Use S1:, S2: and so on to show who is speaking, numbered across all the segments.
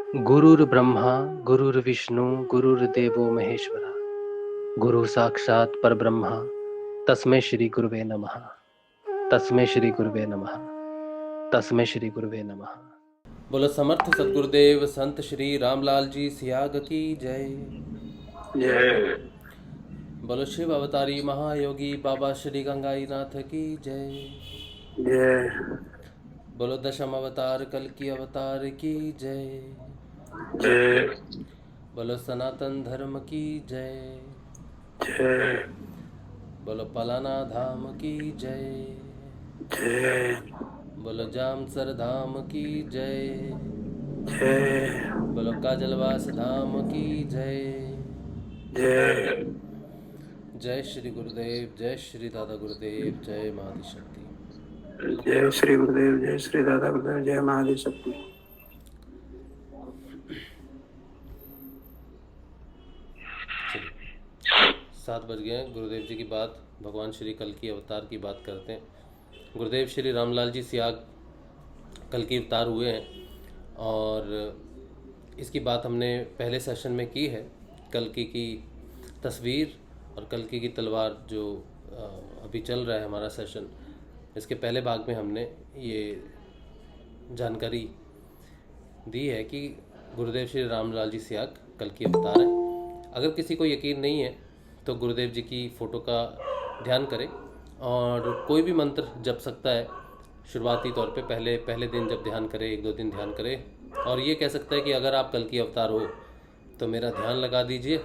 S1: गुरुर्ब्रह्मा गुरुर्विष्णु गुरुर्देवो महेश्वरा गुरु साक्षात् परब्रह्मा तस्मै श्री गुरुवे नमः। तस्मै श्री गुरुवे नमः। तस्मै श्री गुरुवे नमः।
S2: बोलो समर्थ सदगुरुदेव संत श्री रामलाल जी सियाग की जय।
S1: जय।
S2: बोलो शिव अवतारी महायोगी बाबा श्री गंगाई नाथ की जय।
S1: जय।
S2: बोलो दशम अवतार कल की अवतार की जय।
S1: जय।
S2: बोलो सनातन धर्म की जय।
S1: जय।
S2: बोलो पलाना धाम की जय।
S1: जय।
S2: बोलो जामसर धाम की जय।
S1: जय।
S2: बोलो काजलवास धाम की जय।
S1: जय।
S2: जय श्री गुरुदेव, जय श्री दादा गुरुदेव, जय महादि शक्ति।
S1: जय श्री गुरुदेव, जय श्री दादा गुरुदेव, जय महादेव शक्ति।
S2: चलिए 7 बज गए हैं। गुरुदेव जी की बात, भगवान श्री कल की अवतार की बात करते हैं। गुरुदेव श्री रामलाल जी सियाग कल की अवतार हुए हैं और इसकी बात हमने पहले सेशन में की है। कल्कि की तस्वीर और कल्कि की तलवार जो अभी चल रहा है हमारा सेशन, इसके पहले भाग में हमने ये जानकारी दी है कि गुरुदेव श्री रामलाल जी सियाग कल की अवतार है। अगर किसी को यकीन नहीं है तो गुरुदेव जी की फ़ोटो का ध्यान करें और कोई भी मंत्र जप सकता है। शुरुआती तौर पे पहले दिन जब ध्यान करे, 1-2 दिन ध्यान करे और ये कह सकता है कि अगर आप कल की अवतार हो तो मेरा ध्यान लगा दीजिए,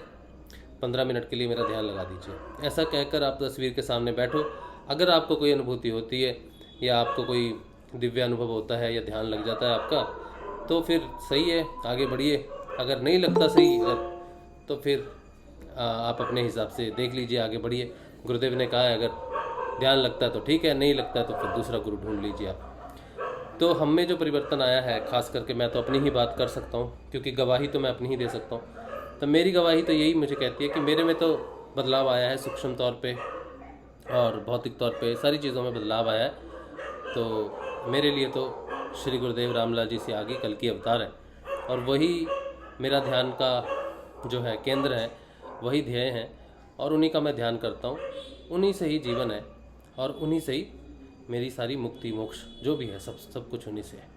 S2: 15 मिनट के लिए मेरा ध्यान लगा दीजिए। ऐसा कहकर आप तस्वीर के सामने बैठो। अगर आपको कोई अनुभूति होती है या आपको कोई दिव्य अनुभव होता है या ध्यान लग जाता है आपका, तो फिर सही है, आगे बढ़िए। अगर नहीं लगता सही तो फिर आप अपने हिसाब से देख लीजिए, आगे बढ़िए। गुरुदेव ने कहा है अगर ध्यान लगता है तो ठीक है, नहीं लगता है तो फिर दूसरा गुरु ढूंढ लीजिए आप। तो हम में जो परिवर्तन आया है, खास करके मैं तो अपनी ही बात कर सकता हूँ क्योंकि गवाही तो मैं अपनी ही दे सकता हूँ। तो मेरी गवाही तो यही मुझे कहती है कि मेरे में तो बदलाव आया है, सूक्ष्म तौर पे और भौतिक तौर पे सारी चीज़ों में बदलाव आया है। तो मेरे लिए तो श्री गुरुदेव रामलाल जी से आगे कल की अवतार है और वही मेरा ध्यान का जो है केंद्र है, वही ध्येय है और उन्हीं का मैं ध्यान करता हूँ। उन्हीं से ही जीवन है और उन्हीं से ही मेरी सारी मुक्ति मोक्ष जो भी है सब कुछ उन्हीं से है।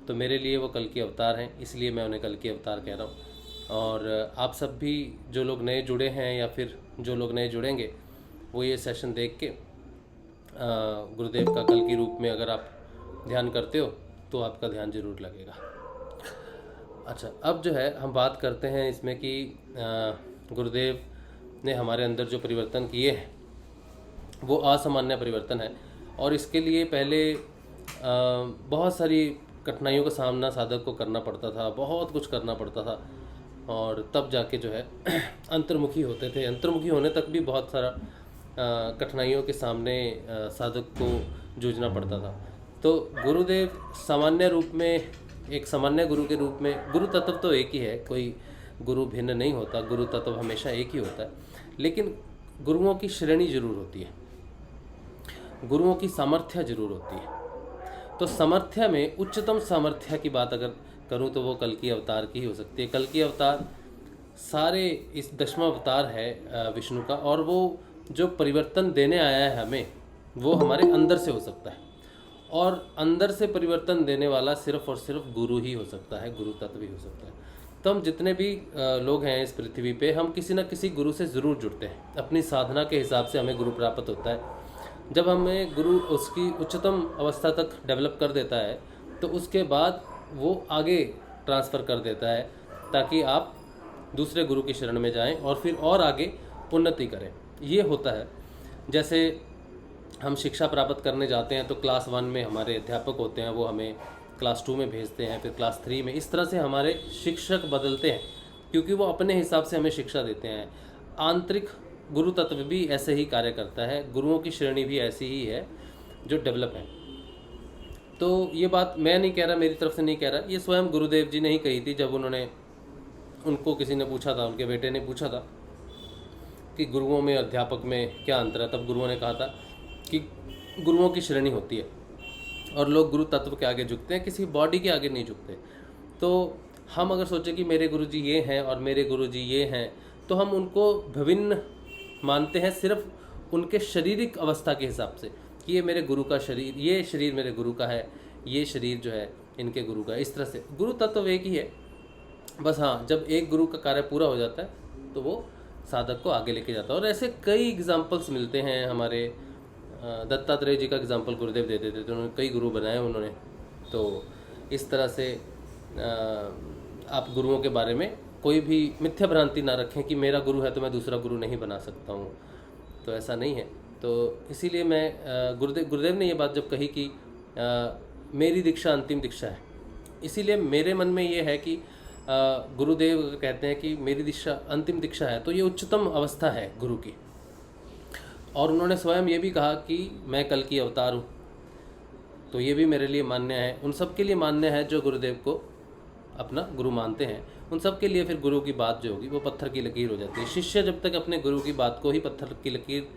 S2: तो मेरे लिए वो कल की अवतार हैं, इसलिए मैं उन्हें कल की अवतार कह रहा हूँ। और आप सब भी जो लोग नए जुड़े हैं या फिर जो लोग नए जुड़ेंगे, वो ये सेशन देख के गुरुदेव का कल की रूप में अगर आप ध्यान करते हो तो आपका ध्यान जरूर लगेगा। अच्छा, अब जो है हम बात करते हैं इसमें कि गुरुदेव ने हमारे अंदर जो परिवर्तन किए हैं वो असामान्य परिवर्तन है और इसके लिए पहले बहुत सारी कठिनाइयों का सामना साधक को करना पड़ता था, बहुत कुछ करना पड़ता था और तब जाके जो है अंतर्मुखी होते थे। अंतर्मुखी होने तक भी बहुत सारा कठिनाइयों के सामने साधक को जूझना पड़ता था। तो गुरुदेव सामान्य रूप में, एक सामान्य गुरु के रूप में, गुरु तत्व तो एक ही है, कोई गुरु भिन्न नहीं होता, गुरु तत्व हमेशा एक ही होता है, लेकिन गुरुओं की श्रेणी जरूर होती है, गुरुओं की सामर्थ्य जरूर होती है। तो सामर्थ्य में उच्चतम सामर्थ्य की बात अगर करूं तो वो कल की अवतार की ही हो सकती है। कल की अवतार सारे इस 10वां अवतार है विष्णु का, और वो जो परिवर्तन देने आया है हमें, वो हमारे अंदर से हो सकता है और अंदर से परिवर्तन देने वाला सिर्फ और सिर्फ गुरु ही हो सकता है, गुरु तत्व ही हो सकता है। तो हम जितने भी लोग हैं इस पृथ्वी पे, हम किसी न किसी गुरु से ज़रूर जुड़ते हैं। अपनी साधना के हिसाब से हमें गुरु प्राप्त होता है। जब हमें गुरु उसकी उच्चतम अवस्था तक डेवलप कर देता है तो उसके बाद वो आगे ट्रांसफ़र कर देता है ताकि आप दूसरे गुरु की शरण में जाएं और फिर और आगे उन्नति करें। ये होता है। जैसे हम शिक्षा प्राप्त करने जाते हैं तो क्लास 1 में हमारे अध्यापक होते हैं, वो हमें क्लास 2 में भेजते हैं, फिर क्लास 3 में। इस तरह से हमारे शिक्षक बदलते हैं क्योंकि वो अपने हिसाब से हमें शिक्षा देते हैं। आंतरिक गुरु तत्व भी ऐसे ही कार्य करता है, गुरुओं की श्रेणी भी ऐसी ही है जो डेवलप है। तो ये बात मैं नहीं कह रहा, मेरी तरफ से नहीं कह रहा, ये स्वयं गुरुदेव जी ने ही कही थी जब उनको किसी ने पूछा था, उनके बेटे ने पूछा था कि गुरुओं में अध्यापक में क्या अंतर है। तब गुरुओं ने कहा था कि गुरुओं की श्रेणी होती है और लोग गुरु तत्व के आगे झुकते हैं, किसी बॉडी के आगे नहीं झुकते। तो हम अगर सोचें कि मेरे गुरुजी ये हैं और मेरे गुरुजी ये हैं, तो हम उनको विभिन्न मानते हैं सिर्फ उनके शारीरिक अवस्था के हिसाब से, कि ये मेरे गुरु का शरीर, ये शरीर मेरे गुरु का है, ये शरीर जो है इनके गुरु का है। इस तरह से गुरु तत्व एक ही है, बस हाँ जब एक गुरु का कार्य पूरा हो जाता है तो वो साधक को आगे लेके जाता है। और ऐसे कई एग्जाम्पल्स मिलते हैं। हमारे दत्तात्रेय जी का एग्जाम्पल गुरुदेव देते थे, तो उन्होंने कई गुरु बनाए उन्होंने। तो इस तरह से आप गुरुओं के बारे में कोई भी मिथ्या भ्रांति ना रखें कि मेरा गुरु है तो मैं दूसरा गुरु नहीं बना सकता हूँ, तो ऐसा नहीं है। तो इसीलिए मैं गुरुदेव ने ये बात जब कही कि मेरी दीक्षा अंतिम दीक्षा है, इसीलिए मेरे मन में ये है कि गुरुदेव कहते हैं कि मेरी दीक्षा अंतिम दीक्षा है, तो ये उच्चतम अवस्था है गुरु की। और उन्होंने स्वयं ये भी कहा कि मैं कल की अवतार हूँ, तो ये भी मेरे लिए मान्य है, उन सब के लिए मान्य है जो गुरुदेव को अपना गुरु मानते हैं। उन सब के लिए फिर गुरु की बात जो होगी वो पत्थर की लकीर हो जाती है। शिष्य जब तक अपने गुरु की बात को ही पत्थर की लकीर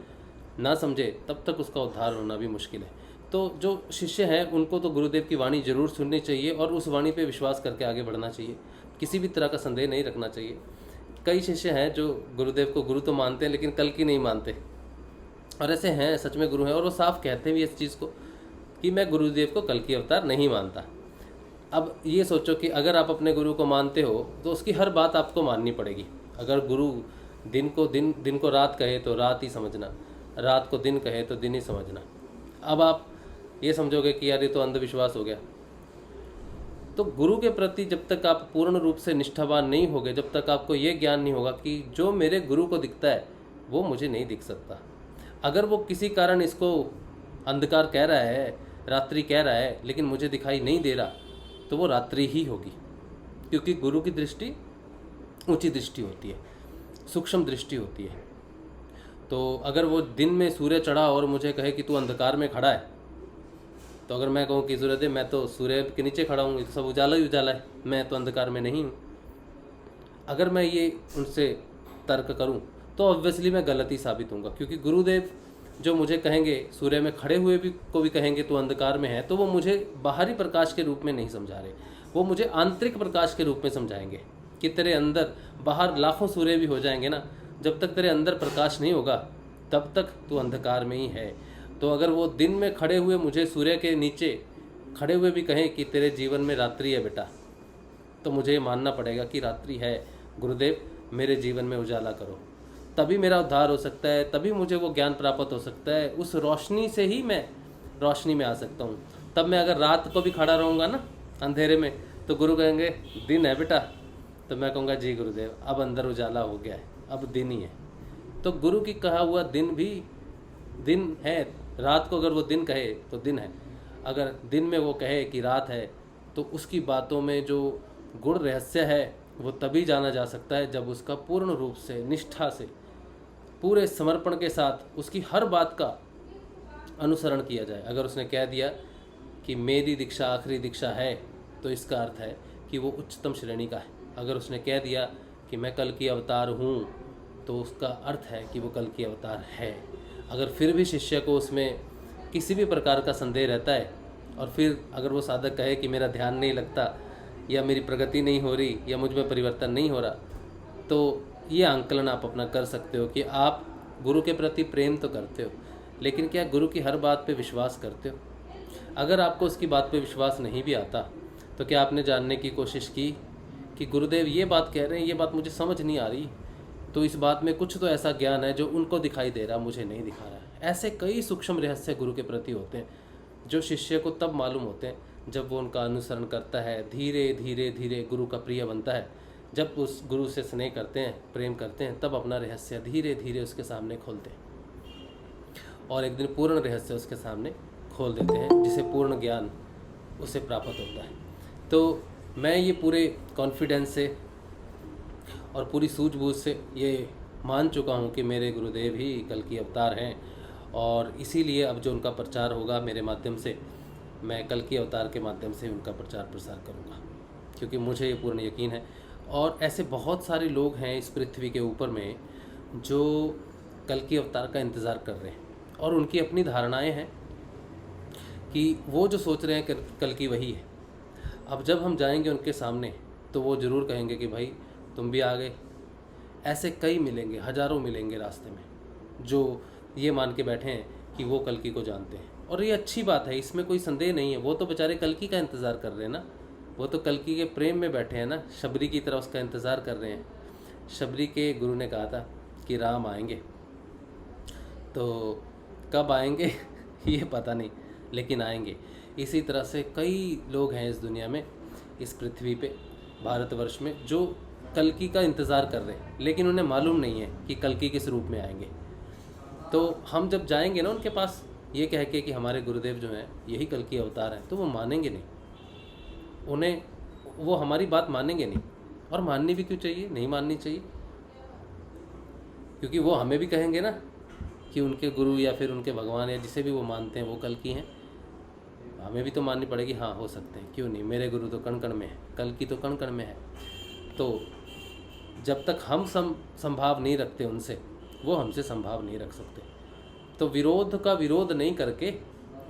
S2: ना समझे तब तक उसका उद्धार होना भी मुश्किल है। तो जो शिष्य हैं उनको तो गुरुदेव की वाणी जरूर सुननी चाहिए और उस वाणी पे विश्वास करके आगे बढ़ना चाहिए, किसी भी तरह का संदेह नहीं रखना चाहिए। कई शिष्य हैं जो गुरुदेव को गुरु तो मानते हैं लेकिन कल की नहीं मानते, और ऐसे हैं सच में गुरु हैं, और वो साफ कहते भी इस चीज़ को कि मैं गुरुदेव को कल की अवतार नहीं मानता। अब ये सोचो कि अगर आप अपने गुरु को मानते हो तो उसकी हर बात आपको माननी पड़ेगी। अगर गुरु दिन को रात कहे तो रात ही समझना, रात को दिन कहे तो दिन ही समझना। अब आप ये समझोगे कि यार ये तो अंधविश्वास हो गया। तो गुरु के प्रति जब तक आप पूर्ण रूप से निष्ठावान नहीं होगे, जब तक आपको ये ज्ञान नहीं होगा कि जो मेरे गुरु को दिखता है वो मुझे नहीं दिख सकता। अगर वो किसी कारण इसको अंधकार कह रहा है, रात्रि कह रहा है, लेकिन मुझे दिखाई नहीं दे रहा, तो वो रात्रि ही होगी, क्योंकि गुरु की दृष्टि ऊंची दृष्टि होती है, सूक्ष्म दृष्टि होती है। तो अगर वो दिन में सूर्य चढ़ा और मुझे कहे कि तू अंधकार में खड़ा है, तो अगर मैं कहूँ कि सूर्यदेव मैं तो सूर्य के नीचे खड़ा हूँ, ये तो सब उजाला ही उजाला है, मैं तो अंधकार में नहीं हूँ, अगर मैं ये उनसे तर्क करूँ तो ऑब्वियसली मैं गलत ही साबित होऊंगा। क्योंकि गुरुदेव जो मुझे कहेंगे, सूर्य में खड़े हुए भी को भी कहेंगे तो अंधकार में है, तो वो मुझे बाहरी प्रकाश के रूप में नहीं समझा रहे, वो मुझे आंतरिक प्रकाश के रूप में समझाएंगे कि तेरे अंदर, बाहर लाखों सूर्य भी हो जाएंगे ना, जब तक तेरे अंदर प्रकाश नहीं होगा तब तक तू अंधकार में ही है। तो अगर वो दिन में खड़े हुए मुझे सूर्य के नीचे खड़े हुए भी कहें कि तेरे जीवन में रात्रि है बेटा, तो मुझे ये मानना पड़ेगा कि रात्रि है, गुरुदेव मेरे जीवन में उजाला करो, तभी मेरा उद्धार हो सकता है, तभी मुझे वो ज्ञान प्राप्त हो सकता है। उस रोशनी से ही मैं रोशनी में आ सकता हूँ। तब मैं अगर रात को भी खड़ा रहूँगा ना अंधेरे में, तो गुरु कहेंगे दिन है बेटा, तो मैं कहूँगा जी गुरुदेव अब अंदर उजाला हो गया है, अब दिन ही है। तो गुरु की कहा हुआ दिन भी दिन है, रात को अगर वो दिन कहे तो दिन है, अगर दिन में वो कहे कि रात है, तो उसकी बातों में जो गुण रहस्य है वो तभी जाना जा सकता है जब उसका पूर्ण रूप से, निष्ठा से, पूरे समर्पण के साथ उसकी हर बात का अनुसरण किया जाए। अगर उसने कह दिया कि मेरी दीक्षा आखिरी दीक्षा है, तो इसका अर्थ है कि वो उच्चतम श्रेणी का है। अगर उसने कह दिया कि मैं कल की अवतार हूँ, तो उसका अर्थ है कि वो कल की अवतार है। अगर फिर भी शिष्य को उसमें किसी भी प्रकार का संदेह रहता है, और फिर अगर वो साधक कहे कि मेरा ध्यान नहीं लगता, या मेरी प्रगति नहीं हो रही, या मुझ में परिवर्तन नहीं हो रहा, तो ये आंकलन आप अपना कर सकते हो कि आप गुरु के प्रति प्रेम तो करते हो, लेकिन क्या गुरु की हर बात पे विश्वास करते हो? अगर आपको उसकी बात पे विश्वास नहीं भी आता, तो क्या आपने जानने की कोशिश की कि गुरुदेव ये बात कह रहे हैं, ये बात मुझे समझ नहीं आ रही, तो इस बात में कुछ तो ऐसा ज्ञान है जो उनको दिखाई दे रहा, मुझे नहीं दिखा रहा है। ऐसे कई सूक्ष्म रहस्य गुरु के प्रति होते हैं जो शिष्य को तब मालूम होते हैं जब वो उनका अनुसरण करता है, धीरे धीरे धीरे गुरु का प्रिय बनता है। जब उस गुरु से स्नेह करते हैं, प्रेम करते हैं, तब अपना रहस्य धीरे धीरे उसके सामने खोलते हैं और एक दिन पूर्ण रहस्य उसके सामने खोल देते हैं, जिसे पूर्ण ज्ञान उसे प्राप्त होता है। तो मैं ये पूरे कॉन्फिडेंस से और पूरी सूझबूझ से ये मान चुका हूँ कि मेरे गुरुदेव ही कल की अवतार हैं, और इसीलिए अब जो उनका प्रचार होगा मेरे माध्यम से, मैं कल की अवतार के माध्यम से उनका प्रचार प्रसार करूँगा, क्योंकि मुझे ये पूर्ण यकीन है। और ऐसे बहुत सारे लोग हैं इस पृथ्वी के ऊपर में जो कल की अवतार का इंतज़ार कर रहे हैं, और उनकी अपनी धारणाएं हैं कि वो जो सोच रहे हैं कि कल की वही है। अब जब हम जाएंगे उनके सामने तो वो ज़रूर कहेंगे कि भाई तुम भी आ गए। ऐसे कई मिलेंगे, हज़ारों मिलेंगे रास्ते में जो ये मान के बैठे हैं कि वो कल्कि को जानते हैं। और ये अच्छी बात है, इसमें कोई संदेह नहीं है। वो तो बेचारे कल्कि का इंतज़ार कर रहे हैं ना, वो तो कल्कि के प्रेम में बैठे हैं ना, शबरी की तरह उसका इंतज़ार कर रहे हैं। शबरी के गुरु ने कहा था कि राम आएंगे, तो कब आएंगे ये पता नहीं, लेकिन आएंगे। इसी तरह से कई लोग हैं इस दुनिया में, इस पृथ्वी पे, भारतवर्ष में, जो कल्कि का इंतज़ार कर रहे हैं, लेकिन उन्हें मालूम नहीं है कि कल्कि किस रूप में आएंगे। तो हम जब जाएंगे ना उनके पास ये कह के कि हमारे गुरुदेव जो हैं यही कल्कि अवतार हैं, तो वो मानेंगे नहीं, उन्हें वो हमारी बात मानेंगे नहीं। और माननी भी क्यों चाहिए, नहीं माननी चाहिए, क्योंकि वो हमें भी कहेंगे ना कि उनके गुरु या फिर उनके भगवान या जिसे भी वो मानते हैं वो कल्कि हैं। हमें भी तो माननी पड़ेगी, हाँ हो सकते हैं, क्यों नहीं, मेरे गुरु तो कण कण में है, कल्कि तो कण कण में है। तो जब तक हम संभाव नहीं रखते उनसे, वो हमसे संभाव नहीं रख सकते। तो विरोध का विरोध नहीं करके,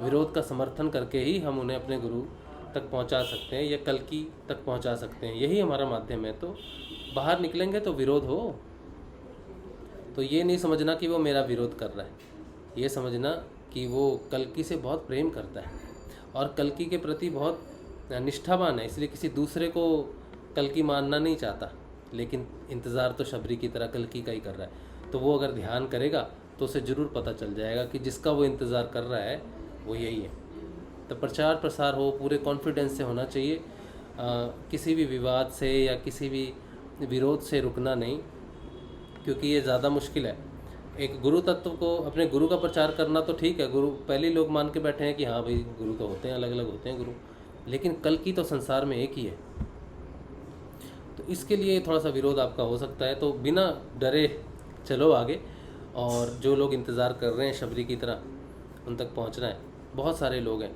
S2: विरोध का समर्थन करके ही हम उन्हें अपने गुरु तक पहुंचा सकते हैं या कल्कि तक पहुंचा सकते हैं। यही हमारा माध्यम है। तो बाहर निकलेंगे तो विरोध हो, तो ये नहीं समझना कि वो मेरा विरोध कर रहा है, ये समझना कि वो कल्कि से बहुत प्रेम करता है और कल्कि के प्रति बहुत निष्ठावान है, इसलिए किसी दूसरे को कल्कि मानना नहीं चाहता, लेकिन इंतज़ार तो शबरी की तरह कल्कि का ही कर रहा है। तो वो अगर ध्यान करेगा तो उसे ज़रूर पता चल जाएगा कि जिसका वो इंतज़ार कर रहा है वो यही है। तो प्रचार प्रसार हो, पूरे कॉन्फिडेंस से होना चाहिए, किसी भी विवाद से या किसी भी विरोध से रुकना नहीं, क्योंकि ये ज़्यादा मुश्किल है। एक गुरु तत्व को, अपने गुरु का प्रचार करना तो ठीक है, गुरु पहले लोग मान के बैठे हैं कि हाँ भाई गुरु तो होते हैं, अलग अलग होते हैं गुरु, लेकिन कल्कि तो संसार में एक ही है। तो इसके लिए थोड़ा सा विरोध आपका हो सकता है, तो बिना डरे चलो आगे। और जो लोग इंतज़ार कर रहे हैं शबरी की तरह, उन तक पहुंचना है। बहुत सारे लोग हैं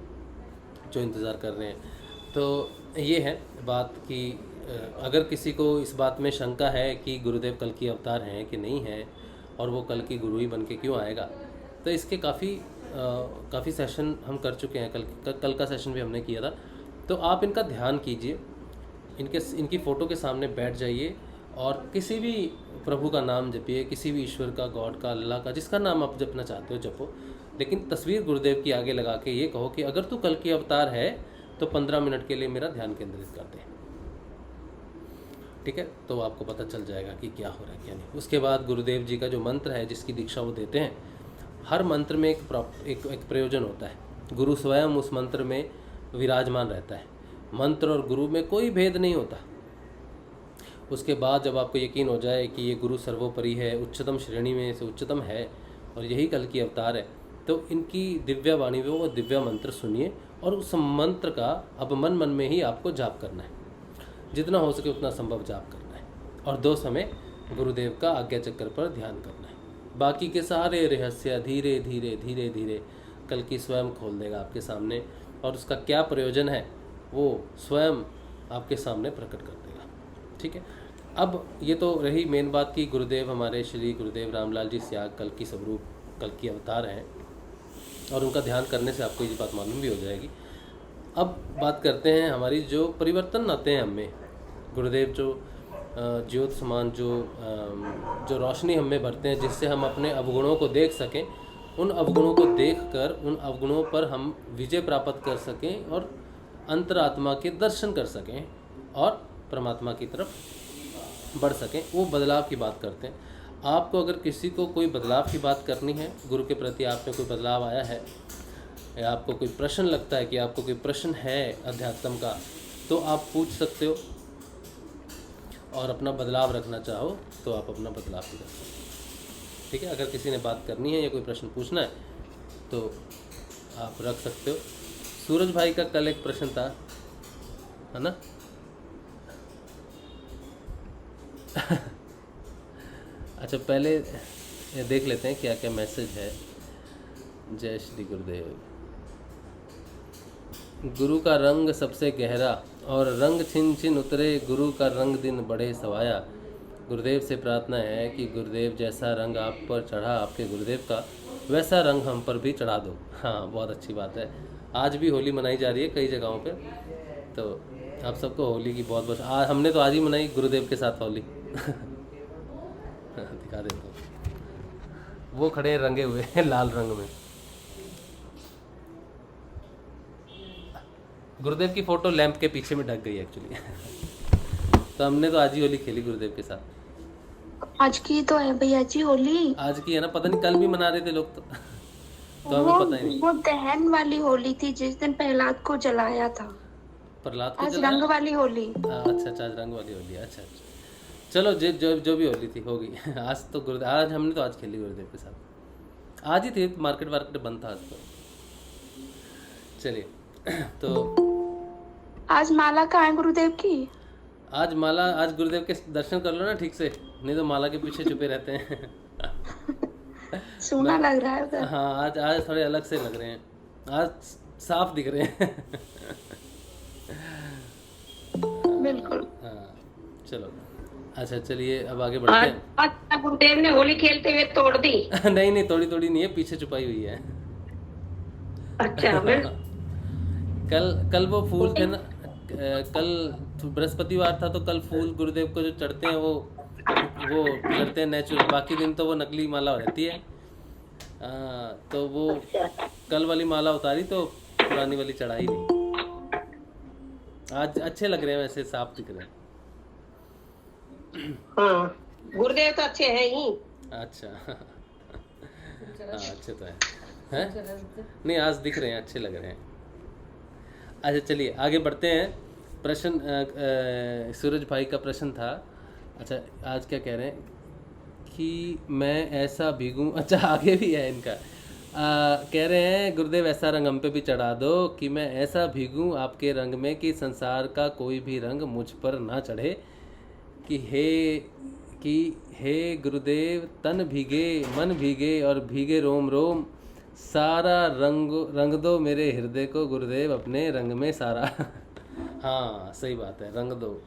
S2: जो इंतज़ार कर रहे हैं। तो ये है बात कि अगर किसी को इस बात में शंका है कि गुरुदेव कल्कि अवतार हैं कि नहीं हैं और वो कल्कि गुरु ही बन के क्यों आएगा, तो इसके काफ़ी सेशन हम कर चुके हैं। कल का सेशन भी हमने किया था। तो आप इनका ध्यान कीजिए, इनकी फ़ोटो के सामने बैठ जाइए और किसी भी प्रभु का नाम जपिए, किसी भी ईश्वर का, गॉड का, अल्लाह का, जिसका नाम आप जपना चाहते हो जपो, लेकिन तस्वीर गुरुदेव की आगे लगा के ये कहो कि अगर तू कल्कि अवतार है तो 15 मिनट के लिए मेरा ध्यान केंद्रित कर दे। ठीक है, तो आपको पता चल जाएगा कि क्या हो रहा है क्या नहीं। उसके बाद गुरुदेव जी का जो मंत्र है, जिसकी दीक्षा वो देते हैं, हर मंत्र में एक प्रयोजन होता है। गुरु स्वयं उस मंत्र में विराजमान रहता है। मंत्र और गुरु में कोई भेद नहीं होता। उसके बाद जब आपको यकीन हो जाए कि ये गुरु सर्वोपरि है, उच्चतम श्रेणी में से उच्चतम है और यही कल्कि अवतार है, तो इनकी दिव्य वाणी में वो दिव्य मंत्र सुनिए और उस मंत्र का अब मन मन में ही आपको जाप करना है। जितना हो सके उतना संभव जाप करना है और 2 समय गुरुदेव का आज्ञा चक्र पर ध्यान करना है। बाकी के सारे रहस्य धीरे धीरे धीरे धीरे कल्कि स्वयं खोल देगा आपके सामने, और उसका क्या प्रयोजन है वो स्वयं आपके सामने प्रकट कर देगा। ठीक है, अब ये तो रही मेन बात कि गुरुदेव हमारे श्री गुरुदेव रामलाल जी स्याग कल्कि स्वरूप, कल्कि अवतार हैं, और उनका ध्यान करने से आपको ये बात मालूम भी हो जाएगी। अब बात करते हैं हमारी जो परिवर्तन आते हैं हमें, गुरुदेव जो ज्योत समान जो रोशनी हमें भरते हैं, जिससे हम अपने अवगुणों को देख सकें, उन अवगुणों को देखकर उन अवगुणों पर हम विजय प्राप्त कर सकें और अंतरात्मा के दर्शन कर सकें और परमात्मा की तरफ बढ़ सकें, वो बदलाव की बात करते हैं। आपको अगर किसी को कोई बदलाव की बात करनी है, गुरु के प्रति आप में कोई बदलाव आया है, या आपको कोई प्रश्न लगता है कि आपको कोई प्रश्न है अध्यात्म का, तो आप पूछ सकते हो, और अपना बदलाव रखना चाहो तो आप अपना बदलाव भी रख सकते हो। ठीक है, अगर किसी ने बात करनी है या कोई प्रश्न पूछना है तो आप रख सकते हो। सूरज भाई का कल एक प्रश्न था, है ना? अच्छा, पहले ये देख लेते हैं क्या क्या मैसेज है। जय श्री गुरुदेव। गुरु का रंग सबसे गहरा और रंग छिन छिन उतरे, गुरु का रंग दिन बढ़े सवाया। गुरुदेव से प्रार्थना है कि गुरुदेव जैसा रंग आप पर चढ़ा आपके गुरुदेव का, वैसा रंग हम पर भी चढ़ा दो। हाँ, बहुत अच्छी बात है। आज भी होली मनाई जा रही है कई जगहों पे, तो आप सबको होली की बहुत बहुत आज हमने तो आज ही मनाई गुरुदेव के साथ होली। दिखा देता हूँ, वो खड़े हैं रंगे हुए हैं लाल रंग में। गुरुदेव की फोटो लैंप के पीछे में ढक गई एक्चुअली। तो हमने तो आज ही होली खेली गुरुदेव के साथ।
S3: आज की तो है भैया जी होली।
S2: आज की है ना, पता नहीं कल भी मना रहे थे लोग तो हमें पता ही नहीं।
S3: वो दहन वाली होली थी जिस दिन प्रहलाद को जलाया था।
S2: प्रहलाद को
S3: आज
S2: जलाया?
S3: रंग वाली होली।
S2: अच्छा अच्छा, आज रंग वाली होली। अच्छा अच्छा, चलो जो भी होली थी होगी। आज तो गुरुदेव, आज हमने तो आज खेली गुरुदेव के साथ। आज ही थे, मार्केट वार्केट बंद था आज तो। चलिए तो
S3: आज माला कहाँ है गुरुदेव की?
S2: आज माला, आज गुरुदेव के दर्शन कर लो ना ठीक से, नहीं तो माला के पीछे छुपे रहते हैं।
S3: सोना लग रहा है उधर।
S2: हाँ, आज आज थोड़े अलग से लग रहे हैं, आज साफ दिख रहे हैं।
S3: बिल्कुल।
S2: हाँ चलो, अच्छा चलिए अब आगे बढ़ते हैं।
S3: आज गुरुदेव ने होली खेलते हुए तोड़ दी।
S2: नहीं नहीं, थोड़ी थोड़ी नहीं है, पीछे छुपाई हुई है।
S3: अच्छा
S2: कल वो फूल थे ना, कल बृहस्पतिवार था तो कल फूल गुरुदेव को जो चढ़ते हैं वो चढ़ते हैं नेचुरल, बाकी दिन तो वो नकली माला रहती है। तो वो कल वाली माला उतारी तो पुरानी वाली चढ़ाई नहीं। आज अच्छे लग रहे हैं, वैसे साफ दिख रहे हैं।
S4: हाँ, गुरुदेव तो अच्छे हैं ही।
S2: अच्छा। हाँ अच्छे तो हैं? नहीं आज दिख रहे हैं, अच्छे लग रहे हैं। अच्छा चलिए आगे बढ़ते हैं। प्रश्न सूरज भाई का प्रश्न था। अच्छा आज क्या कह रहे हैं कि मैं ऐसा भीगूं। अच्छा आगे भी है इनका। कह रहे हैं गुरुदेव ऐसा रंग हम पे भी चढ़ा दो कि मैं ऐसा भीगूं आपके रंग में कि संसार का कोई भी रंग मुझ पर ना चढ़े। कि हे गुरुदेव, तन भीगे मन भीगे और भीगे रोम रोम, सारा रंग दो मेरे हृदय को गुरुदेव अपने रंग में सारा। हाँ सही बात है, रंग दो,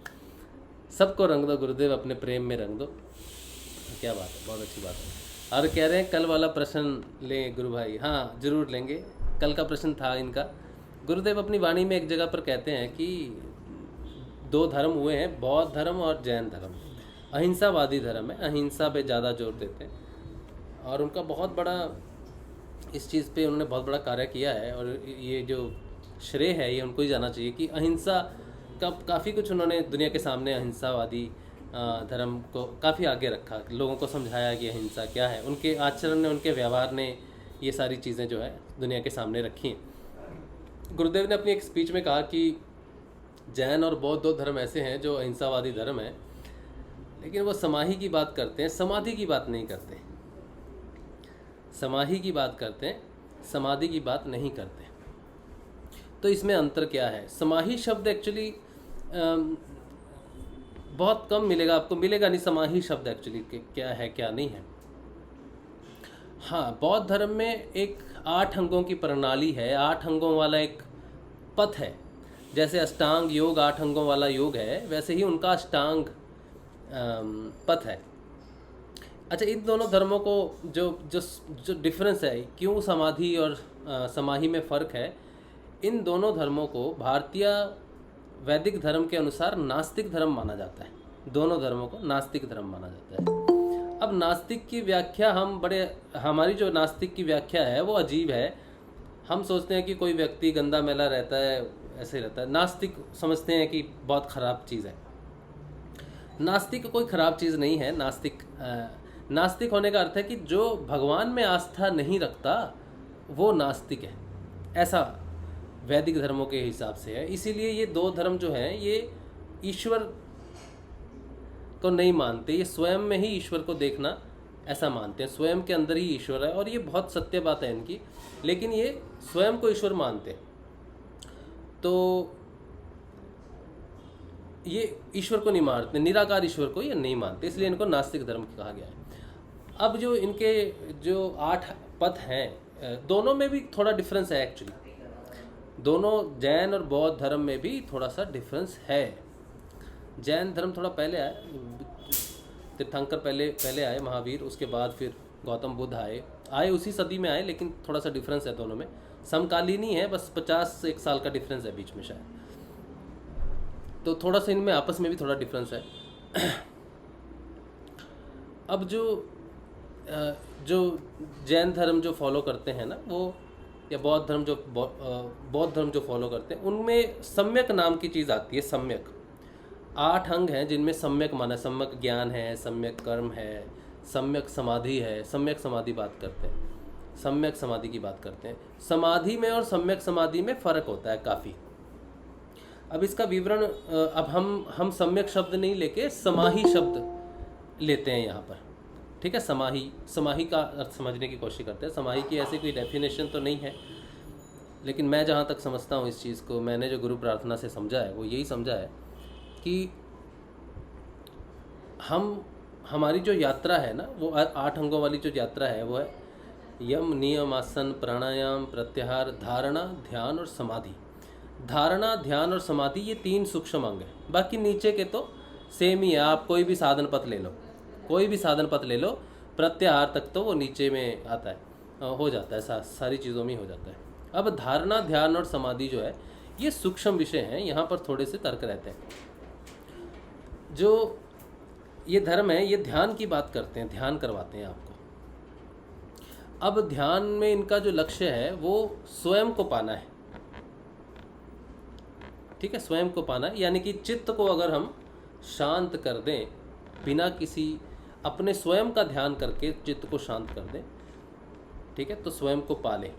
S2: सबको रंग दो गुरुदेव, अपने प्रेम में रंग दो। क्या बात है, बहुत अच्छी बात है। और कह रहे हैं कल वाला प्रश्न लें गुरु भाई। हाँ जरूर लेंगे, कल का प्रश्न था इनका। गुरुदेव अपनी वाणी में एक जगह पर कहते हैं कि दो धर्म हुए हैं, बौद्ध धर्म और जैन धर्म। अहिंसावादी धर्म है, अहिंसा पे ज़्यादा जोर देते हैं और उनका बहुत बड़ा इस चीज़ पे उन्होंने बहुत बड़ा कार्य किया है। और ये जो श्रेय है ये उनको ही जाना चाहिए कि अहिंसा का काफ़ी कुछ उन्होंने दुनिया के सामने अहिंसावादी धर्म को काफ़ी आगे रखा, लोगों को समझाया कि अहिंसा क्या है। उनके आचरण ने, उनके व्यवहार ने ये सारी चीज़ें जो है दुनिया के सामने रखी हैं। गुरुदेव ने अपनी एक स्पीच में कहा कि जैन और बौद्ध दो धर्म ऐसे हैं जो अहिंसावादी धर्म है, लेकिन वो समाधि की बात करते हैं, समाधि की बात नहीं करते। समाधि की बात करते हैं, समाधि की बात नहीं करते। तो इसमें अंतर क्या है? समाधि शब्द एक्चुअली बहुत कम मिलेगा आपको, मिलेगा नहीं समाधि शब्द एक्चुअली क्या है क्या नहीं है। हाँ, बौद्ध धर्म में एक 8 अंगों की प्रणाली है, 8 अंगों वाला एक पथ है। जैसे अष्टांग योग 8 अंगों वाला योग है, वैसे ही उनका अष्टांग पथ है। अच्छा, इन दोनों धर्मों को जो डिफरेंस है, क्यों समाधि और समाधि में फ़र्क है, इन दोनों धर्मों को भारतीय वैदिक धर्म के अनुसार नास्तिक धर्म माना जाता है। दोनों धर्मों को नास्तिक धर्म माना जाता है। अब नास्तिक की व्याख्या हमारी जो नास्तिक की व्याख्या है वो अजीब है। हम सोचते हैं कि कोई व्यक्ति गंदा मैला रहता है, ऐसे ही रहता है। नास्तिक समझते हैं कि बहुत ख़राब चीज़ है। नास्तिक कोई ख़राब चीज़ नहीं है। नास्तिक होने का अर्थ है कि जो भगवान में आस्था नहीं रखता वो नास्तिक है, ऐसा वैदिक धर्मों के हिसाब से है। इसीलिए ये दो धर्म जो हैं ये ईश्वर को नहीं मानते, ये स्वयं में ही ईश्वर को देखना ऐसा मानते हैं, स्वयं के अंदर ही ईश्वर है। और ये बहुत सत्य बात है इनकी, लेकिन ये स्वयं को ईश्वर मानते हैं। तो ये ईश्वर को नहीं मानते, निराकार ईश्वर को ये नहीं मानते, इसलिए इनको नास्तिक धर्म कहा गया है। अब जो इनके जो 8 पथ हैं, दोनों में भी थोड़ा डिफरेंस है एक्चुअली। दोनों जैन और बौद्ध धर्म में भी थोड़ा सा डिफरेंस है। जैन धर्म थोड़ा पहले आया, तीर्थंकर पहले आए, महावीर, उसके बाद फिर गौतम बुद्ध आए उसी सदी में आए, लेकिन थोड़ा सा डिफरेंस है दोनों में। समकालीन ही है, बस 50 एक साल का डिफरेंस है बीच में शायद। तो थोड़ा सा इनमें आपस में भी थोड़ा डिफरेंस है। अब जो जैन धर्म जो फॉलो करते हैं ना वो, या बौद्ध धर्म जो फॉलो करते हैं, उनमें सम्यक नाम की चीज़ आती है। सम्यक 8 अंग हैं जिनमें सम्यक माना, सम्यक ज्ञान है, सम्यक कर्म है, सम्यक समाधि है। सम्यक समाधि बात करते हैं, सम्यक समाधि की बात करते हैं। समाधि में और सम्यक समाधि में फ़र्क होता है काफ़ी। अब इसका विवरण अब हम सम्यक शब्द नहीं लेके समाही शब्द लेते हैं यहाँ पर, ठीक है। समाही का अर्थ समझने की कोशिश करते हैं। समाही की ऐसी कोई डेफिनेशन तो नहीं है, लेकिन मैं जहाँ तक समझता हूँ इस चीज़ को, मैंने जो गुरु प्रार्थना से समझा है वो यही समझा है कि हमारी जो यात्रा है ना, वो 8 अंगों वाली जो यात्रा है वो है यम, नियम, आसन, प्राणायाम, प्रत्याहार, धारणा, ध्यान और समाधि। धारणा, ध्यान और समाधि ये 3 सूक्ष्म अंग हैं। बाकी नीचे के तो सेम ही है। आप कोई भी साधन पथ ले लो, कोई भी साधन पथ ले लो, प्रत्याहार तक तो वो नीचे में आता है, हो जाता है, सारी चीज़ों में हो जाता है। अब धारणा, ध्यान और समाधि जो है ये सूक्ष्म विषय हैं, यहाँ पर थोड़े से तर्क रहते हैं। जो ये धर्म है ये ध्यान की बात करते हैं, ध्यान करवाते हैं आपको। अब ध्यान में इनका जो लक्ष्य है वो स्वयं को पाना है, ठीक है, स्वयं को पाना है। यानी कि चित्त को अगर हम शांत कर दें, बिना किसी अपने स्वयं का ध्यान करके चित्त को शांत कर दें, ठीक है, तो स्वयं को पा लें।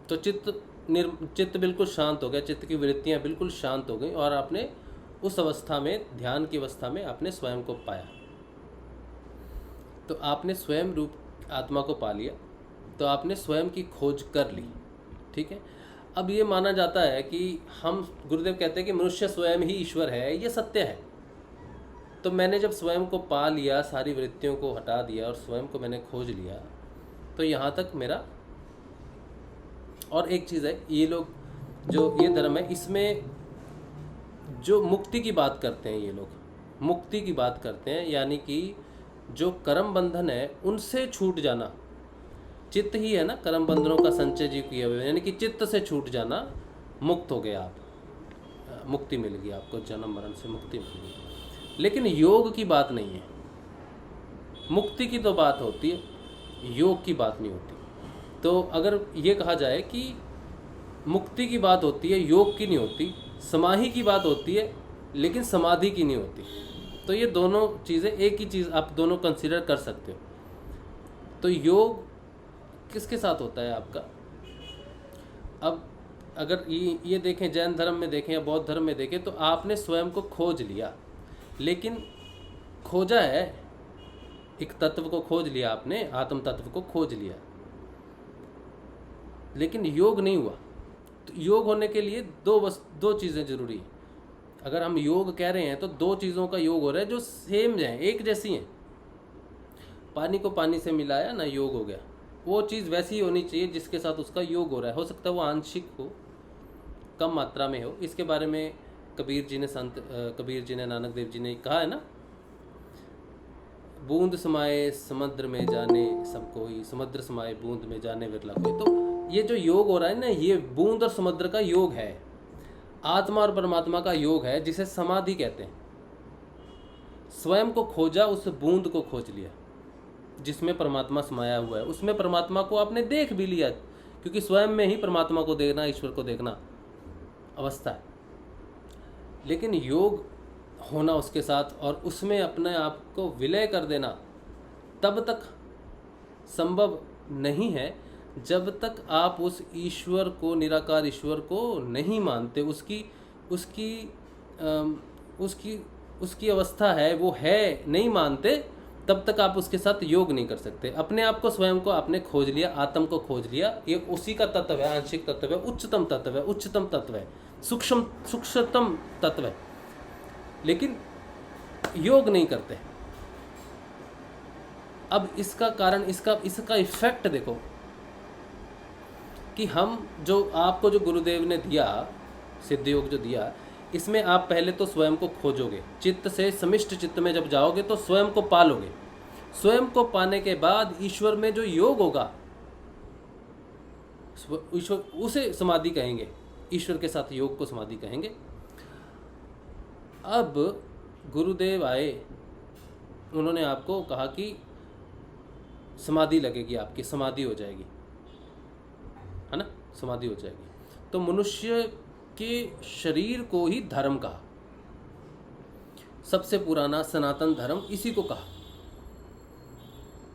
S2: तो चित्त बिल्कुल शांत हो गया, चित्त की वृत्तियां बिल्कुल शांत हो गई और आपने उस अवस्था में, ध्यान की अवस्था में आपने स्वयं को पाया। तो आपने स्वयं रूप आत्मा को पा लिया, तो आपने स्वयं की खोज कर ली, ठीक है। अब ये माना जाता है कि हम, गुरुदेव कहते हैं कि मनुष्य स्वयं ही ईश्वर है, ये सत्य है। तो मैंने जब स्वयं को पा लिया, सारी वृत्तियों को हटा दिया और स्वयं को मैंने खोज लिया, तो यहाँ तक मेरा। और एक चीज़ है, ये लोग जो ये धर्म है इसमें जो मुक्ति की बात करते हैं, ये लोग मुक्ति की बात करते हैं, यानी कि जो कर्म बंधन है उनसे छूट जाना। चित्त ही है ना कर्म बंधनों का संचय जीव किया हुआ, यानी कि चित्त से छूट जाना, मुक्त हो गए आप, मुक्ति मिल गई आपको, जन्म मरण से मुक्ति मिल गई। लेकिन योग की बात नहीं है। मुक्ति की तो बात होती है, योग की बात नहीं होती। तो अगर ये कहा जाए कि मुक्ति की बात होती है, योग की नहीं होती, समाधि की बात होती है लेकिन समाधि की नहीं होती, तो ये दोनों चीज़ें एक ही चीज़, आप दोनों कंसीडर कर सकते हो। तो योग किसके साथ होता है आपका? अब अगर ये देखें, जैन धर्म में देखें या बौद्ध धर्म में देखें, तो आपने स्वयं को खोज लिया, लेकिन खोजा है, एक तत्व को खोज लिया आपने, आत्म तत्व को खोज लिया, लेकिन योग नहीं हुआ। तो योग होने के लिए दो चीज़ें जरूरी हैं। अगर हम योग कह रहे हैं तो 2 चीज़ों का योग हो रहा है जो सेम हैं, एक जैसी हैं। पानी को पानी से मिलाया ना, योग हो गया। वो चीज़ वैसी होनी चाहिए जिसके साथ उसका योग हो रहा है। हो सकता है वो आंशिक हो, कम मात्रा में हो। इसके बारे में कबीर जी ने, नानक देव जी ने कहा है ना, बूंद समाए समुद्र में जाने सब कोई, समुद्र समाए बूंद में जाने विरला कोई। तो ये जो योग हो रहा है ना, ये बूंद और समुद्र का योग है, आत्मा और परमात्मा का योग है, जिसे समाधि कहते हैं। स्वयं को खोजा, उस बूंद को खोज लिया जिसमें परमात्मा समाया हुआ है, उसमें परमात्मा को आपने देख भी लिया, क्योंकि स्वयं में ही परमात्मा को देखना, ईश्वर को देखना अवस्था है। लेकिन योग होना उसके साथ और उसमें अपने आप को विलय कर देना तब तक संभव नहीं है जब तक आप उस ईश्वर को, निराकार ईश्वर को नहीं मानते। उसकी अवस्था है, वो है, नहीं मानते, तब तक आप उसके साथ योग नहीं कर सकते। अपने आप को, स्वयं को आपने खोज लिया, आत्म को खोज लिया, ये उसी का तत्व है, आंशिक तत्व है, उच्चतम तत्व है, उच्चतम तत्व है, सूक्ष्मतम तत्व है, लेकिन योग नहीं करते। अब इसका कारण, इसका इफेक्ट देखो कि हम जो आपको जो गुरुदेव ने दिया, सिद्ध योग जो दिया, इसमें आप पहले तो स्वयं को खोजोगे, चित्त से समिष्ट चित्त में जब जाओगे तो स्वयं को पालोगे। स्वयं को पाने के बाद ईश्वर में जो योग होगा, ईश्वर, उसे समाधि कहेंगे, ईश्वर के साथ योग को समाधि कहेंगे। अब गुरुदेव आए, उन्होंने आपको कहा कि समाधि लगेगी, आपकी समाधि हो जाएगी, है ना, समाधि हो जाएगी। तो मनुष्य के शरीर को ही धर्म कहा, सबसे पुराना सनातन धर्म इसी को कहा।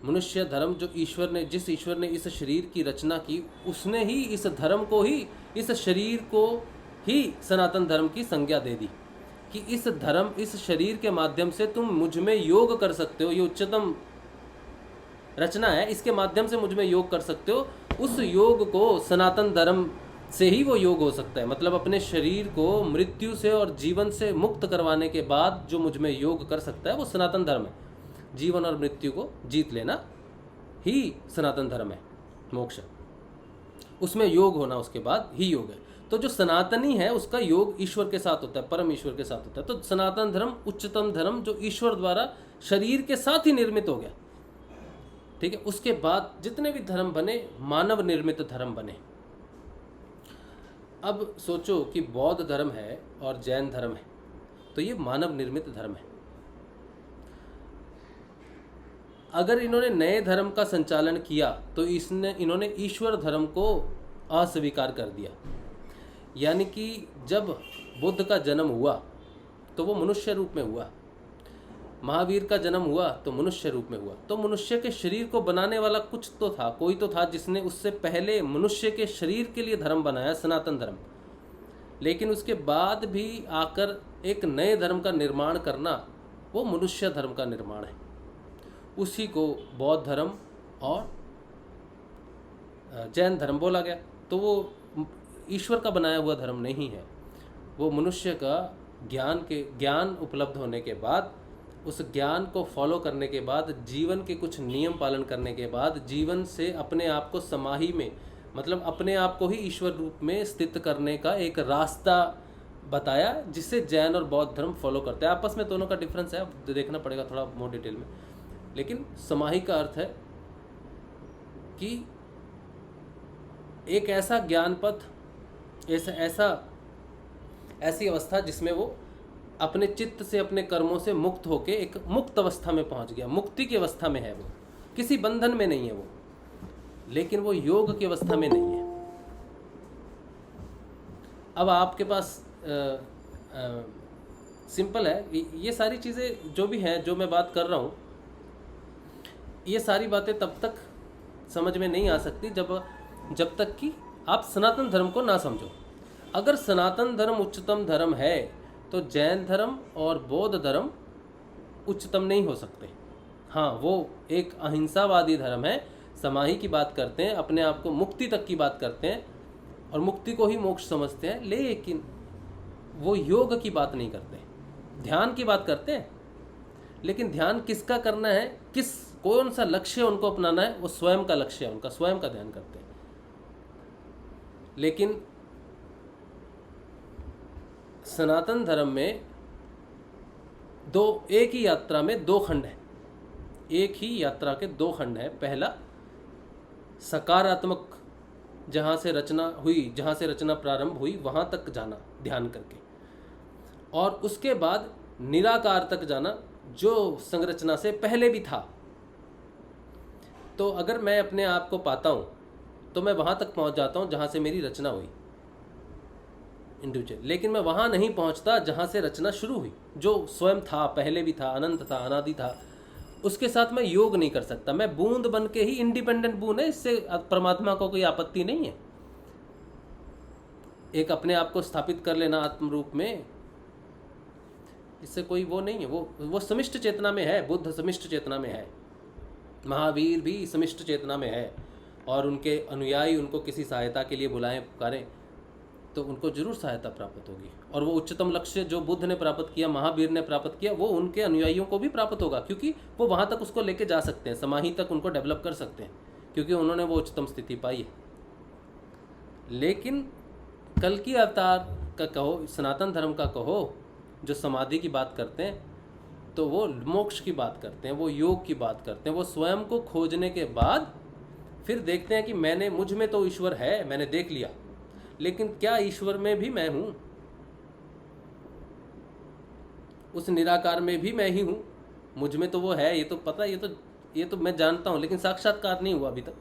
S2: मनुष्य धर्म जो ईश्वर ने, जिस ईश्वर ने इस शरीर की रचना की, उसने ही इस धर्म को ही, इस शरीर को ही सनातन धर्म की संज्ञा दे दी कि इस धर्म, इस शरीर के माध्यम से तुम मुझ में योग कर सकते हो, ये उच्चतम रचना है, इसके माध्यम से मुझ में योग कर सकते हो। उस योग को सनातन धर्म से ही वो योग हो सकता है। मतलब अपने शरीर को मृत्यु से और जीवन से मुक्त करवाने के बाद जो मुझ में योग कर सकता है वो सनातन धर्म है। जीवन और मृत्यु को जीत लेना ही सनातन धर्म है, मोक्ष, उसमें योग होना उसके बाद ही योग है। तो जो सनातनी है उसका योग ईश्वर के साथ होता है, परम ईश्वर के साथ होता है। तो सनातन धर्म उच्चतम धर्म जो ईश्वर द्वारा शरीर के साथ ही निर्मित हो गया, ठीक है। उसके बाद जितने भी धर्म बने मानव निर्मित धर्म बने। अब सोचो कि बौद्ध धर्म है और जैन धर्म है, तो ये मानव निर्मित धर्म है। अगर इन्होंने नए धर्म का संचालन किया तो इन्होंने ईश्वर धर्म को अस्वीकार कर दिया। यानी कि जब बुद्ध का जन्म हुआ तो वो मनुष्य रूप में हुआ, महावीर का जन्म हुआ तो मनुष्य रूप में हुआ। तो मनुष्य के शरीर को बनाने वाला कुछ तो था, कोई तो था जिसने उससे पहले मनुष्य के शरीर के लिए धर्म बनाया, सनातन धर्म। लेकिन उसके बाद भी आकर एक नए धर्म का निर्माण करना, वो मनुष्य धर्म का निर्माण है। उसी को बौद्ध धर्म और जैन धर्म बोला गया। तो वो ईश्वर का बनाया हुआ धर्म नहीं है, वो मनुष्य का ज्ञान उपलब्ध होने के बाद, उस ज्ञान को फॉलो करने के बाद, जीवन के कुछ नियम पालन करने के बाद, जीवन से अपने आप को समाही में, मतलब अपने आप को ही ईश्वर रूप में स्थित करने का एक रास्ता बताया, जिससे जैन और बौद्ध धर्म फॉलो करते हैं। आपस में दोनों का डिफरेंस है, अब देखना पड़ेगा थोड़ा मोर डिटेल में। लेकिन समाही का अर्थ है कि एक ऐसा ज्ञान पथ, ऐसी अवस्था जिसमें वो अपने चित्त से, अपने कर्मों से मुक्त होके एक मुक्त अवस्था में पहुंच गया, मुक्ति की अवस्था में है वो, किसी बंधन में नहीं है वो, लेकिन वो योग की अवस्था में नहीं है। अब आपके पास सिंपल है, ये सारी चीज़ें जो भी हैं, जो मैं बात कर रहा हूँ, ये सारी बातें तब तक समझ में नहीं आ सकती जब तक कि आप सनातन धर्म को ना समझो। अगर सनातन धर्म उच्चतम धर्म है तो जैन धर्म और बौद्ध धर्म उच्चतम नहीं हो सकते। हाँ, वो एक अहिंसावादी धर्म है, समाही की बात करते हैं, अपने आप को मुक्ति तक की बात करते हैं और मुक्ति को ही मोक्ष समझते हैं, लेकिन वो योग की बात नहीं करते, ध्यान की बात करते हैं। लेकिन ध्यान किसका करना है, कौन सा लक्ष्य उनको अपनाना है, वो स्वयं का लक्ष्य है, उनका स्वयं का ध्यान करते हैं। लेकिन सनातन धर्म में एक ही यात्रा में दो खंड है, एक ही यात्रा के दो खंड है। पहला सकारात्मक, जहाँ से रचना प्रारंभ हुई वहाँ तक जाना ध्यान करके, और उसके बाद निराकार तक जाना जो संरचना से पहले भी था। तो अगर मैं अपने आप को पाता हूँ तो मैं वहाँ तक पहुँच जाता हूँ जहाँ से मेरी रचना हुई, इंडिविजुअल। लेकिन मैं वहाँ नहीं पहुँचता जहाँ से रचना शुरू हुई, जो स्वयं था, पहले भी था, अनंत था, अनादि था। उसके साथ मैं योग नहीं कर सकता, मैं बूंद बन के ही, इंडिपेंडेंट बूंद है, इससे परमात्मा को कोई आपत्ति नहीं है। एक अपने आप को स्थापित कर लेना आत्म रूप में, इससे कोई वो नहीं है। वो समिष्ट चेतना में है, बुद्ध समिष्ट चेतना में है, महावीर भी समिष्ट चेतना में है, और उनके अनुयायी उनको किसी सहायता के लिए बुलाएं, पुकारें तो उनको जरूर सहायता प्राप्त होगी। और वो उच्चतम लक्ष्य जो बुद्ध ने प्राप्त किया, महावीर ने प्राप्त किया, वो उनके अनुयायियों को भी प्राप्त होगा, क्योंकि वो वहाँ तक उसको लेके जा सकते हैं, समाही तक उनको डेवलप कर सकते हैं, क्योंकि उन्होंने वो उच्चतम स्थिति पाई है। लेकिन कल की अवतार का कहो, सनातन धर्म का कहो, जो समाधि की बात करते हैं, तो वो मोक्ष की बात करते हैं, वो योग की बात करते हैं। वो स्वयं को खोजने के बाद फिर देखते हैं कि मुझ में तो ईश्वर है, मैंने देख लिया, लेकिन क्या ईश्वर में भी मैं हूँ? उस निराकार में भी मैं ही हूँ, मुझ में तो वो है, ये तो पता, ये तो मैं जानता हूँ, लेकिन साक्षात्कार नहीं हुआ अभी तक।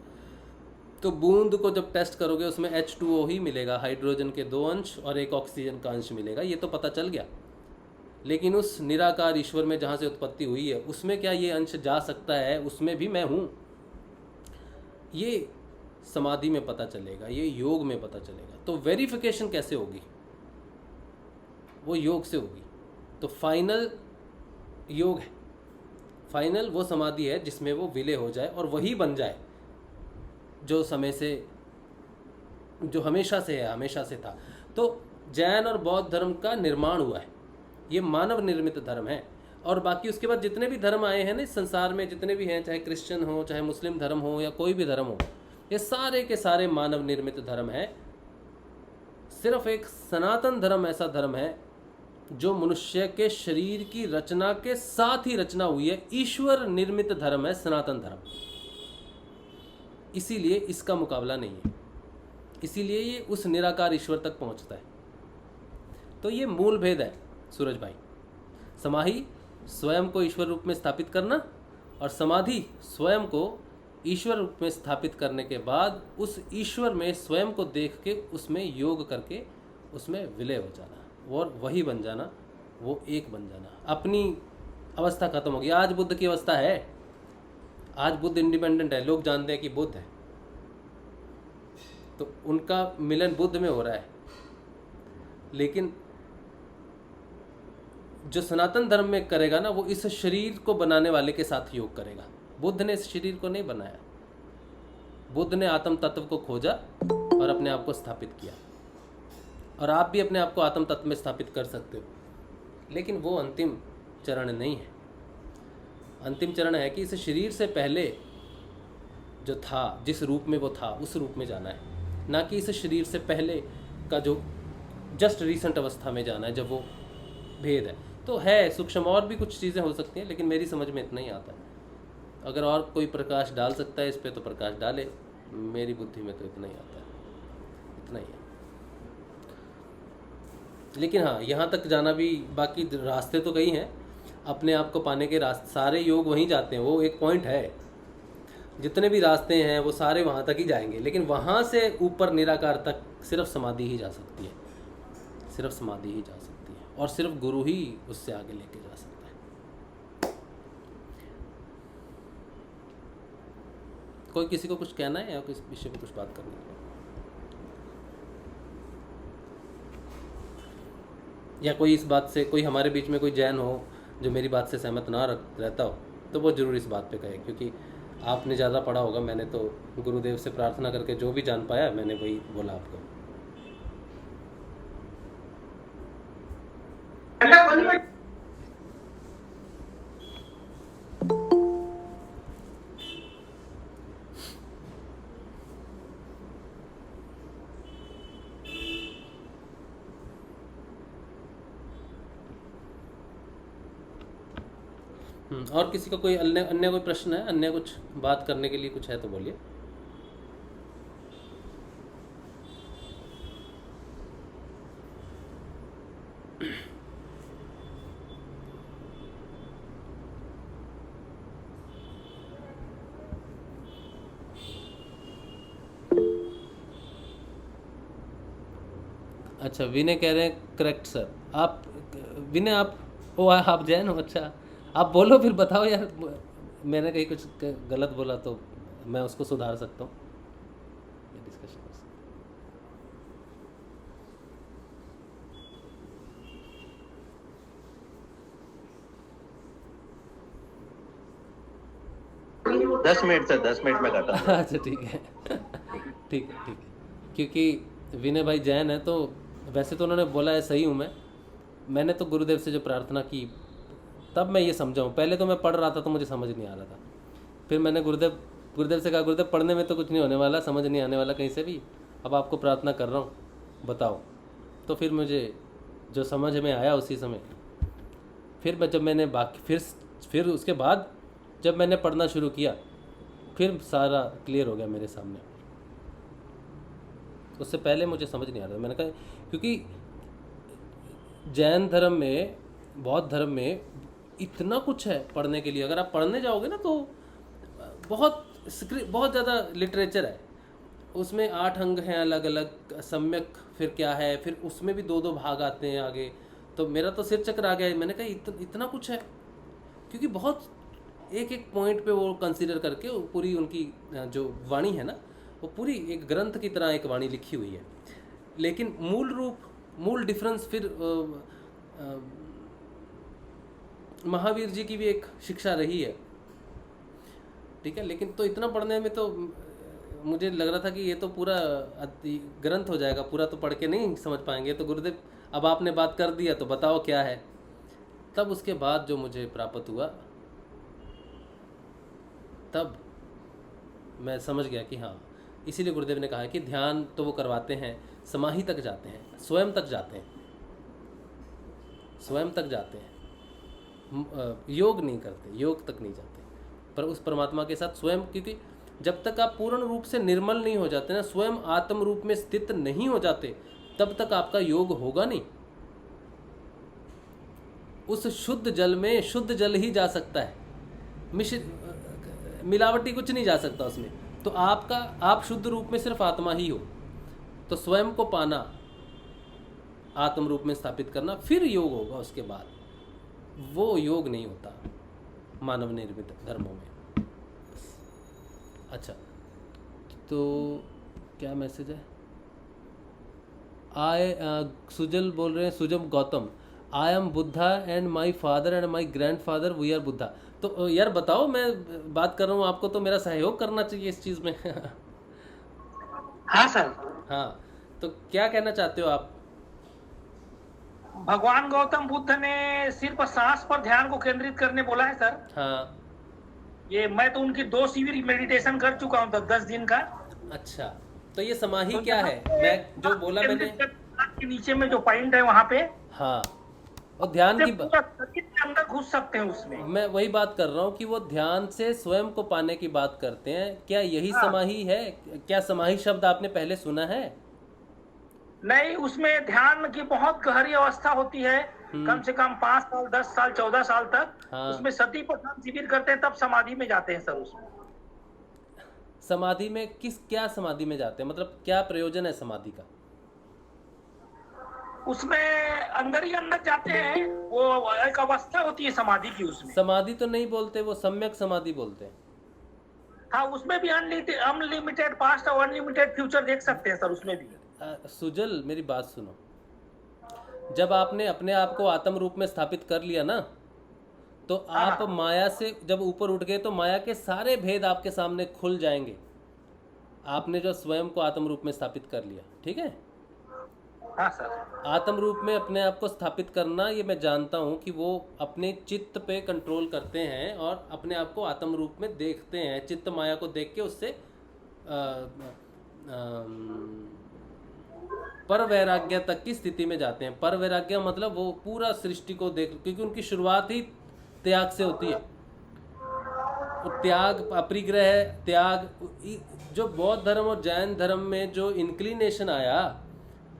S2: तो बूंद को जब टेस्ट करोगे उसमें H2O ही मिलेगा, हाइड्रोजन के 2 अंश और एक ऑक्सीजन का अंश मिलेगा, ये तो पता चल गया। लेकिन उस निराकार ईश्वर में जहाँ से उत्पत्ति हुई है उसमें क्या ये अंश जा सकता है? उसमें भी मैं हूँ। ये समाधि में पता चलेगा, ये योग में पता चलेगा। तो वेरिफिकेशन कैसे होगी? वो योग से होगी। तो फाइनल योग है, फाइनल वो समाधि है जिसमें वो विलय हो जाए और वही बन जाए जो समय से, जो हमेशा से है, हमेशा से था। तो जैन और बौद्ध धर्म का निर्माण हुआ है, ये मानव निर्मित धर्म है। और बाकी उसके बाद जितने भी धर्म आए हैं ना इस संसार में, जितने भी हैं, चाहे क्रिश्चियन हो, चाहे मुस्लिम धर्म हो, या कोई भी धर्म हो, ये सारे के सारे मानव निर्मित धर्म है। सिर्फ एक सनातन धर्म ऐसा धर्म है जो मनुष्य के शरीर की रचना के साथ ही रचना हुई है। ईश्वर निर्मित धर्म है सनातन धर्म, इसीलिए इसका मुकाबला नहीं है, इसीलिए ये उस निराकार ईश्वर तक पहुंचता है। तो ये मूल भेद है सूरज भाई। समाधि स्वयं को ईश्वर रूप में स्थापित करना, और समाधि स्वयं को ईश्वर रूप में स्थापित करने के बाद उस ईश्वर में स्वयं को देख के उसमें योग करके उसमें विलय हो जाना और वही बन जाना, वो एक बन जाना। अपनी अवस्था खत्म होगी। आज बुद्ध की अवस्था है, आज बुद्ध इंडिपेंडेंट है, लोग जानते हैं कि बुद्ध है, तो उनका मिलन बुद्ध में हो रहा है। लेकिन जो सनातन धर्म में करेगा ना, वो इस शरीर को बनाने वाले के साथ योग करेगा। बुद्ध ने इस शरीर को नहीं बनाया, बुद्ध ने आत्म तत्व को खोजा और अपने आप को स्थापित किया। और आप भी अपने आप को आत्म तत्व में स्थापित कर सकते हो, लेकिन वो अंतिम चरण नहीं है। अंतिम चरण है कि इस शरीर से पहले जो था, जिस रूप में वो था, उस रूप में जाना है, ना कि इस शरीर से पहले का जो जस्ट रीसेंट अवस्था में जाना है, जब वो भेद है। तो है सूक्ष्म, और भी कुछ चीज़ें हो सकती हैं, लेकिन मेरी समझ में इतना ही आता है। अगर और कोई प्रकाश डाल सकता है इस पे तो प्रकाश डाले, मेरी बुद्धि में तो इतना ही आता है, इतना ही है। लेकिन हाँ, यहाँ तक जाना भी, बाकी रास्ते तो कई हैं, अपने आप को पाने के रास्ते, सारे योग वहीं जाते हैं, वो एक पॉइंट है। जितने भी रास्ते हैं वो सारे वहाँ तक ही जाएंगे, लेकिन वहाँ से ऊपर निराकार तक सिर्फ समाधि ही जा सकती है, सिर्फ समाधि ही जा सकती है, और सिर्फ गुरु ही उससे आगे लेके जा सकता है। कोई किसी को कुछ कहना है या किस विषय पे कुछ बात करनी है, या कोई इस बात से, कोई हमारे बीच में कोई जैन हो जो मेरी बात से सहमत ना रहता हो, तो वो जरूर इस बात पे कहे, क्योंकि आपने ज़्यादा पढ़ा होगा। मैंने तो गुरुदेव से प्रार्थना करके जो भी जान पाया मैंने वही बोला आपको। और किसी का कोई अन्य कोई प्रश्न है, अन्य कुछ बात करने के लिए कुछ है तो बोलिए। अच्छा, विनय कह रहे हैं करेक्ट सर। आप विनय, आप जैन हो? अच्छा, आप बोलो फिर, बताओ यार, मैंने कहीं कुछ गलत बोला तो मैं उसको सुधार सकता हूँ, डिस्कशन कर सकते
S5: हैं। 10 मिनट से 10 मिनट में करता हूँ।
S2: अच्छा ठीक है, ठीक है। क्योंकि विनय भाई जैन है, तो वैसे तो उन्होंने बोला है, सही हूँ मैंने तो गुरुदेव से जो प्रार्थना की तब मैं ये समझा हूँ। पहले तो मैं पढ़ रहा था तो मुझे समझ नहीं आ रहा था, फिर मैंने गुरुदेव से कहा, गुरुदेव पढ़ने में तो कुछ नहीं होने वाला, समझ नहीं आने वाला कहीं से भी, अब आपको प्रार्थना कर रहा हूँ, बताओ। तो फिर मुझे जो समझ में आया उसी समय, फिर जब मैंने बाकी फिर उसके बाद जब मैंने पढ़ना शुरू किया, फिर सारा क्लियर हो गया मेरे सामने। उससे पहले मुझे समझ नहीं आ रहा था। मैंने कहा क्योंकि जैन धर्म में बौद्ध धर्म में इतना कुछ है पढ़ने के लिए। अगर आप पढ़ने जाओगे ना तो बहुत ज़्यादा लिटरेचर है उसमें। 8 अंग हैं अलग अलग, सम्यक फिर क्या है, फिर उसमें भी 2-2 भाग आते हैं आगे। तो मेरा तो सिर चक्कर आ गया, मैंने कहा इतना कुछ है, क्योंकि बहुत एक एक पॉइंट पे वो कंसीडर करके वो पूरी उनकी जो वाणी है ना, वो पूरी एक ग्रंथ की तरह एक वाणी लिखी हुई है। लेकिन मूल डिफरेंस फिर महावीर जी की भी एक शिक्षा रही है, ठीक है। लेकिन तो इतना पढ़ने में तो मुझे लग रहा था कि ये तो पूरा ग्रंथ हो जाएगा, पूरा तो पढ़ के नहीं समझ पाएंगे। तो गुरुदेव अब आपने बात कर दिया तो बताओ क्या है। तब उसके बाद जो मुझे प्राप्त हुआ, तब मैं समझ गया कि हाँ, इसीलिए गुरुदेव ने कहा है कि ध्यान तो वो करवाते हैं, समाधि तक जाते हैं, स्वयं तक जाते हैं, स्वयं तक जाते हैं, योग नहीं करते, योग तक नहीं जाते, पर उस परमात्मा के साथ स्वयं। क्योंकि जब तक आप पूर्ण रूप से निर्मल नहीं हो जाते ना, स्वयं आत्म रूप में स्थित नहीं हो जाते, तब तक आपका योग होगा नहीं। उस शुद्ध जल में शुद्ध जल ही जा सकता है, मिलावटी कुछ नहीं जा सकता उसमें। तो आप शुद्ध रूप में सिर्फ आत्मा ही हो। तो स्वयं को पाना, आत्म रूप में स्थापित करना, फिर योग होगा उसके बाद। वो योग नहीं होता मानव निर्मित धर्मों में। अच्छा, तो क्या मैसेज है? सुजल बोल रहे हैं, Sujam Gautam, I am Buddha and my father and my grandfather we are Buddha. तो यार बताओ, मैं बात कर रहा हूँ, आपको तो मेरा सहयोग करना चाहिए इस चीज़ में।
S6: हाँ सर।
S2: हाँ, तो क्या कहना चाहते हो आप?
S6: भगवान गौतम बुद्ध ने सिर्फ सांस पर ध्यान को केंद्रित करने बोला है सर।
S2: हाँ,
S6: ये मैं तो उनकी 2 शिविर मेडिटेशन कर चुका हूँ, 10 दिन का।
S2: अच्छा, तो ये समाधि क्या है? मैं जो बोला मैंने
S6: के नीचे में जो पॉइंट है वहाँ पे,
S2: हाँ, और ध्यान की
S6: पूरा शरीर के अंदर घुस सकते हैं उसमें।
S2: मैं वही बात कर रहा हूँ कि वो ध्यान से स्वयं को पाने की बात करते हैं। क्या यही समाधि है? क्या समाधि शब्द आपने पहले सुना है?
S6: नहीं, उसमें ध्यान की बहुत गहरी अवस्था होती है, कम से कम 5 साल 10 साल 14 साल तक।
S2: हाँ।
S6: उसमें सती प्रधान शिविर करते हैं, तब समाधि में जाते हैं सर। उसमें
S2: समाधि में क्या समाधि में जाते हैं, मतलब क्या प्रयोजन है समाधि का?
S6: उसमें अंदर ही अंदर जाते हैं, वो एक अवस्था होती है समाधि की। उसमें
S2: समाधि तो नहीं बोलते, वो सम्यक समाधि बोलते हैं।
S6: हाँ, उसमें भी अनलिमिटेड पास्ट और अनलिमिटेड फ्यूचर देख सकते हैं सर उसमें भी।
S2: सुजल, मेरी बात सुनो। जब आपने अपने आप को आत्म रूप में स्थापित कर लिया ना, तो आप माया से जब ऊपर उठ गए तो माया के सारे भेद आपके सामने खुल जाएंगे। आपने जो स्वयं को आत्म रूप में स्थापित कर लिया, ठीक है?
S6: हाँ सर।
S2: आत्म रूप में अपने आप को स्थापित करना, ये मैं जानता हूँ कि वो अपने चित्त पे कंट्रोल करते हैं और अपने आप को आत्म रूप में देखते हैं। चित्त माया को देख के उससे पर वैराग्य तक की स्थिति में जाते हैं। पर वैराग्य मतलब वो पूरा सृष्टि को देख, क्योंकि उनकी शुरुआत ही त्याग से होती है। त्याग, अपरिग्रह, त्याग। जो बौद्ध धर्म और जैन धर्म में जो इंक्लिनेशन आया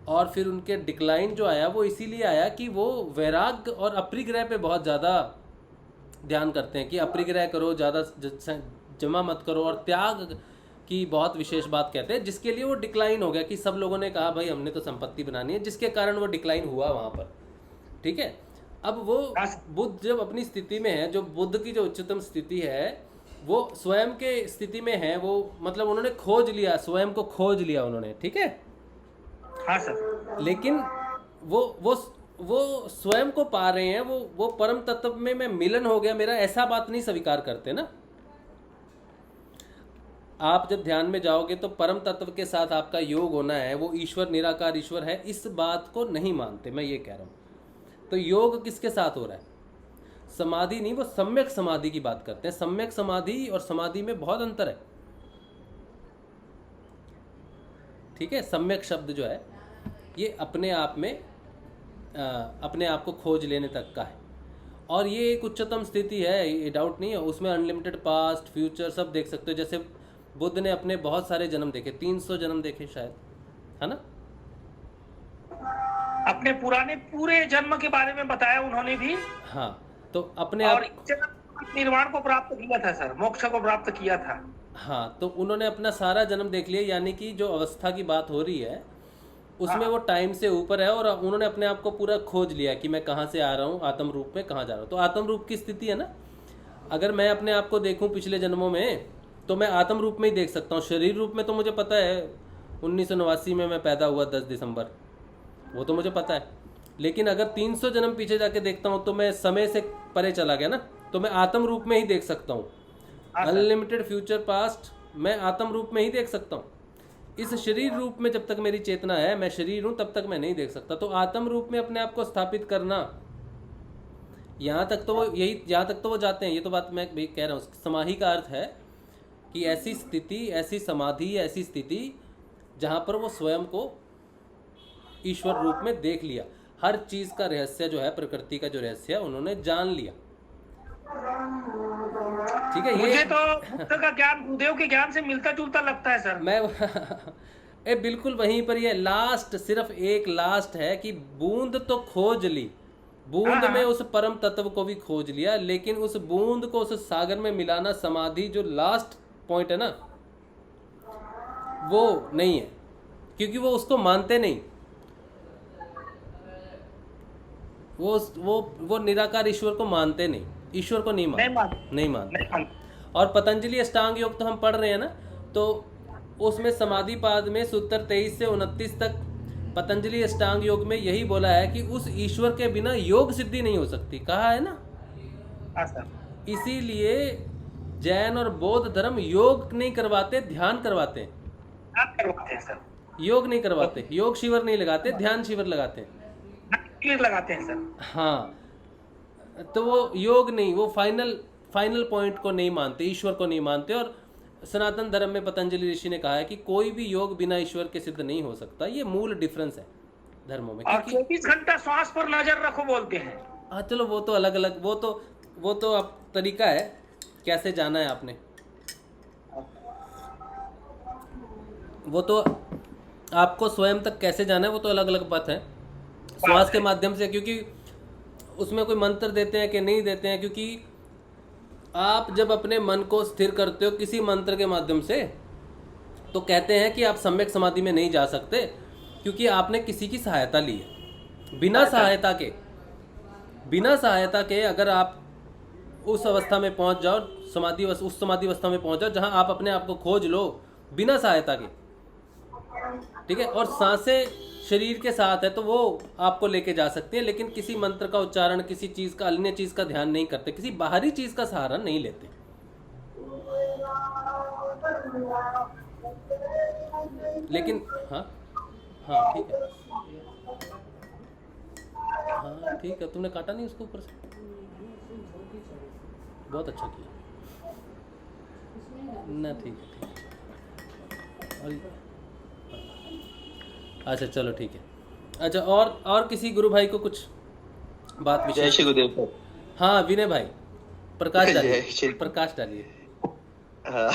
S2: और फिर उनके डिक्लाइन जो आया, वो इसीलिए आया कि वो वैराग्य और अपरिग्रह पे बहुत ज़्यादा ध्यान करते हैं कि अपरिग्रह करो, ज़्यादा जमा मत करो, और त्याग की बहुत विशेष बात कहते हैं, जिसके लिए वो डिक्लाइन हो गया कि सब लोगों ने कहा भाई हमने तो संपत्ति बनानी है, जिसके कारण वो डिक्लाइन हुआ वहाँ पर, ठीक है। अब वो बुद्ध जब अपनी स्थिति में है, जो बुद्ध की जो उच्चतम स्थिति है, वो स्वयं के स्थिति में है। वो मतलब उन्होंने खोज लिया, स्वयं को खोज लिया उन्होंने, ठीक है।
S6: हाँ सर।
S2: लेकिन वो स्वयं को पा रहे हैं, वो परम तत्व में मैं मिलन हो गया मेरा, ऐसा बात नहीं स्वीकार करते ना। आप जब ध्यान में जाओगे तो परम तत्व के साथ आपका योग होना है, वो ईश्वर, निराकार ईश्वर है, इस बात को नहीं मानते, मैं ये कह रहा हूँ। तो योग किसके साथ हो रहा है? समाधि नहीं, वो सम्यक समाधि की बात करते हैं। सम्यक समाधि और समाधि में बहुत अंतर है, ठीक है। सम्यक शब्द जो है ये अपने आप में अपने आप को खोज लेने तक का है, और ये एक उच्चतम स्थिति है, ये डाउट नहीं है। उसमें अनलिमिटेड पास्ट फ्यूचर सब देख सकते हो। जैसे बुद्ध ने अपने बहुत सारे जन्म देखे, 300 जन्म देखे शायद, है ना?
S6: अपने पुराने पूरे जन्म के बारे में बताया उन्होंने भी।
S2: हाँ, तो अपने
S6: और
S2: आप
S6: निर्वाण को प्राप्त किया था सर, मोक्ष को प्राप्त किया था।
S2: हाँ, तो उन्होंने अपना सारा जन्म देख लिया, यानी कि जो अवस्था की बात हो रही है उसमें वो टाइम से ऊपर है, और उन्होंने अपने आप को पूरा खोज लिया कि मैं कहाँ से आ रहा हूँ, आत्म रूप में कहाँ जा रहा हूँ। तो आत्म रूप की स्थिति है ना, अगर मैं अपने आप को देखूँ पिछले जन्मों में तो मैं आत्म रूप में ही देख सकता हूँ। शरीर रूप में तो मुझे पता है 1989 में मैं पैदा हुआ 10 दिसंबर, वो तो मुझे पता है। लेकिन अगर 300 जन्म पीछे जाके देखता हूँ तो मैं समय से परे चला गया ना, तो मैं आत्म रूप में ही देख सकता हूँ। अनलिमिटेड फ्यूचर पास्ट मैं आत्म रूप में ही देख सकता हूँ। इस शरीर रूप में जब तक मेरी चेतना है, मैं शरीर हूँ, तब तक मैं नहीं देख सकता। तो आत्म रूप में अपने आप को स्थापित करना, यहाँ तक तो वो जाते हैं। ये तो बात मैं भी कह रहा हूँ। समाधि का अर्थ है कि ऐसी स्थिति, ऐसी समाधि, ऐसी स्थिति जहाँ पर वो स्वयं को ईश्वर रूप में देख लिया। हर चीज़ का रहस्य जो है, प्रकृति का जो रहस्य है, उन्होंने जान लिया। ठीक है,
S6: मुझे तो बुद्ध का ज्ञान गुरुदेव के ज्ञान से मिलता जुलता लगता है सर।
S2: मैं बिल्कुल वहीं पर ये लास्ट, सिर्फ एक लास्ट है कि बूंद तो खोज ली, बूंद में उस परम तत्व को भी खोज लिया, लेकिन उस बूंद को उस सागर में मिलाना, समाधि जो लास्ट पॉइंट है ना, वो नहीं है, क्योंकि वो उसको मानते नहीं। वो निराकार ईश्वर को मानते नहीं, ईश्वर को नहीं मानते। और पतंजलि अष्टांग योग तो हम पढ़ रहे हैं ना, तो उसमें समाधि पाद में सूत्र 23 से 29 तक पतंजलि अष्टांग योग में यही बोला है कि उस ईश्वर के बिना योग सिद्धि नहीं हो सकती, कहा है ना। इसीलिए जैन और बौद्ध धर्म योग नहीं करवाते, ध्यान करवाते हैं। योग नहीं करवाते, योग शिविर नहीं लगाते, ध्यान शिविर लगाते हैं
S6: सर।
S2: हाँ, तो वो योग नहीं, वो फाइनल पॉइंट को नहीं मानते, ईश्वर को नहीं मानते। और सनातन धर्म में पतंजलि ऋषि ने कहा है कि कोई भी योग बिना ईश्वर के सिद्ध नहीं हो सकता। ये मूल डिफरेंस है धर्मों में।
S6: और 24 घंटा श्वास पर नजर रखो बोलते हैं।
S2: हाँ, चलो वो तो अलग अलग, वो तो अब तरीका है, कैसे जाना है आपने, वो तो आपको स्वयं तक कैसे जाना है, वो तो अलग अलग बात है। श्वास के माध्यम से, क्योंकि उसमें कोई मंत्र देते हैं कि नहीं देते हैं, क्योंकि आप जब अपने मन को स्थिर करते हो किसी मंत्र के माध्यम से, तो कहते हैं कि आप सम्यक समाधि में नहीं जा सकते, क्योंकि आपने किसी की सहायता ली है। बिना सहायता के अगर आप उस अवस्था में पहुंच जाओ, उस समाधि अवस्था में पहुंच जाओ जहां आप अपने आप को खोज लो बिना सहायता के, ठीक है, और सांसें शरीर के साथ है, तो वो आपको लेके जा सकती है। लेकिन किसी मंत्र का उच्चारण, किसी चीज का, अन्य चीज का ध्यान नहीं करते, किसी बाहरी चीज का सहारा नहीं लेते। लेकिन हाँ ठीक है, हाँ ठीक है, तुमने काटा नहीं उसको ऊपर से, बहुत अच्छा किया ना, ठीक है। अच्छा चलो ठीक है। अच्छा, और किसी गुरु भाई को कुछ बात
S5: जय श्री गुरुदेव।
S2: हाँ विनय भाई, प्रकाश डालिए।
S5: हाँ,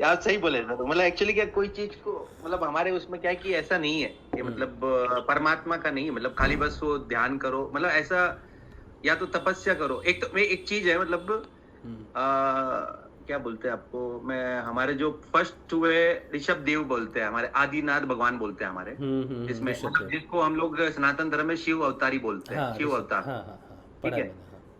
S5: यार सही बोले ना, तो मतलब एक्चुअली क्या कोई चीज को, मतलब हमारे उसमें क्या है कि ऐसा नहीं है कि मतलब परमात्मा का नहीं, मतलब खाली बस वो ध्यान करो, मतलब ऐसा, या तो तपस्या करो। एक चीज है, मतलब क्या बोलते हैं आपको, मैं हमारे जो फर्स्ट हुए ऋषभ देव बोलते हैं, हमारे आदिनाथ भगवान बोलते हैं हमारे, जिसमें जिसको हम लोग सनातन धर्म में शिव अवतारी बोलते हैं, शिव अवतार, ठीक है।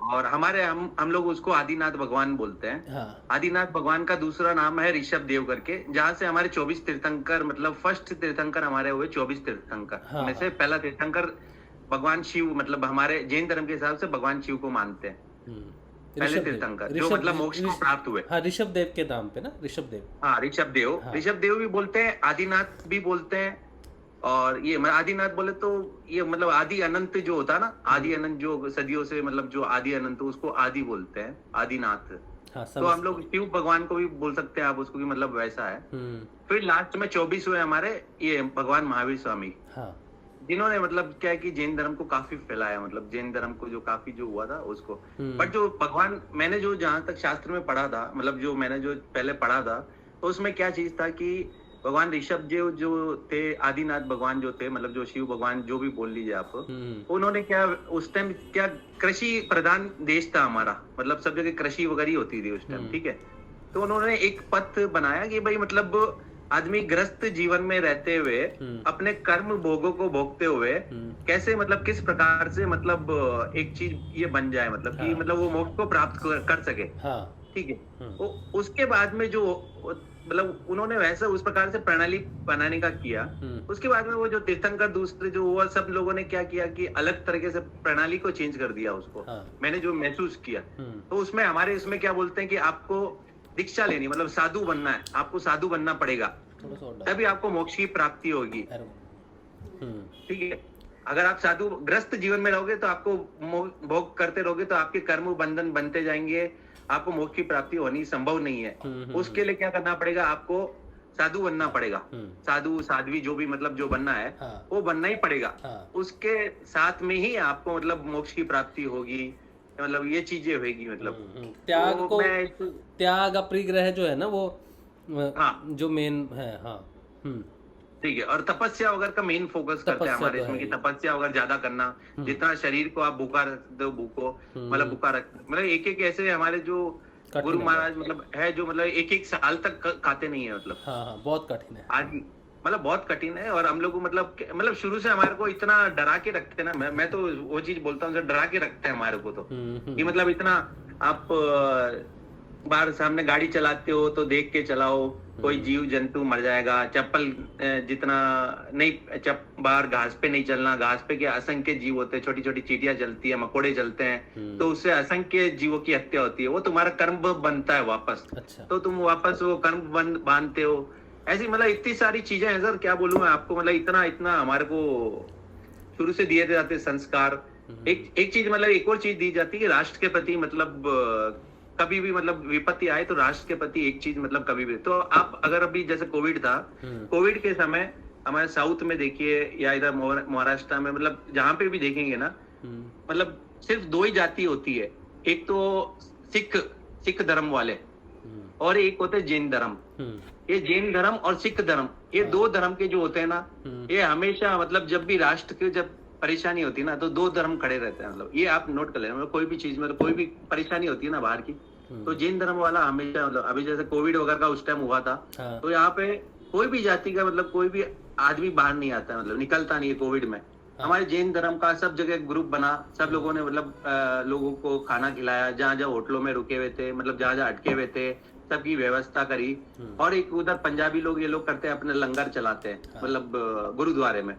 S5: और हमारे हम लोग उसको आदिनाथ भगवान बोलते हैं। आदिनाथ भगवान का दूसरा नाम है ऋषभ देव करके, जहाँ से हमारे 24 तीर्थंकर, मतलब फर्स्ट तीर्थंकर हमारे हुए 24 तीर्थंकर में से पहला तीर्थंकर भगवान शिव, मतलब हमारे जैन धर्म के हिसाब से भगवान शिव को मानते हैं, पहले तीर्थंकर जो मतलब मोक्ष को प्राप्त हुए।
S2: हाँ, ऋषभ देव के नाम पे ना, ऋषभ देव।
S5: हाँ, ऋषभ देव भी बोलते हैं, आदिनाथ भी बोलते हैं। और ये आदिनाथ बोले तो ये मतलब आदि अनंत जो होता है ना, आदि अनंत जो सदियों से, मतलब जो आदि अनंत, उसको आदि बोलते हैं, आदिनाथ।
S2: हाँ,
S5: तो हम लोग शिव भगवान को भी बोल सकते हैं आप उसको, भी मतलब वैसा है। फिर लास्ट में 24 हुए हमारे ये भगवान महावीर स्वामी, जिन्होंने मतलब क्या है कि जैन धर्म को काफी फैलाया, मतलब जैन धर्म को जो काफी जो हुआ था उसको। बट जो भगवान, मैंने जो जहां तक शास्त्र में पढ़ा था, मतलब जो मैंने जो पहले पढ़ा था, तो उसमें क्या चीज था कि भगवान ऋषभ जो थे, आदिनाथ भगवान जो थे, मतलब जो शिव भगवान जो भी बोल लीजिए आप, उन्होंने क्या उस टाइम क्या कृषि प्रधान देश था हमारा, मतलब सब जगह कृषि वगैरह होती थी उस टाइम, ठीक है। तो उन्होंने एक पथ बनाया कि भाई मतलब आदमी ग्रस्त जीवन में रहते हुए अपने कर्म भोगों को भोगते हुए कैसे मतलब किस प्रकार से मतलब एक चीज ये बन जाए, मतलब कि मतलब वो मोक्ष को प्राप्त कर सके, ठीक है। वो उसके बाद में जो मतलब उन्होंने वैसा उस प्रकार से प्रणाली बनाने का किया। उसके बाद में वो जो तीर्थंकर दूसरे जो वो सब लोगों ने क्या किया कि अलग तरीके से प्रणाली को चेंज कर दिया उसको। मैंने जो महसूस किया तो उसमें हमारे इसमें क्या बोलते हैं कि आपको दीक्षा लेनी, मतलब साधु बनना है, आपको साधु बनना पड़ेगा, तभी आपको मोक्ष की प्राप्ति होगी, ठीक है। अगर आप साधु ग्रस्त जीवन में रहोगे तो आपको भोग करते रहोगे तो आपके कर्म बंधन बनते जाएंगे, आपको मोक्ष की प्राप्ति होनी संभव नहीं है। उसके लिए क्या करना पड़ेगा, आपको साधु बनना पड़ेगा, साधु साध्वी जो भी मतलब जो बनना है वो बनना ही पड़ेगा। उसके साथ में ही आपको मतलब मोक्ष की प्राप्ति होगी, मतलब ये चीजें होगी। मतलब
S2: त्याग
S5: तो
S2: को त्याग अपरिग्रह जो है ना वो जो मेन है।
S5: ठीक है। और तपस्या वगैरह का मेन फोकस करते हैं हमारे इसमें कि तपस्या वगैरह ज्यादा करना, जितना शरीर को आप भूखा रखते हो भूखो, मतलब भूखा रख, मतलब एक एक ऐसे हमारे जो गुरु महाराज मतलब है जो मतलब एक एक साल तक खाते नहीं है, मतलब
S2: बहुत कठिन है
S5: आज, मतलब बहुत कठिन है। और हम लोग मतलब शुरू से हमारे को इतना डरा के रखते हैं ना, मैं तो वो चीज बोलता हूँ, डरा के रखते हैं हमारे को तो कि मतलब इतना आप बाहर सामने गाड़ी चलाते हो तो देख के चलाओ, कोई जीव जंतु मर जाएगा, चप्पल जितना नहीं, बाहर घास पे नहीं चलना, घास पे क्या असंख्य जीव होते हैं, छोटी छोटी चींटियां चलती है, मकोड़े चलते हैं, तो उससे असंख्य जीवों की हत्या होती है, वो तुम्हारा कर्म बनता है वापस। तो तुम वापस वो कर्म बांधते हो। ऐसी मतलब इतनी सारी चीजें हैं सर, क्या बोलूं मैं आपको, मतलब इतना इतना हमारे को शुरू से दिए जाते संस्कार। एक चीज मतलब एक और चीज दी जाती है कि राष्ट्र के प्रति मतलब कभी भी मतलब विपत्ति आए तो राष्ट्र के प्रति एक चीज मतलब कभी भी, तो आप अगर अभी जैसे कोविड था, कोविड के समय हमारे साउथ में देखिए या इधर महाराष्ट्र में, मतलब जहां पे भी देखेंगे ना, मतलब सिर्फ दो ही जाति होती है, एक तो सिख धर्म वाले और एक होते हैं जैन धर्म। ये जैन धर्म और सिख धर्म, ये दो धर्म के जो होते हैं ना, ये हमेशा मतलब जब भी राष्ट्र के जब परेशानी होती है ना तो दो धर्म खड़े रहते हैं। मतलब ये आप नोट कर लेना, मतलब कोई भी चीज मतलब कोई भी परेशानी होती है ना बाहर की, तो जैन धर्म वाला हमेशा, मतलब अभी जैसे कोविड वगैरह का उस टाइम हुआ था, तो यहाँ पे कोई भी जाति का मतलब कोई भी आदमी बाहर नहीं आता, मतलब निकलता नहीं है कोविड में। हमारे जैन धर्म का सब जगह ग्रुप बना, सब लोगों ने मतलब लोगों को खाना खिलाया, जहाँ जहाँ होटलों में रुके हुए थे, मतलब जहाँ जहाँ अटके हुए थे सबकी व्यवस्था करी। और एक उधर पंजाबी लोग ये लोग करते हैं, अपने लंगर चलाते हैं मतलब गुरुद्वारे में।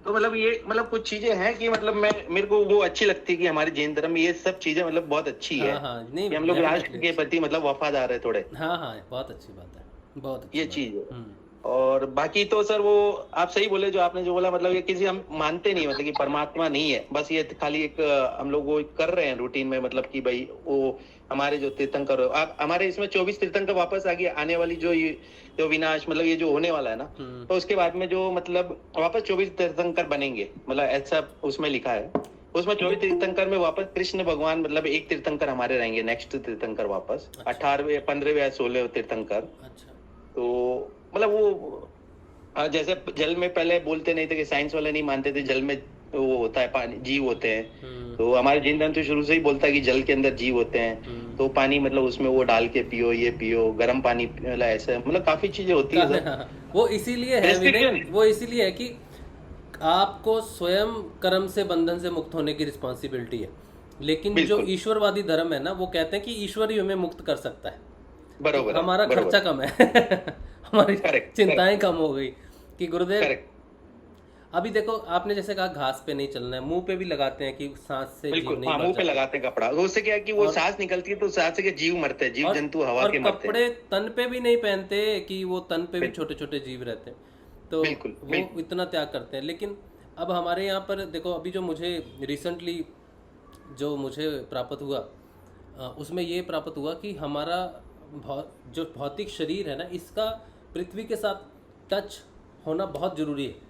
S5: तो मतलब ये मतलब कुछ चीजें हैं कि मतलब मेरे को वो अच्छी लगती है कि हमारे जैन धर्म में ये सब चीजें मतलब बहुत अच्छी है कि हम लोग राष्ट्र के प्रति मतलब वफादार है थोड़े।
S2: बहुत अच्छी बात है, बहुत
S5: ये चीज है। और बाकी तो सर वो आप सही बोले जो आपने जो बोला, मतलब ये किसी हम मानते नहीं, मतलब कि परमात्मा नहीं है, बस ये खाली एक हम लोग वो कर रहे हैं रूटीन में, मतलब कि भाई वो हमारे जो तीर्थंकर आप हमारे इसमें 24 तीर्थंकर वापस आने वाली जो विनाश मतलब ये जो होने वाला है ना, तो उसके बाद में जो मतलब वापस 24 तीर्थंकर बनेंगे, मतलब ऐसा उसमें लिखा है। उसमें 24 तीर्थंकर में वापस कृष्ण भगवान मतलब एक तीर्थंकर हमारे रहेंगे, नेक्स्ट तीर्थंकर वापस 18वें 15वें या 16वें तीर्थंकर। तो मतलब वो जैसे जल में पहले बोलते नहीं थे कि साइंस वाले नहीं मानते थे जल में वो होता है पानी, जीव होते हैं, तो हमारे जैन धर्म तो शुरू से ही बोलता है कि जल के अंदर जीव होते हैं, तो पानी मतलब उसमें वो डाल के पियो, ये पियो, गर्म पानी, मतलब ऐसा मतलब काफी चीजें होती है।
S2: वो इसीलिए है, वो इसीलिए है कि आपको स्वयं कर्म से बंधन से मुक्त होने की रिस्पॉन्सिबिलिटी है, लेकिन जो ईश्वरवादी धर्म है ना वो कहते हैं कि ईश्वर ही हमें मुक्त कर सकता है।
S5: बरोबर,
S2: हमारा खर्चा कम है हमारी चिंताएं कम हो गई कि गुरुदेव अभी देखो आपने जैसे कहा घास पे नहीं चलना है, मुंह पे भी लगाते हैं कि सांस से जीव नहीं,
S5: मुंह पे लगाते हैं कपड़ा, उससे क्या है कि वो सांस निकलती है तो सांस से जीव मरते हैं, जीव जंतु हवा के मरते हैं।
S2: कपड़े तन पे भी नहीं पहनते कि वो तन पे भी छोटे छोटे जीव रहते हैं, तो वो इतना त्याग करते हैं। लेकिन अब हमारे यहाँ पर देखो, अभी जो मुझे रिसेंटली जो मुझे प्राप्त हुआ उसमें ये प्राप्त हुआ कि हमारा जो भौतिक शरीर है ना, इसका पृथ्वी के साथ टच होना बहुत जरूरी है।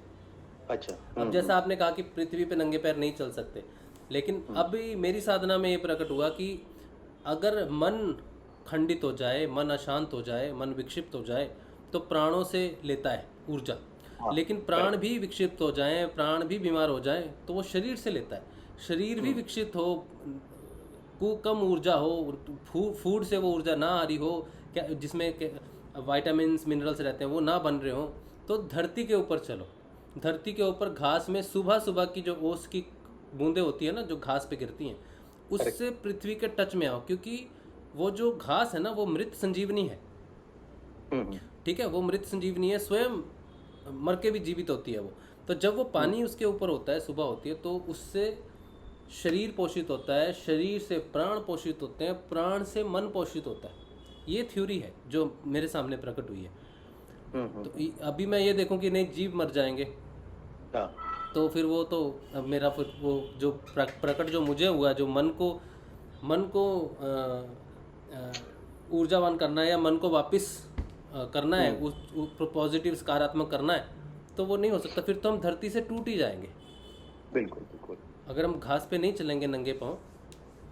S5: अच्छा।
S2: अब जैसा आपने कहा कि पृथ्वी पे नंगे पैर नहीं चल सकते, लेकिन अभी मेरी साधना में ये प्रकट हुआ कि अगर मन खंडित हो जाए, मन अशांत हो जाए, मन विक्षिप्त हो जाए, तो प्राणों से लेता है ऊर्जा, लेकिन प्राण भी विक्षिप्त हो जाएं, प्राण भी बीमार हो जाएं तो वो शरीर से लेता है। शरीर भी विक्षिप्त हो, को कम ऊर्जा हो, फूड से वो ऊर्जा ना आ रही हो, क्या जिसमें वाइटामिन्स मिनरल्स रहते हैं वो ना बन रहे हो, तो धरती के ऊपर चलो। धरती के ऊपर घास में सुबह सुबह की जो ओस की बूंदें होती है ना, जो घास पे गिरती हैं, उससे पृथ्वी के टच में आओ, क्योंकि वो जो घास है ना वो मृत संजीवनी है। ठीक है, वो मृत संजीवनी है, स्वयं मर के भी जीवित होती है वो। तो जब वो पानी उसके ऊपर होता है, सुबह होती है, तो उससे शरीर पोषित होता है, शरीर से प्राण पोषित होते हैं, प्राण से मन पोषित होता है। ये थ्योरी है जो मेरे सामने प्रकट हुई है। तो अभी मैं ये देखूं कि नहीं जीव मर जाएंगे, तो फिर वो तो मेरा फिर वो जो प्रकट जो मुझे हुआ, जो मन को ऊर्जावान करना है या मन को वापस करना है, उस पॉजिटिव सकारात्मक करना है, तो वो नहीं हो सकता। फिर तो हम धरती से टूट ही जाएंगे।
S5: बिल्कुल बिल्कुल।
S2: अगर हम घास पे नहीं चलेंगे नंगे पाँव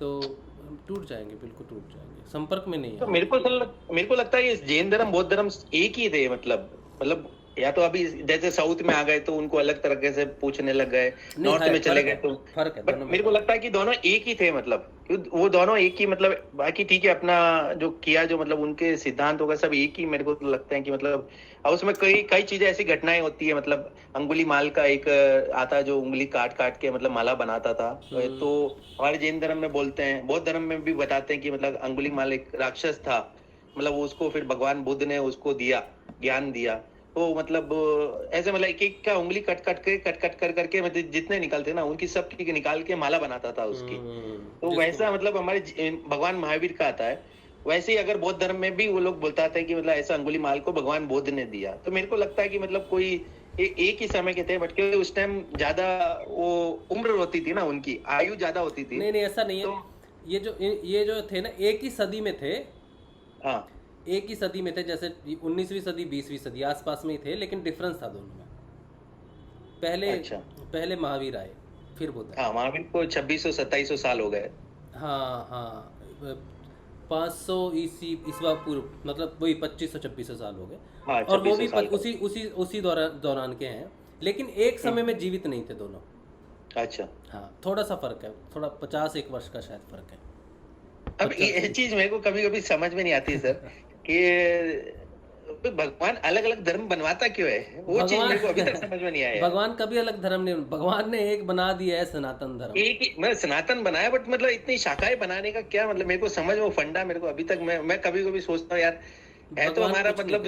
S2: तो हम टूट जाएंगे, बिल्कुल टूट जाएंगे, संपर्क में नहीं है।
S5: तो मेरे को लगता है ये जैन धर्म बौद्ध धर्म एक ही थे, मतलब या तो अभी जैसे साउथ में आ गए तो उनको अलग तरीके से पूछने लग गए, नॉर्थ में चले गए तो
S2: फर्क है।
S5: बट मेरे को लगता है कि दोनों एक ही थे, मतलब वो दोनों एक ही, मतलब बाकी ठीक है अपना जो किया, जो मतलब उनके सिद्धांत होगा सब एक ही। मेरे को तो लगता है कि मतलब और उसमें कई चीजें ऐसी घटनाएं होती है, मतलब अंगुली माल का एक आता जो उंगली काट काट के मतलब माला बनाता था, तो हमारे जैन धर्म में बोलते हैं, बौद्ध धर्म में भी बताते हैं कि मतलब अंगुली माल एक राक्षस था, मतलब उसको फिर भगवान बुद्ध ने उसको दिया, ज्ञान दिया। तो मतलब ऐसे मतलब एक एक का उंगली कट कर करके मतलब जितने निकलते ना उनकी सब की निकाल के माला बनाता था उसकी। तो वैसा मतलब हमारे भगवान महावीर का आता है, वैसे ही अगर बौद्ध धर्म में भी वो लोग बताते हैं कि मतलब ऐसा अंगुली माल को भगवान बुद्ध ने दिया। तो मेरे को लगता है कि मतलब कोई एक ही समय के थे, बट क्योंकि उस टाइम ज्यादा वो उम्र होती थी ना, उनकी आयु ज्यादा होती थी।
S2: नहीं ऐसा नहीं है, ये जो थे ना एक ही सदी में थे।
S5: हाँ,
S2: एक ही सदी में थे, जैसे 19वीं सदी 20वीं सदी आसपास में ही थे, लेकिन डिफरेंस था दोनों में। पहले महावीर आए, फिर बुद्ध।
S5: हाँ, महावीर को 2600-2700 साल हो गए।
S2: हाँ 500 ईस्वा पूर्व, मतलब वही 2500-2600 साल हो गए।
S5: हाँ,
S2: और वो भी उसी दौरान के हैं, लेकिन एक समय में जीवित नहीं थे दोनों।
S5: अच्छा,
S2: हाँ थोड़ा सा फर्क है, थोड़ा 51 वर्ष का शायद फर्क है।
S5: अब ये चीज मेरे को कभी कभी समझ में नहीं आती है सर कि भगवान अलग अलग धर्म बनवाता क्यों है, वो चीज मेरे को अभी तक समझ में नहीं आया।
S2: भगवान कभी अलग धर्म नहीं, भगवान ने एक बना दिया है सनातन धर्म।
S5: एक ही मतलब सनातन बनाया, बट मतलब इतनी शाखाएं बनाने का क्या मतलब, मेरे को समझ वो फंडा मेरे को अभी तक मैं कभी कभी सोचता हूँ यार, है तो हमारा मतलब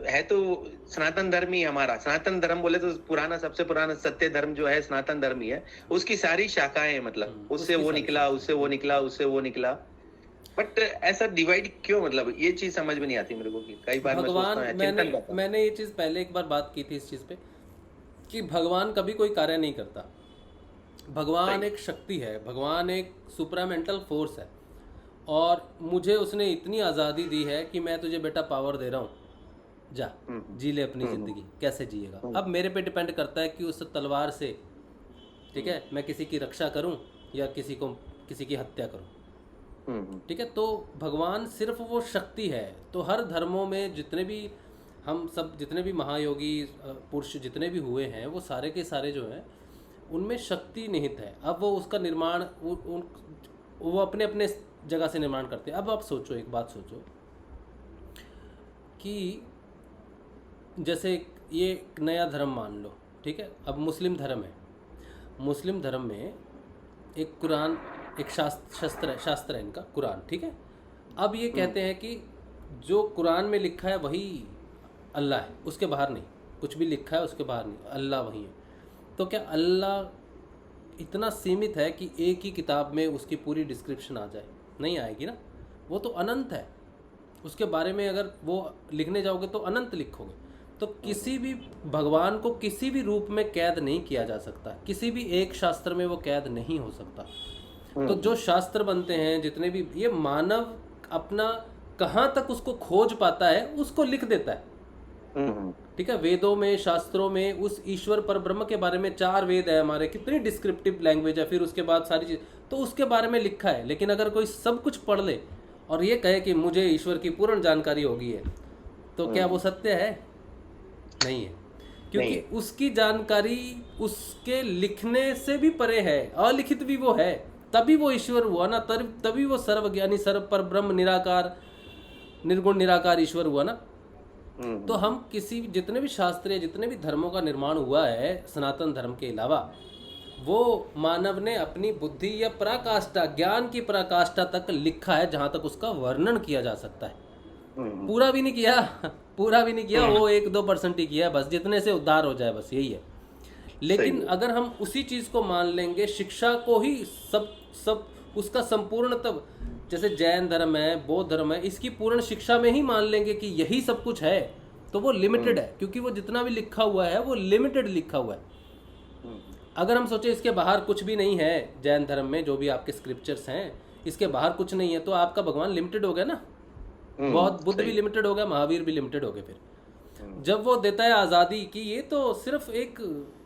S5: है तो सनातन धर्म ही हमारा। सनातन धर्म बोले तो पुराना, सबसे पुराना सत्य धर्म जो है सनातन धर्म ही है, उसकी सारी शाखाएं, मतलब उससे वो निकला, उससे वो निकला, उससे वो निकला। बट ऐसा डिवाइड क्यों, मतलब ये चीज समझ में नहीं आती मेरे को। कि कई बार
S2: मैंने ये चीज पहले एक बार बात की थी इस चीज पे, कि भगवान कभी कोई कार्य नहीं करता। भगवान एक शक्ति है, भगवान एक सुपरामेंटल फोर्स है, और मुझे उसने इतनी आज़ादी दी है कि मैं तुझे बेटा पावर दे रहा हूँ, जा जी ले अपनी ज़िंदगी। कैसे जिएगा अब मेरे पे डिपेंड करता है कि उस तलवार से, ठीक है, मैं किसी की रक्षा करूँ या किसी की हत्या करूँ। ठीक है, तो भगवान सिर्फ वो शक्ति है। तो हर धर्मों में जितने भी महायोगी पुरुष जितने भी हुए हैं, वो सारे के सारे जो हैं उनमें शक्ति निहित है। अब वो उसका निर्माण वो अपने अपने जगह से निर्माण करते हैं। अब आप सोचो, एक बात सोचो कि जैसे ये नया धर्म मान लो, ठीक है, अब मुस्लिम धर्म है। मुस्लिम धर्म में एक कुरान, एक शास्त्र है इनका कुरान, ठीक है। अब ये कहते हैं कि जो कुरान में लिखा है वही अल्लाह है, उसके बाहर नहीं। कुछ भी लिखा है उसके बाहर नहीं, अल्लाह वही है। तो क्या अल्लाह इतना सीमित है कि एक ही किताब में उसकी पूरी डिस्क्रिप्शन आ जाए? नहीं आएगी ना, वो तो अनंत है। उसके बारे में अगर वो लिखने जाओगे तो अनंत लिखोगे। तो किसी भी भगवान को किसी भी रूप में कैद नहीं किया जा सकता, किसी भी एक शास्त्र में वो कैद नहीं हो सकता। तो जो शास्त्र बनते हैं जितने भी, ये मानव अपना कहाँ तक उसको खोज पाता है उसको लिख देता है, ठीक है। वेदों में, शास्त्रों में उस ईश्वर पर ब्रह्म के बारे में 4 वेद है हमारे, कितनी डिस्क्रिप्टिव लैंग्वेज है। फिर उसके बाद सारी चीज़ तो उसके बारे में लिखा है। लेकिन अगर कोई सब कुछ पढ़ ले और ये कहे कि मुझे ईश्वर की पूर्ण जानकारी हो गई है, तो क्या वो सत्य है? नहीं है, क्योंकि
S5: नहीं है।
S2: उसकी जानकारी उसके लिखने से भी परे है, अलिखित भी वो है, तभी वो ईश्वर हुआ ना, तभी वो सर्वज्ञानी, सर्व पर ब्रह्म, निराकार, निर्गुण निराकार ईश्वर हुआ ना। तो हम किसी जितने भी शास्त्रीय, जितने भी धर्मों का निर्माण हुआ है सनातन धर्म के अलावा, वो मानव ने अपनी बुद्धि या पराकाष्ठा, ज्ञान की पराकाष्ठा तक लिखा है, जहां तक उसका वर्णन किया जा सकता है। पूरा भी नहीं किया, पूरा भी नहीं किया, वो 1-2% ही किया बस, जितने से उद्धार हो जाए, बस यही है। लेकिन अगर हम उसी चीज को मान लेंगे, शिक्षा को ही सब उसका संपूर्ण, तब जैसे जैन धर्म है, बौद्ध धर्म है, इसकी पूर्ण शिक्षा में ही मान लेंगे कि यही सब कुछ है, तो वो लिमिटेड है, क्योंकि वो जितना भी लिखा हुआ है वो लिमिटेड लिखा हुआ है। अगर हम सोचे इसके बाहर कुछ भी नहीं है, जैन धर्म में जो भी आपके स्क्रिप्चर्स हैं, इसके बाहर कुछ नहीं है, तो आपका भगवान लिमिटेड हो गया ना। बहुत बुद्ध भी लिमिटेड हो गया, महावीर भी लिमिटेड हो गए। फिर जब वो देता है आज़ादी कि ये तो सिर्फ एक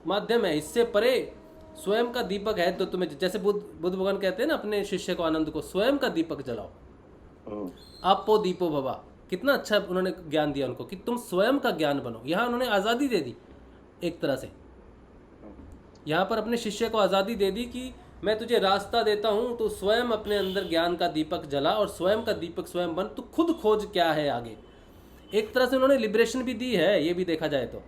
S2: माध्यम है, इससे परे स्वयं का दीपक है, तो तुम्हें, जैसे बुद्ध भगवान कहते हैं ना अपने शिष्य को, आनंद को, स्वयं का दीपक जलाओ, आपो दीपो भवा। कितना अच्छा उन्होंने ज्ञान दिया उनको कि तुम स्वयं का ज्ञान बनो। यहाँ उन्होंने आज़ादी दे दी एक तरह से, यहाँ पर अपने शिष्य को आज़ादी दे दी कि मैं तुझे रास्ता देता हूँ, तो स्वयं अपने अंदर ज्ञान का दीपक जला और स्वयं का दीपक स्वयं बन, तो खुद खोज क्या है आगे। एक तरह से उन्होंने लिबरेशन भी दी है, ये भी देखा जाए तो।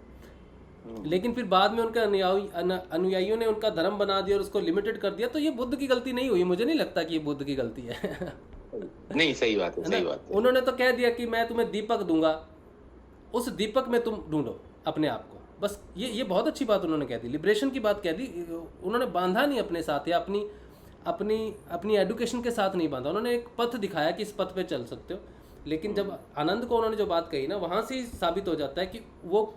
S2: लेकिन फिर बाद में उनके अनुयायियों ने उनका धर्म बना दिया और उसको लिमिटेड कर दिया, तो ये बुद्ध की गलती नहीं हुई, मुझे नहीं लगता कि ये बुद्ध की गलती है।
S5: नहीं, सही बात है, सही बात है।
S2: उन्होंने तो कह दिया कि मैं तुम्हें दीपक दूंगा, उस दीपक में तुम ढूंढो अपने आप को, बस। ये बहुत अच्छी बात उन्होंने कह दी, लिबरेशन की बात कह दी। उन्होंने बांधा नहीं अपने साथ, या अपनी एडुकेशन के साथ नहीं बांधा, उन्होंने एक पथ दिखाया कि इस पथ पे चल सकते हो। लेकिन जब आनंद को उन्होंने जो बात कही ना, वहाँ से ही साबित हो जाता है कि वो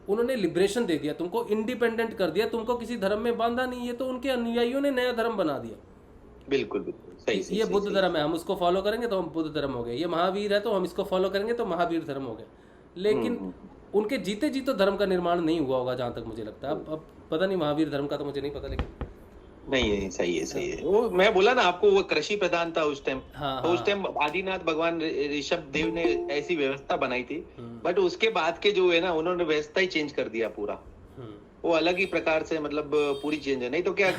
S2: उन्होंने लिबरेशन दे दिया, तुमको इंडिपेंडेंट कर दिया, तुमको किसी धर्म में बांधा नहीं। ये तो उनके अनुयायियों ने नया धर्म बना दिया।
S5: बिल्कुल बिल्कुल सही।
S2: ये बुद्ध धर्म है, हम उसको फॉलो करेंगे तो हम बुद्ध धर्म हो गए। ये महावीर है तो हम इसको फॉलो करेंगे तो महावीर धर्म हो गया। लेकिन उनके जीते जी तो धर्म का निर्माण नहीं हुआ होगा, जहाँ तक मुझे लगता है। अब पता नहीं महावीर धर्म का तो मुझे नहीं पता, लेकिन
S5: नहीं, सही है। वो मैं बोला ना आपको, वो कृषि प्रधान था उस टाइम। तो उस टाइम आदिनाथ भगवान ऋषभ देव ने ऐसी व्यवस्था बनाई थी, बट उसके बाद के जो है ना, उन्होंने व्यवस्था ही चेंज कर दिया पूरा। वो अलग ही प्रकार से, मतलब पूरी चेंज है। नहीं तो क्या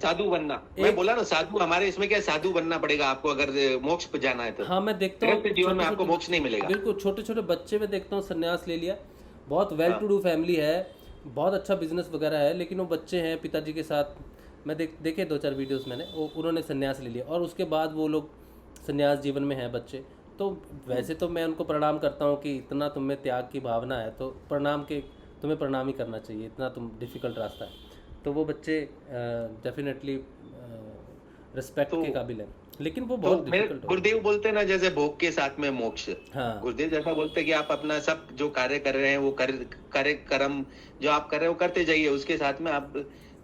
S5: साधु बनना, मैं बोला ना, साधु हमारे इसमें क्या, साधु बनना पड़ेगा आपको अगर मोक्ष पे जाना है तो।
S2: हाँ, मैं देखता हूँ
S5: जीवन में आपको मोक्ष नहीं मिलेगा।
S2: बिल्कुल, छोटे छोटे बच्चे में देखता हूँ संन्यास ले लिया, बहुत वेल टू डू फैमिली है, बहुत अच्छा बिजनेस वगैरह है, लेकिन वो बच्चे हैं पिताजी के साथ। मैं देखे 2-4 वीडियोस मैंने, उन्होंने संन्यास ले लिया और उसके बाद वो लोग संन्यास जीवन में हैं बच्चे। तो वैसे तो मैं उनको प्रणाम करता हूँ कि इतना तुम में त्याग की भावना है, तो तुम्हें प्रणाम ही करना चाहिए, इतना तुम डिफ़िकल्ट रास्ता है। तो वो बच्चे डेफिनेटली रिस्पेक्ट के काबिल हैं, लेकिन वो बहुत डिफिकल्ट है।
S5: गुरुदेव बोलते हैं ना, जैसे भोग के साथ में मोक्ष।
S2: हाँ,
S5: गुरुदेव जैसा बोलते हैं कि आप अपना सब जो कार्य कर रहे हैं, वो कर्म जो आप कर रहे हो करते जाइए, उसके साथ में आप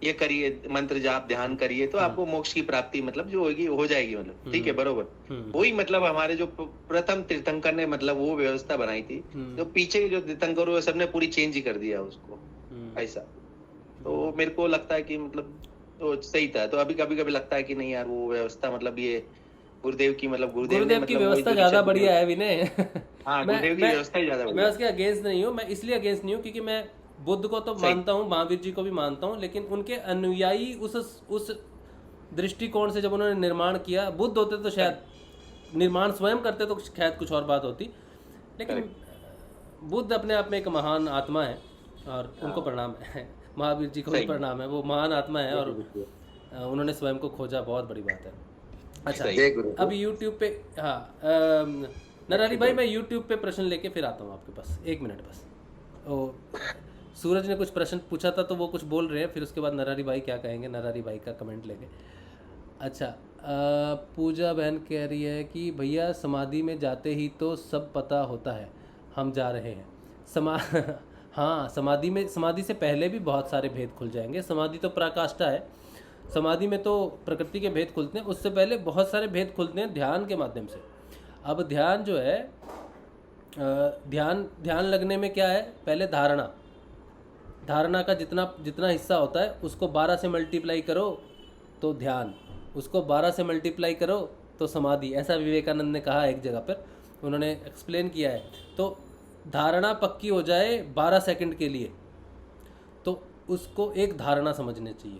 S5: ये करिए, मंत्र जाप ध्यान करिए, तो आपको मोक्ष की प्राप्ति मतलब जो होगी हो जाएगी, मतलब ठीक है, बरोबर। वही मतलब हमारे जो प्रथम तीर्थंकर ने मतलब वो व्यवस्था बनाई थी, जो पीछे जो तीर्थंकर हुए सबने पूरी चेंज ही कर दिया उसको, ऐसा। तो मेरे को लगता है कि मतलब तो सही था। तो अभी कभी लगता है कि नहीं यार, वो व्यवस्था मतलब ये गुरुदेव की, मतलब गुरुदेव
S2: की व्यवस्था ज्यादा बढ़िया है विनय।
S5: हाँ, गुरुदेव की व्यवस्था ही ज्यादा बढ़िया।
S2: मैं उसके अगेंस्ट नहीं हूँ, मैं इसलिए अगेंस्ट नहीं हूँ क्योंकि मैं बुद्ध को तो मानता हूँ, महावीर जी को भी मानता हूँ, लेकिन उनके अनुयायी उस दृष्टिकोण से जब उन्होंने निर्माण किया, बुद्ध होते तो शायद निर्माण स्वयं करते तो शायद कुछ और बात होती, लेकिन बुद्ध अपने आप में एक महान आत्मा है और उनको प्रणाम है। महावीर जी को भी प्रणाम है, वो महान आत्मा है और उन्होंने स्वयं को खोजा, बहुत बड़ी बात है। अच्छा, अब यूट्यूब पे, हाँ नरहरि भाई, मैं यूट्यूब पे प्रश्न लेके फिर आता हूँ आपके पास, 1 मिनट बस। सूरज ने कुछ प्रश्न पूछा था तो वो कुछ बोल रहे हैं, फिर उसके बाद नरहरि भाई क्या कहेंगे, नरहरि भाई का कमेंट लेंगे। अच्छा, पूजा बहन कह रही है कि भैया समाधि में जाते ही तो सब पता होता है, हम जा रहे हैं। हाँ, समाधि से पहले भी बहुत सारे भेद खुल जाएंगे। समाधि तो पराकाष्ठा है, समाधि में तो प्रकृति के भेद खुलते हैं, उससे पहले बहुत सारे भेद खुलते हैं ध्यान के माध्यम से। अब ध्यान जो है, ध्यान लगने में क्या है, पहले धारणा का जितना हिस्सा होता है उसको 12 से मल्टीप्लाई करो तो ध्यान, उसको 12 से मल्टीप्लाई करो तो समाधि। ऐसा विवेकानंद ने कहा एक जगह पर, उन्होंने एक्सप्लेन किया है। तो धारणा पक्की हो जाए 12 सेकंड के लिए तो उसको एक धारणा समझनी चाहिए,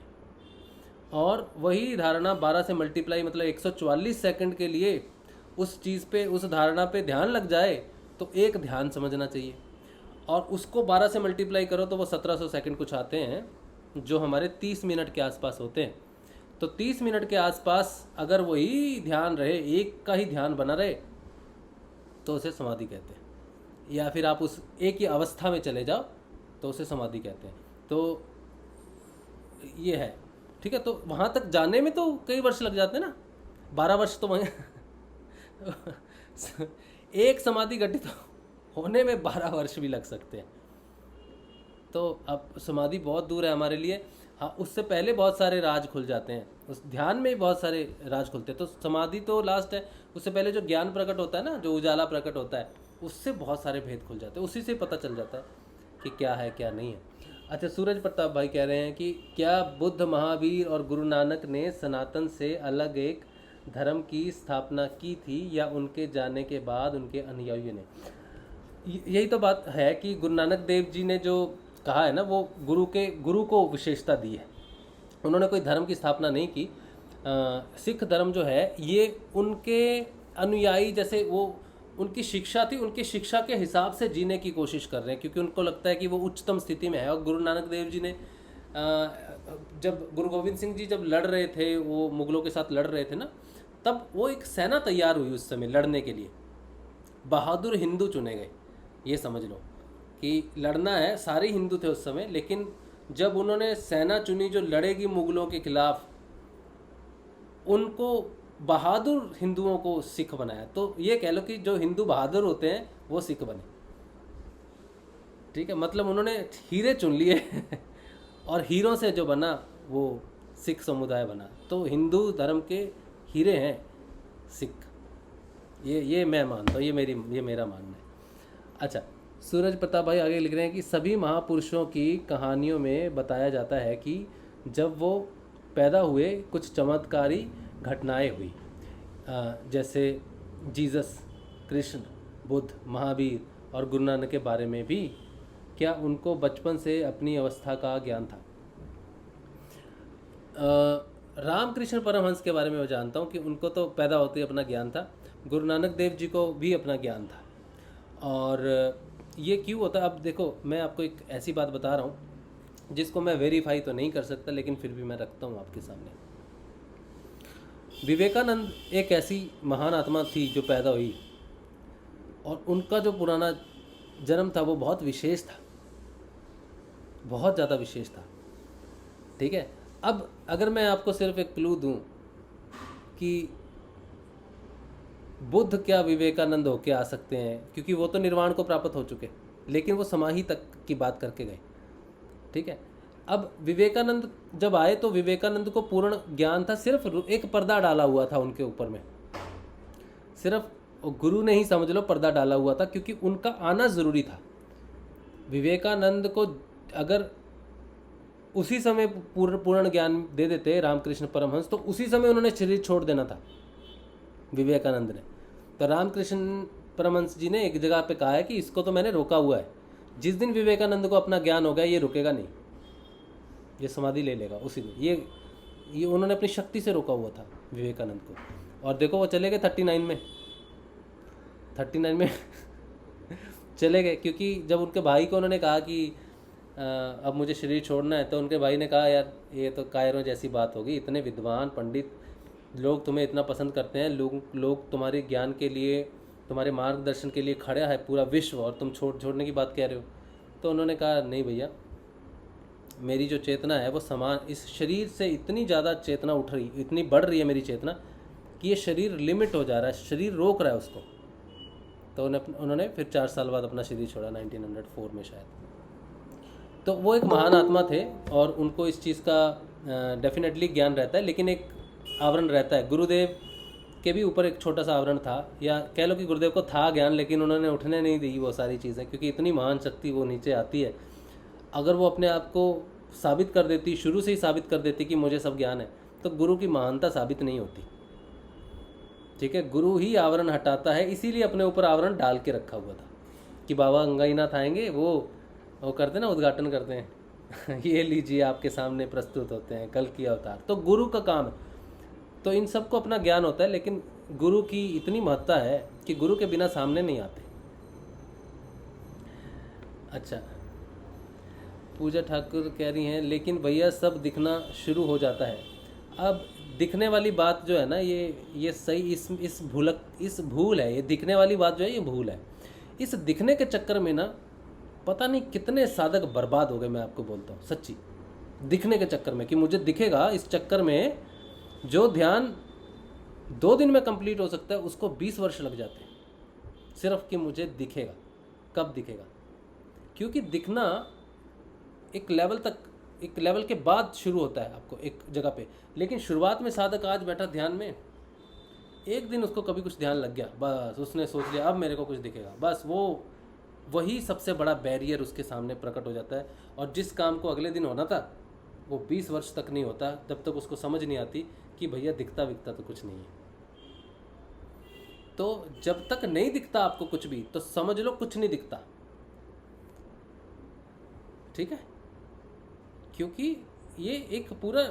S2: और वही धारणा 12 से मल्टीप्लाई मतलब 144 सेकंड के लिए उस चीज़ पे, उस धारणा पे ध्यान लग जाए तो एक ध्यान समझना चाहिए, और उसको 12 से मल्टीप्लाई करो तो वो 1700 सेकंड कुछ आते हैं, जो हमारे 30 मिनट के आसपास होते हैं। तो 30 मिनट के आसपास अगर वही ध्यान रहे, एक का ही ध्यान बना रहे, तो उसे समाधि कहते हैं। या फिर आप उस एक ही अवस्था में चले जाओ तो उसे समाधि कहते हैं। तो ये है, ठीक है। तो वहाँ तक जाने में तो कई वर्ष लग जाते हैं ना, 12 वर्ष तो वहीं एक समाधि घटित होने में 12 वर्ष भी लग सकते हैं। तो अब समाधि बहुत दूर है हमारे लिए। हाँ, उससे पहले बहुत सारे राज खुल जाते हैं, उस ध्यान में बहुत सारे राज खुलते हैं। तो समाधि तो लास्ट है, उससे पहले जो ज्ञान प्रकट होता है ना, जो उजाला प्रकट होता है, उससे बहुत सारे भेद खुल जाते हैं, उसी से पता चल जाता है कि क्या है क्या नहीं है। अच्छा, सूरज प्रताप भाई कह रहे हैं कि क्या बुद्ध, महावीर और गुरु नानक ने सनातन से अलग एक धर्म की स्थापना की थी, या उनके जाने के बाद उनके अनुयायियों ने? यही तो बात है कि गुरु नानक देव जी ने जो कहा है ना, वो गुरु को विशेषता दी है। उन्होंने कोई धर्म की स्थापना नहीं की। सिख धर्म जो है ये उनके अनुयायी, जैसे वो उनकी शिक्षा थी, उनकी शिक्षा के हिसाब से जीने की कोशिश कर रहे हैं, क्योंकि उनको लगता है कि वो उच्चतम स्थिति में है। और गुरु नानक देव जी ने जब गुरु गोविंद सिंह जी जब लड़ रहे थे, वो मुगलों के साथ लड़ रहे थे ना, तब वो एक सेना तैयार हुई उस समय लड़ने के लिए। बहादुर हिंदू चुने गए, ये समझ लो कि लड़ना है, सारे हिंदू थे उस समय, लेकिन जब उन्होंने सेना चुनी जो लड़ेगी मुगलों के खिलाफ, उनको बहादुर हिंदुओं को सिख बनाया। तो ये कह लो कि जो हिंदू बहादुर होते हैं वो सिख बने, ठीक है। मतलब उन्होंने हीरे चुन लिए और हीरों से जो बना वो सिख समुदाय बना। तो हिंदू धर्म के हीरे हैं सिख, ये मैं मानता हूँ, ये मेरा मानना है। अच्छा, सूरज प्रताप भाई आगे लिख रहे हैं कि सभी महापुरुषों की कहानियों में बताया जाता है कि जब वो पैदा हुए कुछ चमत्कारी घटनाएं हुई, जैसे जीसस, कृष्ण, बुद्ध, महावीर और गुरु नानक के बारे में भी। क्या उनको बचपन से अपनी अवस्था का ज्ञान था? रामकृष्ण परमहंस के बारे में मैं जानता हूँ कि उनको तो पैदा होते ही अपना ज्ञान था। गुरु नानक देव जी को भी अपना ज्ञान था। और ये क्यों होता है? अब देखो, मैं आपको एक ऐसी बात बता रहा हूँ जिसको मैं वेरीफाई तो नहीं कर सकता, लेकिन फिर भी मैं रखता हूँ आपके सामने। विवेकानंद एक ऐसी महान आत्मा थी जो पैदा हुई, और उनका जो पुराना जन्म था वो बहुत विशेष था, बहुत ज़्यादा विशेष था, ठीक है। अब अगर मैं आपको सिर्फ एक क्लू दूं कि बुद्ध क्या विवेकानंद होके आ सकते हैं, क्योंकि वो तो निर्वाण को प्राप्त हो चुके, लेकिन वो समाधि तक की बात करके गए, ठीक है। अब विवेकानंद जब आए तो विवेकानंद को पूर्ण ज्ञान था, सिर्फ एक पर्दा डाला हुआ था उनके ऊपर में, सिर्फ गुरु ने ही समझ लो पर्दा डाला हुआ था, क्योंकि उनका आना ज़रूरी था। विवेकानंद को अगर उसी समय पूर्ण ज्ञान दे देते रामकृष्ण परमहंस, तो उसी समय उन्होंने शरीर छोड़ देना था विवेकानंद ने। तो रामकृष्ण परमहंस जी ने एक जगह पे कहा है कि इसको तो मैंने रोका हुआ है, जिस दिन विवेकानंद को अपना ज्ञान हो गया ये रुकेगा नहीं, ये समाधि ले लेगा उसी दिन। ये उन्होंने अपनी शक्ति से रोका हुआ था विवेकानंद को। और देखो वो चले गए 39 में चले गए, क्योंकि जब उनके भाई को उन्होंने कहा कि अब मुझे शरीर छोड़ना है, तो उनके भाई ने कहा यार ये तो कायरों जैसी बात होगी, इतने विद्वान पंडित लोग तुम्हें इतना पसंद करते हैं, लोग तुम्हारे ज्ञान के लिए, तुम्हारे मार्गदर्शन के लिए खड़ा है पूरा विश्व, और तुम छोड़ने की बात कह रहे हो। तो उन्होंने कहा नहीं भैया, मेरी जो चेतना है वो समान, इस शरीर से इतनी ज़्यादा चेतना उठ रही, इतनी बढ़ रही है मेरी चेतना कि ये शरीर लिमिट हो जा रहा है, शरीर रोक रहा है उसको। तो उन्होंने फिर 4 साल बाद अपना शरीर छोड़ा, 1904 में शायद। तो वो एक महान आत्मा थे, और उनको इस चीज़ का डेफिनेटली ज्ञान रहता है, लेकिन एक आवरण रहता है। गुरुदेव के भी ऊपर एक छोटा सा आवरण था, या कह लो कि गुरुदेव को था ज्ञान, लेकिन उन्होंने उठने नहीं दी वो सारी चीज़ें, क्योंकि इतनी महान शक्ति वो नीचे आती है। अगर वो अपने आप को साबित कर देती, शुरू से ही साबित कर देती कि मुझे सब ज्ञान है, तो गुरु की महानता साबित नहीं होती, ठीक है। गुरु ही आवरण हटाता है, इसीलिए अपने ऊपर आवरण डाल के रखा हुआ था। कि बाबा अंगाईनाथ आएंगे, वो करते ना, उद्घाटन करते हैं ये लीजिए आपके सामने प्रस्तुत होते हैं कल की अवतार। तो गुरु का काम है। तो इन सबको अपना ज्ञान होता है, लेकिन गुरु की इतनी महत्ता है कि गुरु के बिना सामने नहीं आते। अच्छा, पूजा ठाकुर कह रही हैं लेकिन भैया सब दिखना शुरू हो जाता है। अब दिखने वाली बात जो है ना, ये सही, इस भूल है, ये दिखने वाली बात जो है ये भूल है। इस दिखने के चक्कर में ना पता नहीं कितने साधक बर्बाद हो गए, मैं आपको बोलता हूँ सच्ची। दिखने के चक्कर में कि मुझे दिखेगा, इस चक्कर में जो ध्यान 2 दिन में कंप्लीट हो सकता है उसको 20 वर्ष लग जाते हैं, सिर्फ कि मुझे दिखेगा। कब दिखेगा? क्योंकि दिखना एक लेवल के बाद शुरू होता है आपको एक जगह पे। लेकिन शुरुआत में साधक आज बैठा ध्यान में, एक दिन उसको कभी कुछ ध्यान लग गया, बस उसने सोच लिया अब मेरे को कुछ दिखेगा, बस वही सबसे बड़ा बैरियर उसके सामने प्रकट हो जाता है। और जिस काम को अगले दिन होना था वो 20 वर्ष तक नहीं होता, तब तक उसको समझ नहीं आती कि भैया दिखता विखता तो कुछ नहीं है। तो जब तक नहीं दिखता आपको कुछ भी, तो समझ लो कुछ नहीं दिखता, ठीक है? क्योंकि ये एक पूरा,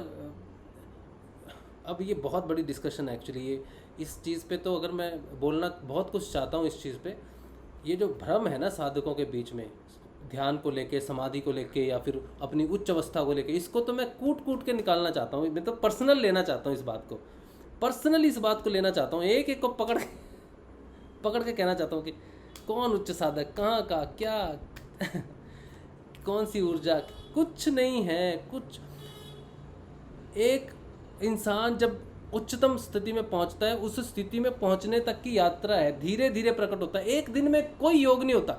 S2: अब ये बहुत बड़ी डिस्कशन है एक्चुअली। ये इस चीज़ पे तो अगर मैं बोलना बहुत कुछ चाहता हूँ इस चीज़ पे। ये जो भ्रम है ना साधकों के बीच में, ध्यान को लेके, समाधि को लेके, या फिर अपनी उच्च अवस्था को लेके, इसको तो मैं कूट के निकालना चाहता हूँ। मैं तो पर्सनल लेना चाहता हूँ इस बात को, पर्सनली इस बात को लेना चाहता हूँ। एक को पकड़ के कहना चाहता हूँ कि कौन उच्च साधक, कहाँ का, क्या कौन सी ऊर्जा, कुछ नहीं है। कुछ एक इंसान जब उच्चतम स्थिति में पहुंचता है, उस स्थिति में पहुंचने तक की यात्रा है, धीरे धीरे प्रकट होता है। एक दिन में कोई योग नहीं होता,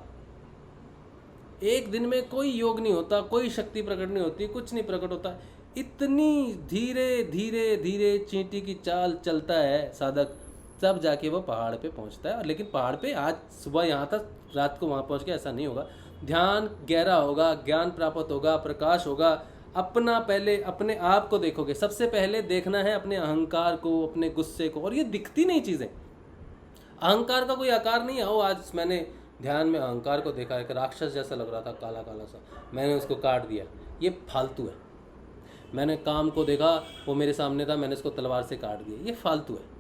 S2: एक दिन में कोई योग नहीं होता, कोई शक्ति प्रकट नहीं होती, कुछ नहीं प्रकट होता। इतनी धीरे धीरे धीरे चींटी की चाल चलता है साधक, तब जाके वो पहाड़ पे पहुंचता है। लेकिन पहाड़ पे आज सुबह यहाँ तक, रात को वहाँ पहुँच के ऐसा नहीं होगा। ध्यान गहरा होगा, ज्ञान प्राप्त होगा, प्रकाश होगा। अपना पहले अपने आप को देखोगे, सबसे पहले देखना है अपने अहंकार को, अपने गुस्से को। और ये दिखती नहीं चीज़ें, अहंकार का कोई आकार नहीं है। ओ आज मैंने ध्यान में अहंकार को देखा, एक राक्षस जैसा लग रहा था, काला काला सा, मैंने उसको काट दिया, ये फालतू है। मैंने काम को देखा, वो मेरे सामने था, मैंने उसको तलवार से काट दिया, ये फालतू है।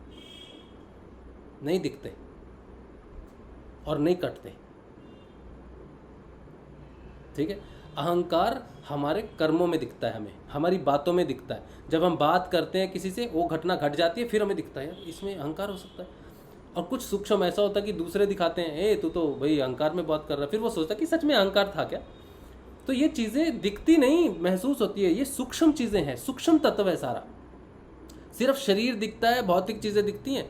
S2: नहीं दिखते और नहीं कटते, ठीक है? अहंकार हमारे कर्मों में दिखता है, हमें हमारी बातों में दिखता है। जब हम बात करते हैं किसी से, वो घटना घट जाती है, फिर हमें दिखता है यार इसमें अहंकार हो सकता है। और कुछ सूक्ष्म ऐसा होता है कि दूसरे दिखाते हैं, ए तू तो भाई अहंकार में बात कर रहा है, फिर वो सोचता है कि सच में अहंकार था क्या। तो ये चीज़ें दिखती नहीं, महसूस होती है। ये सूक्ष्म चीज़ें हैं, सूक्ष्म तत्व है सारा। सिर्फ शरीर दिखता है, भौतिक चीज़ें दिखती हैं,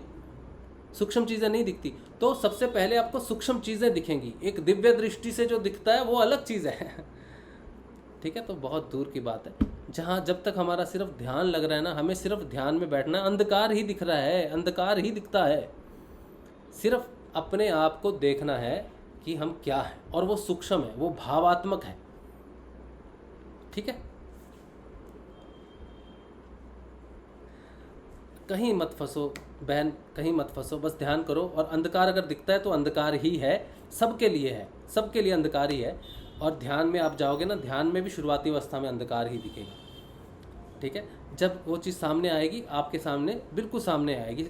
S2: सूक्ष्म चीज़ें नहीं दिखती। तो सबसे पहले आपको सूक्ष्म चीज़ें दिखेंगी। एक दिव्य दृष्टि से जो दिखता है वो अलग चीज़ है, ठीक है? तो बहुत दूर की बात है। जहाँ जब तक हमारा सिर्फ ध्यान लग रहा है ना, हमें सिर्फ ध्यान में बैठना, अंधकार ही दिख रहा है, अंधकार ही दिखता है। सिर्फ अपने आप को देखना है कि हम क्या हैं, और वो सूक्ष्म है, वो भावात्मक है, ठीक है? कहीं मत फंसो बहन, कहीं मत फंसो, बस ध्यान करो। और अंधकार अगर दिखता है तो अंधकार ही है, सबके लिए है, सबके लिए अंधकार ही है। और ध्यान में आप जाओगे ना, ध्यान में भी शुरुआती अवस्था में अंधकार ही दिखेगा, ठीक है? जब वो चीज़ सामने आएगी, आपके सामने, बिल्कुल सामने आएगी।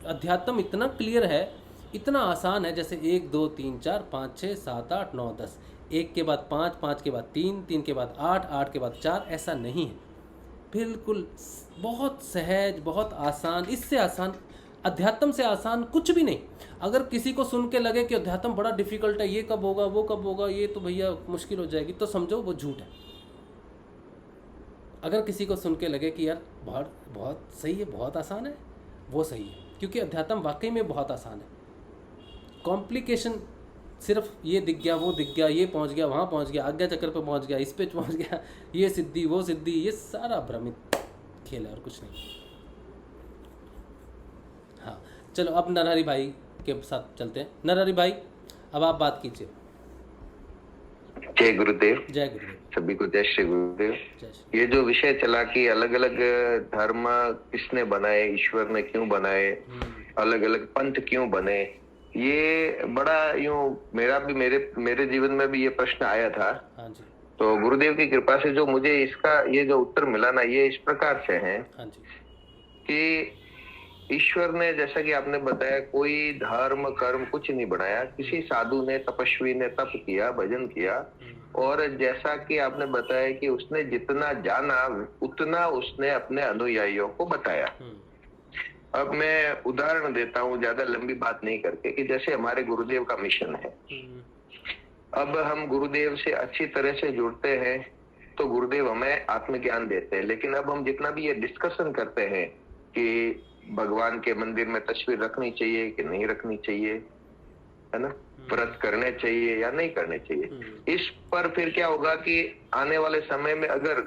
S2: अध्यात्म इतना क्लियर है, इतना आसान है, जैसे 1 2 3 4 5 6 7 8 9 10, 1 के बाद 5, 5 के बाद 3, 3 के बाद 8, 8 के बाद 4, ऐसा नहीं है। बिल्कुल बहुत सहज, बहुत आसान। इससे आसान, अध्यात्म से आसान कुछ भी नहीं। अगर किसी को सुन के लगे कि अध्यात्म बड़ा डिफिकल्ट है, ये कब होगा, वो कब होगा, ये तो भैया मुश्किल हो जाएगी, तो समझो वो झूठ है। अगर किसी को सुन के लगे कि यार बहुत बहुत सही है, बहुत आसान है, वो सही है, क्योंकि अध्यात्म वाकई में बहुत आसान है। कॉम्प्लिकेशन सिर्फ ये दिख गया, वो दिख गया, ये पहुंच गया, वहाँ पहुंच गया, आज्ञा चक्र पे पहुंच गया, इस पे पहुंच गया, ये सिद्धि, वो सिद्धि, ये सारा भ्रमित खेल है और कुछ नहीं। हाँ चलो, अब नरहरि भाई के साथ चलते हैं। नरहरि भाई, अब आप बात कीजिए।
S7: जय गुरुदेव।
S2: जय गुरुदेव।
S7: सभी को जय श्री गुरुदेव।
S2: जय श्री।
S7: ये जो विषय चला कि अलग अलग धर्म किसने बनाए, ईश्वर ने क्यों बनाए, अलग अलग पंथ क्यों बने, ये बड़ा यूं मेरे जीवन में भी ये प्रश्न आया था।
S2: हाँ जी।
S7: तो गुरुदेव की कृपा से जो मुझे इसका ये जो उत्तर मिला ना, ये इस प्रकार से है
S2: हाँ जी।
S7: कि ईश्वर ने, जैसा कि आपने बताया, कोई धर्म कर्म कुछ नहीं बनाया। किसी साधु ने, तपस्वी ने तप किया, भजन किया, और जैसा कि आपने बताया कि उसने जितना जाना उतना उसने अपने अनुयायियों को बताया। अब मैं उदाहरण देता हूँ, ज्यादा लंबी बात नहीं करके, कि जैसे हमारे गुरुदेव का मिशन है। अब हम गुरुदेव से अच्छी तरह से जुड़ते हैं तो गुरुदेव हमें आत्मज्ञान देते हैं, लेकिन अब हम जितना भी ये डिस्कशन करते हैं कि भगवान के मंदिर में तस्वीर रखनी चाहिए कि नहीं रखनी चाहिए, है ना, व्रत करने चाहिए या नहीं करने चाहिए, इस पर फिर क्या होगा कि आने वाले समय में अगर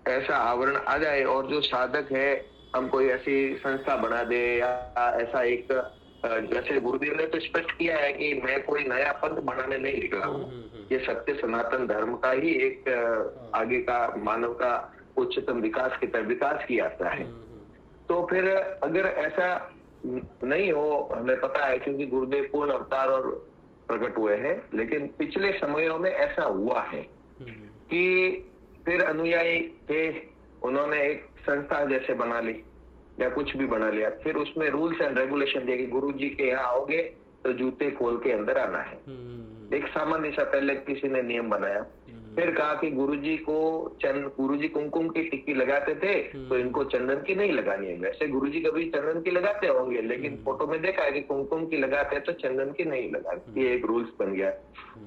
S7: ऐसा आवरण आ जाए और जो साधक है हम कोई ऐसी संस्था बना दे या ऐसा एक, जैसे गुरुदेव ने तो स्पष्ट किया है कि मैं कोई नया पंथ बनाने नहीं निकला हूँ, ये सत्य सनातन धर्म का ही एक आगे का मानव का उच्चतम विकास की तरफ विकास किया जाता है। तो फिर अगर ऐसा नहीं हो, हमें पता है क्योंकि गुरुदेव पूर्ण अवतार और प्रकट हुए हैं, लेकिन पिछले समयों में ऐसा हुआ है कि फिर अनुयायी थे, उन्होंने एक संस्था जैसे बना ली या कुछ भी बना लिया, फिर उसमें रूल्स एंड रेगुलेशन दिए कि गुरु जी के यहाँ आओगे तो जूते खोल के अंदर आना है। एक सामान्य सा पहले किसी ने नियम बनाया, फिर कहा कि गुरुजी कुमकुम की टिक्की लगाते थे तो इनको चंदन की नहीं लगानी है। वैसे गुरुजी कभी चंदन की लगाते होंगे, लेकिन फोटो में देखा है कि कुमकुम की लगाते हैं तो चंदन की नहीं लगाते, ये एक रूल्स बन गया।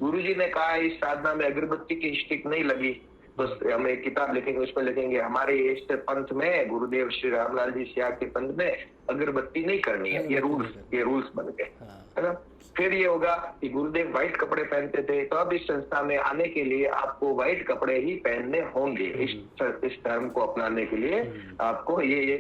S7: गुरुजी ने कहा इस साधना में अगरबत्ती की स्टिक नहीं लगी तो हम एक किताब लिखेंगे, उसमें लिखेंगे हमारे इस पंथ में, गुरुदेव श्री रामलाल जी सियाग के पंथ में अगरबत्ती नहीं करनी है। ये रूल्स बन गए, है ना। फिर ये होगा कि गुरुदेव व्हाइट कपड़े पहनते थे, तो अब इस संस्था में आने के लिए आपको व्हाइट कपड़े ही पहनने होंगे। इस धर्म को अपनाने के लिए आपको ये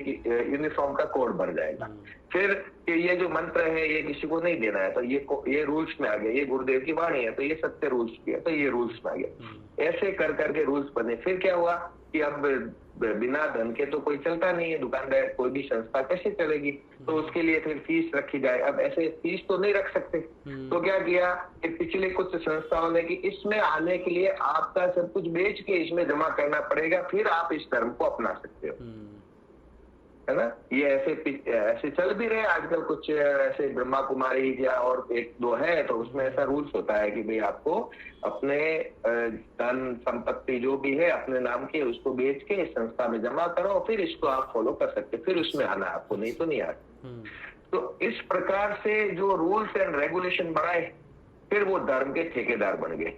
S7: यूनिफॉर्म का कोड बन जाएगा। फिर ये जो मंत्र है ये किसी को नहीं देना है, तो ये रूल्स में आ गया। ये गुरुदेव की वाणी है तो ये सत्य रूल्स की है, तो ये रूल्स में आ गया। ऐसे कर करके रूल्स बने। फिर क्या हुआ कि अब बिना धन के तो कोई चलता नहीं है, दुकानदार कोई भी संस्था कैसे चलेगी, तो उसके लिए फिर फीस रखी जाए। अब ऐसे फीस तो नहीं रख सकते, तो क्या किया कि पिछले कुछ संस्थाओं ने कि इसमें आने के लिए आपका सब कुछ बेच के इसमें जमा करना पड़ेगा, फिर आप इस धर्म को अपना सकते हो, है ना। ये ऐसे चल भी रहे आजकल, कुछ ऐसे ब्रह्मा कुमारी या और एक दो है, तो उसमें ऐसा रूल्स होता है कि भाई आपको अपने धन संपत्ति जो भी है अपने नाम के उसको बेच के इस संस्था में जमा करो, फिर इसको आप फॉलो कर सकते, फिर उसमें आना आपको, नहीं तो नहीं आना। तो इस प्रकार से जो रूल्स एंड रेगुलेशन बनाए, फिर वो धर्म के ठेकेदार बन गए।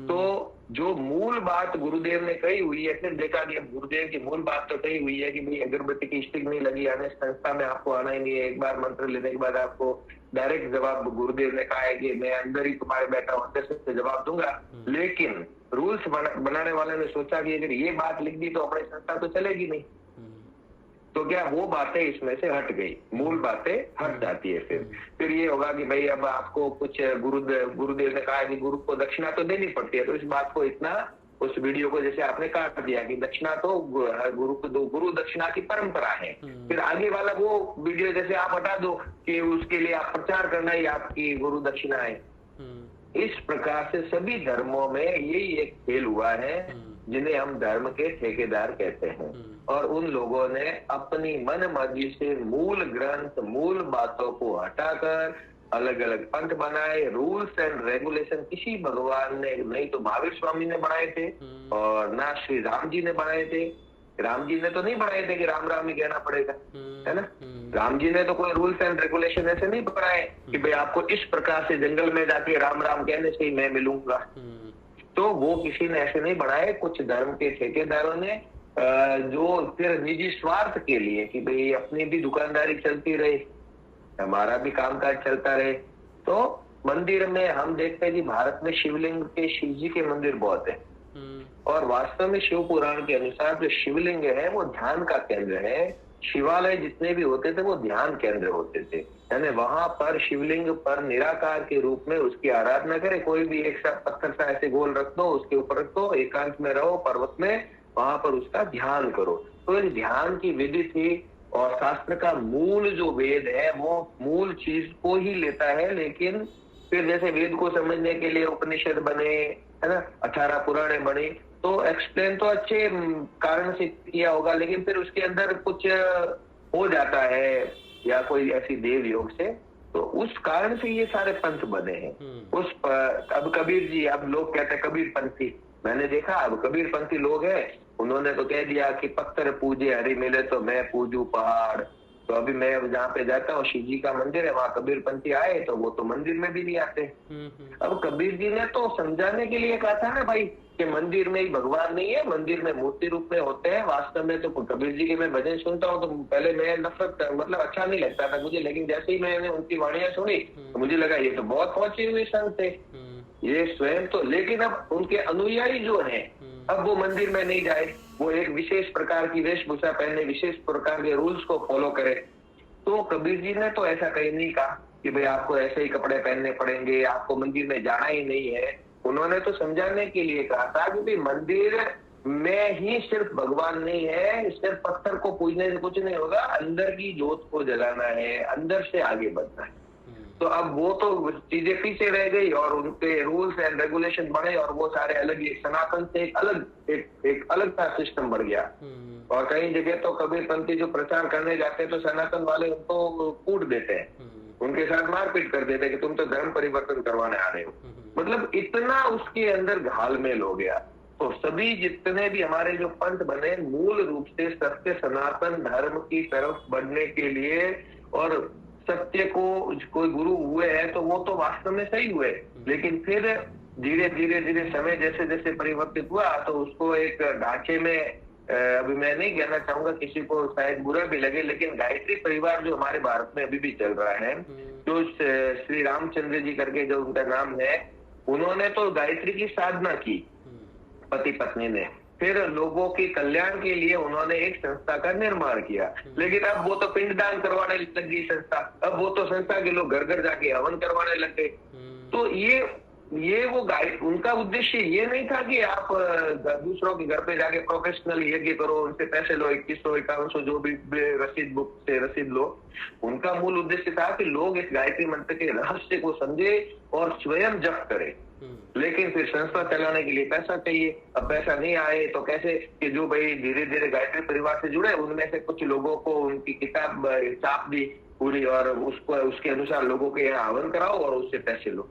S7: तो जो मूल बात गुरुदेव ने कही हुई है, फिर देखा गया गुरुदेव की मूल बात तो कही हुई है कि भाई अगरबत्ती की स्टिक नहीं लगी, आने संस्था में आपको आना ही नहीं है। एक बार मंत्र लेने के बाद आपको डायरेक्ट जवाब गुरुदेव ने कहा है कि मैं अंदर ही तुम्हारे बैठा होते से जवाब दूंगा। लेकिन रूल्स बनाने वाले ने सोचा कि अगर ये बात लिख दी तो अपनी संस्था तो चलेगी नहीं, तो क्या वो बातें इसमें से हट गई, मूल बातें हट जाती है। फिर ये होगा कि भाई अब आपको कुछ गुरुदेव ने कहा कि गुरु को दक्षिणा तो देनी पड़ती है, तो इस बात को इतना उस वीडियो को जैसे आपने काट दिया कि दक्षिणा तो गुरु दक्षिणा की परंपरा है। फिर आगे वाला वो वीडियो जैसे आप हटा दो कि उसके लिए आप प्रचार करना ही आपकी गुरु दक्षिणा है। इस प्रकार से सभी धर्मों में यही एक खेल हुआ है जिन्हें हम धर्म के ठेकेदार कहते हैं। और उन लोगों ने अपनी मन मर्जी से मूल ग्रंथ, मूल बातों को हटाकर अलग अलग पंथ बनाए। रूल्स एंड रेगुलेशन किसी भगवान ने नहीं तो महावीर स्वामी ने बनाए थे और ना श्री राम जी ने बनाए थे। राम जी ने तो नहीं बनाए थे कि राम राम ही कहना पड़ेगा, है ना। राम जी ने तो कोई रूल्स एंड रेगुलेशन ऐसे नहीं बनाए कि भाई आपको इस प्रकार से जंगल में जाके राम राम कहने से ही मैं मिलूंगा। तो वो किसी ने ऐसे नहीं बनाए, कुछ धर्म के ठेकेदारों ने जो फिर निजी स्वार्थ के लिए कि भाई अपनी भी दुकानदारी चलती रहे, हमारा भी कामकाज चलता रहे। तो मंदिर में हम देखते हैं कि भारत में शिवलिंग के, शिव जी के मंदिर बहुत है, और वास्तव में शिव पुराण के अनुसार जो शिवलिंग है वो ध्यान का केंद्र है। शिवालय जितने भी होते थे वो ध्यान केंद्र होते थे, यानी वहां पर शिवलिंग पर निराकार के रूप में उसकी आराधना करे। कोई भी एक सा पत्थर सा ऐसे गोल रख दो, उसके ऊपर रख दो, एकांत में रहो पर्वत में, वहां पर उसका ध्यान करो। तो इस ध्यान की विधि थी और शास्त्र का मूल जो वेद है वो मूल चीज को ही लेता है, लेकिन फिर जैसे वेद को समझने के लिए उपनिषद बने, है ना, 18 पुराणे बने, तो एक्सप्लेन तो अच्छे कारण से किया होगा, लेकिन फिर उसके अंदर कुछ हो जाता है या कोई ऐसी देव योग से, तो उस कारण से ये सारे पंथ बने हैं। अब कबीर जी, अब लोग कहते हैं कबीर पंथी, मैंने देखा अब कबीर पंथी लोग हैं, उन्होंने तो कह दिया कि पत्थर पूजे हरि मिले तो मैं पूजू पहाड़। तो अभी मैं जहाँ पे जाता हूँ शिव जी का मंदिर है, वहाँ कबीर पंथी आए तो वो तो मंदिर में भी नहीं आते। अब कबीर जी ने तो समझाने के लिए कहा था ना भाई कि मंदिर में ही भगवान नहीं है, मंदिर में मूर्ति रूप में होते हैं वास्तव में। तो कबीर जी के मैं भजन सुनता हूँ तो पहले मैं नफरत, मतलब अच्छा नहीं लगता था मुझे, लेकिन जैसे ही मैंने उनकी वाणियां सुनी तो मुझे लगा ये तो बहुत पहुंचे हुए संत थे ये स्वयं तो। लेकिन अब उनके अनुयायी जो हैं, अब वो मंदिर में नहीं जाए, वो एक विशेष प्रकार की वेशभूषा पहने, विशेष प्रकार के रूल्स को फॉलो करे। तो कबीर जी ने तो ऐसा कहीं नहीं कहा कि भाई आपको ऐसे ही कपड़े पहनने पड़ेंगे, आपको मंदिर में जाना ही नहीं है। उन्होंने तो समझाने के लिए कहा था कि भाई मंदिर में ही सिर्फ भगवान नहीं है, सिर्फ पत्थर को पूजने से कुछ नहीं होगा, अंदर की ज्योत को जलाना है, अंदर से आगे बढ़ना है। तो अब वो तो चीजें पीछे रह गई और उनके रूल्स एंड रेगुलेशन बढ़े और वो सारे अलग, सनातन से एक अलग सा सिस्टम बढ़ गया। और कई जगह तो कबीरपंथी जो प्रचार करने जाते हैं तो सनातन वाले उनको कूट देते हैं, उनके साथ मारपीट कर देते हैं कि तुम तो धर्म परिवर्तन करवाने आ रहे हो। मतलब इतना उसके अंदर घालमेल हो गया। तो सभी जितने भी हमारे जो पंथ बने मूल रूप से सत्य सनातन धर्म की तरफ बढ़ने के लिए, और सत्य को कोई गुरु हुए हैं तो वो तो वास्तव में सही हुए, लेकिन फिर धीरे धीरे समय जैसे जैसे परिवर्तित हुआ तो उसको एक ढांचे में, अभी मैं नहीं कहना चाहूंगा किसी को शायद बुरा भी लगे, लेकिन गायत्री परिवार जो हमारे भारत में अभी भी चल रहा है, जो श्री रामचंद्र जी करके जो उनका नाम है, उन्होंने तो गायत्री की साधना की पति पत्नी ने, फिर लोगों के कल्याण के लिए उन्होंने एक संस्था का निर्माण किया। लेकिन अब वो तो पिंडदान करवाने लग गई संस्था, अब वो तो संस्था के लोग घर घर जाके हवन करवाने लग गए। तो ये वो उनका उद्देश्य ये नहीं था कि आप दूसरों के घर पे जाके प्रोफेशनल यज्ञ करो, उनसे पैसे लो, 2100 5100 जो भी रसीद बुक से रसीद लो। उनका मूल उद्देश्य था कि लोग इस गायत्री मंत्र के रहस्य को समझे और स्वयं जप करें। लेकिन फिर संस्था चलाने के लिए पैसा चाहिए, अब पैसा नहीं आए तो कैसे कि जो भाई धीरे धीरे गायत्री परिवार से जुड़े उनमें से कुछ लोगों को उनकी किताब छाप दी पूरी और उसको उसके अनुसार लोगों के यहाँ हवन कराओ और उससे पैसे लो।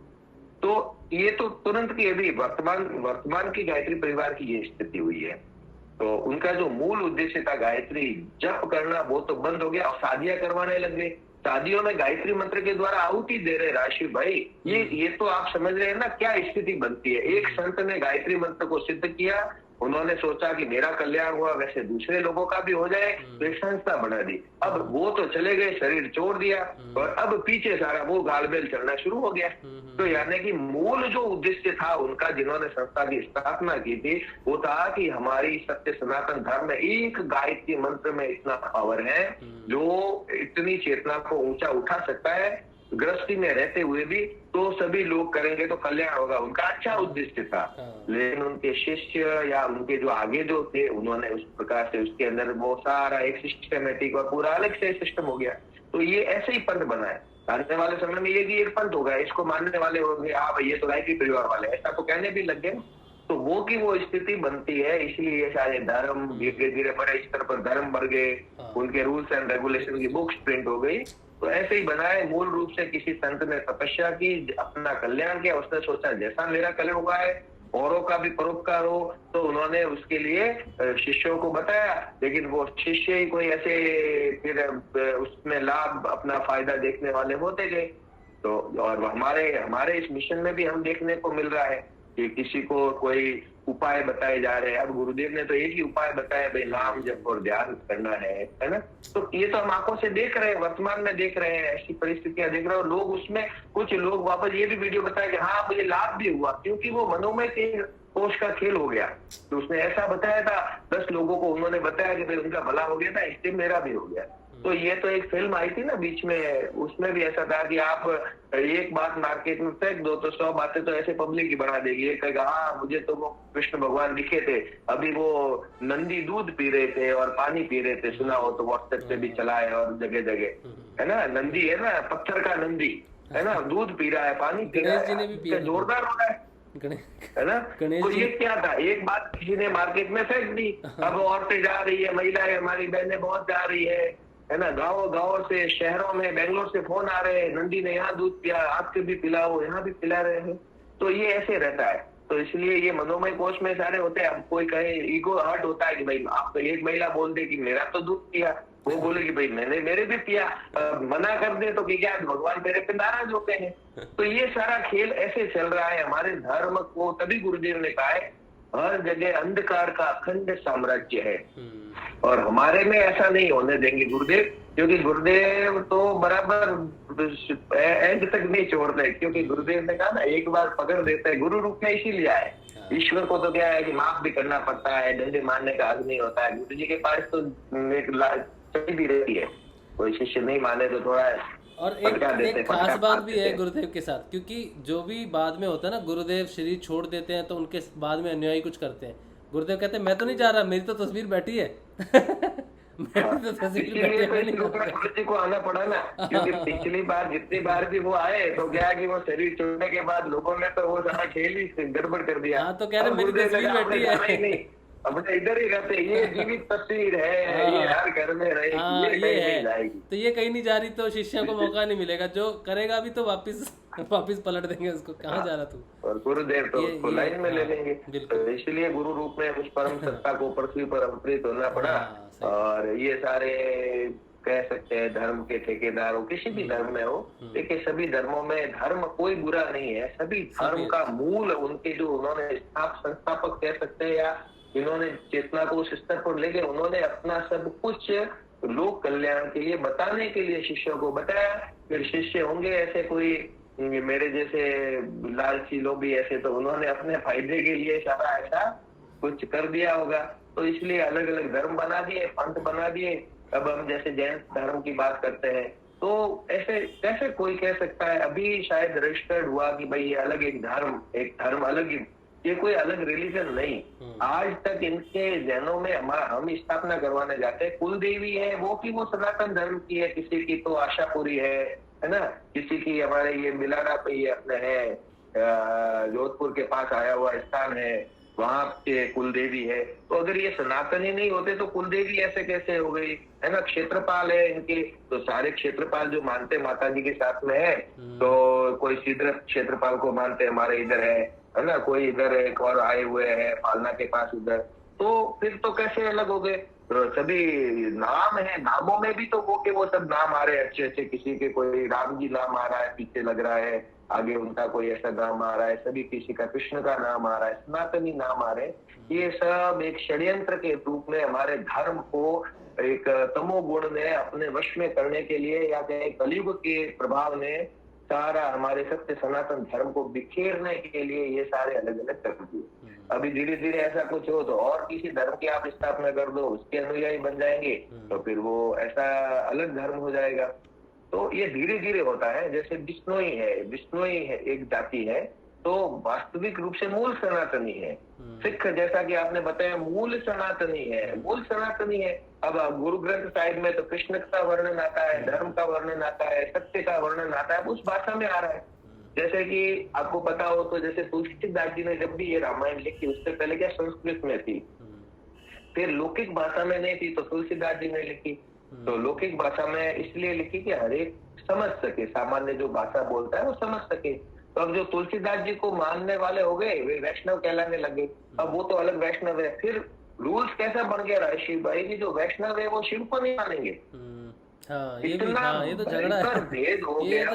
S7: तो ये तो तुरंत की अभी वर्तमान की गायत्री परिवार की ये स्थिति हुई है। तो उनका जो मूल उद्देश्य था गायत्री जप करना वो तो बंद हो गया और शादियां करवाने लग गए। शादियों में गायत्री मंत्र के द्वारा आहुति दे रहे राशिव भाई, ये तो आप समझ रहे हैं ना क्या स्थिति बनती है। एक संत ने गायत्री मंत्र को सिद्ध किया, उन्होंने सोचा कि मेरा कल्याण हुआ वैसे दूसरे लोगों का भी हो जाए, तो एक संस्था बना दी। अब वो तो चले गए, शरीर छोड़ दिया और अब पीछे सारा वो गालबेल चलना शुरू हो गया। तो यानी कि मूल जो उद्देश्य था उनका, जिन्होंने संस्था की स्थापना की थी, वो था कि हमारी सत्य सनातन धर्म में एक गायत्री मंत्र में इतना पावर है जो इतनी चेतना को ऊंचा उठा सकता है। गृहस्थी में रहते हुए भी तो सभी लोग करेंगे तो कल्याण होगा, उनका अच्छा उद्देश्य था। लेकिन उनके शिष्य या उनके जो आगे जो थे उन्होंने उस प्रकार से उसके अंदर वो सारा एक सिस्टमेटिक और पूरा अलग से सिस्टम हो गया। तो ये ऐसे ही पंथ बना है। आने वाले समय में ये भी एक पंथ होगा, इसको मानने वाले होंगे हाँ भाई ये तो गायत्री परिवार वाले, ऐसा तो कहने भी लग गए। तो वो की वो स्थिति बनती है, इसलिए ये सारे धर्म धीरे धीरे बड़े स्तर पर धर्म बढ़ गए, उनके रूल्स एंड रेगुलेशन की बुक्स प्रिंट हो गई। तो ऐसे ही बना है। मूल रूप से किसी संत ने तपस्या की, अपना कल्याण किया, उसने सोचा जैसा मेरा कल्याण हुआ है औरों का भी परोपकार हो, तो उन्होंने उसके लिए शिष्यों को बताया। लेकिन वो शिष्य ही कोई ऐसे फिर उसमें लाभ अपना फायदा देखने वाले होते गए। तो और हमारे इस मिशन में भी हम देखने को मिल रहा है कि किसी को कोई उपाय बताए जा रहे हैं। अब गुरुदेव ने तो एक ही उपाय बताया, भाई नाम जप और ध्यान करना है ना। तो ये तो हम आंखों से देख रहे हैं, वर्तमान में देख रहे हैं, ऐसी परिस्थितियां देख रहे हैं। और लोग उसमें कुछ लोग वापस ये भी वीडियो बताए कि हाँ मुझे लाभ भी हुआ, क्योंकि वो मनोमय थे, कोष का खेल हो गया। तो उसने ऐसा बताया था, 10 लोगों को उन्होंने बताया कि भाई उनका भला हो गया था, इससे मेरा भी हो गया। तो ये तो एक फिल्म आई थी ना बीच में, उसमें भी ऐसा था कि आप एक बात मार्केट में फेंक दो तो 100 बातें तो ऐसे पब्लिक ही बना देगी। एक कहेगा हाँ मुझे तो वो कृष्ण भगवान दिखे थे, अभी वो नंदी दूध पी रहे थे और पानी पी रहे थे, सुना हो तो व्हाट्सएप पे भी चला है और जगह जगह, है ना। नंदी है ना, पत्थर का नंदी है ना, दूध पी रहा है, पानी पी रहा है, जोरदार हो रहा है ना। तो ये क्या था, एक बात किसी ने मार्केट में फेंक दी, अब औरतें जा रही है, महिलाएं हमारी बहनें बहुत जा रही है ना, गाँव से शहरों में, बेंगलोर से फोन आ रहे हैं, नंदी ने यहाँ दूध पिया, आपके भी पिलाओ, यहाँ भी पिला रहे हैं। तो ये ऐसे रहता है। तो इसलिए ये मनोमय कोष में सारे होते हैं। अब कोई कहे, ईगो हर्ट होता है कि भाई आप तो एक महिला बोल दे कि मेरा तो दूध पिया, वो बोले कि भाई मैंने मेरे भी पिया, मना कर दे तो कि क्या भगवान तेरे पे नाराज होते हैं। तो ये सारा खेल ऐसे चल रहा है हमारे धर्म को। तभी गुरुदेव ने कहा है हर जगह अंधकार का अखंड साम्राज्य है, और हमारे में ऐसा नहीं होने देंगे गुरुदेव, क्योंकि गुरुदेव तो बराबर एंड तक नहीं छोड़ते। क्योंकि गुरुदेव ने कहा ना, एक बार पकड़ देते हैं, गुरु रूप में इसीलिए आए। ईश्वर को तो क्या है कि माफ भी करना पड़ता है, डंडे मारने का हक नहीं होता है। गुरु जी के पास तो एक चली भी रहती है, कोई शिष्य नहीं माने तो थोड़ा
S2: और एक खास बात भी है गुरुदेव के साथ, क्योंकि जो भी बाद में होता है ना, गुरुदेव शरीर छोड़ देते हैं तो उनके बाद में अनुयायी कुछ करते हैं। गुरुदेव कहते हैं मैं तो नहीं जा रहा, मेरी तो तस्वीर बैठी है मेरी तो तस्वीर बैठी है।
S7: गुरु को आना पड़ा ना, क्योंकि पिछली बार जितनी बार भी वो आए तो क्या कि वो शरीर छोड़ने के बाद लोगों ने तो वो सारा खेल ही गड़बड़ कर दिया।
S2: हाँ, तो कह रहे मेरी तस्वीर बैठी है,
S7: अपने इधर ही रहते, ये जीवित तस्वीर है, ये हर घर में रहेगी, ये है जाएगी।
S2: तो ये कहीं नहीं जा रही, तो शिष्यों को मौका नहीं मिलेगा। जो करेगा भी तो वापस पलट देंगे उसको, कहाँ जा रहा तू।
S7: और गुरुदेव तो उसको लाइन में ले लेंगे। तो इसलिए गुरु रूप में उस परम सत्ता को पृथ्वी पर अवतरित होना पड़ा। और ये सारे कह सकते हैं धर्म के ठेकेदार हो, किसी भी धर्म में हो, देखिए सभी धर्मों में धर्म कोई बुरा नहीं है। सभी धर्म का मूल उनके जो उन्होंने संस्थापक कह सकते हैं, या इन्होंने चेतना को उस स्तर पर लेके उन्होंने अपना सब कुछ लोक कल्याण के लिए बताने के लिए शिष्यों को बताया। फिर शिष्य होंगे ऐसे कोई मेरे जैसे लालची लोग भी ऐसे, तो उन्होंने अपने फायदे के लिए सारा ऐसा कुछ कर दिया होगा। तो इसलिए अलग अलग धर्म बना दिए, पंथ बना दिए। अब हम जैसे जैन धर्म की बात करते हैं, तो ऐसे कैसे कोई कह सकता है, अभी शायद रजिस्टर्ड हुआ कि भाई ये अलग एक धर्म अलग ही, ये कोई अलग रिलीजन नहीं। आज तक इनके जैनों में हम स्थापना करवाने जाते हैं, कुल देवी है वो की वो सनातन धर्म की है, किसी की तो आशापुरी है ना, किसी की हमारे ये मिलाना पे ये अपने है जोधपुर के पास आया हुआ स्थान है, वहां के कुल देवी है। तो अगर ये सनातनी नहीं होते तो कुल देवी ऐसे कैसे हो गई, है ना। क्षेत्रपाल है इनके, तो सारे क्षेत्रपाल जो मानते माता जी के साथ में है, तो कोई सीधे क्षेत्रपाल को मानते हमारे इधर है ना, कोई इधर एक और आए हुए हैं पालना के पास उधर, तो फिर तो कैसे अलग हो गए। तो सभी नाम है, नामों में भी तो वो सब नाम आ रहे हैं अच्छे अच्छे, किसी के कोई राम जी नाम आ रहा है, पीछे लग रहा है, आगे उनका कोई ऐसा नाम आ रहा है, सभी किसी का कृष्ण का नाम आ रहा है, सनातनी नाम आ रहे हैं। ये सब एक षड्यंत्र के रूप में हमारे धर्म को एक तमोगुण ने अपने वश में करने के लिए, या कहें कलयुग के प्रभाव ने सारा हमारे सत्य सनातन धर्म को बिखेरने के लिए ये सारे अलग अलग कर दिए। अभी धीरे धीरे ऐसा कुछ हो तो और किसी धर्म की आप स्थापना कर दो, उसके अनुयायी बन जाएंगे, तो फिर वो ऐसा अलग धर्म हो जाएगा। तो ये धीरे धीरे होता है। जैसे बिश्नोई है एक जाति है, तो वास्तविक रूप से मूल सनातनी है। सिख जैसा कि आपने बताया मूल सनातनी है। अब गुरु ग्रंथ साहिब में तो कृष्ण का वर्णन आता है, धर्म का वर्णन आता है, सत्य का वर्णन आता है, उस भाषा में आ रहा है। जैसे कि आपको पता हो तो जैसे तुलसीदास जी ने जब भी ये रामायण लिखी, उससे पहले क्या संस्कृत में थी, फिर लौकिक भाषा में नहीं थी, तो तुलसीदास जी ने लिखी। तो लौकिक भाषा में इसलिए लिखी कि हर एक समझ सके, सामान्य जो भाषा बोलता है वो समझ सके। तो अब जो तुलसीदास जी को मानने वाले हो गए वे वैष्णव कहलाने लगे। अब वो तो अलग वैष्णव है। फिर रूल्स कैसा बन गया रहा शिव भाई की, जो वैष्णव है वो शिव को नहीं मानेंगे।
S2: ये तो झगड़ा है,
S7: भेद हो गया।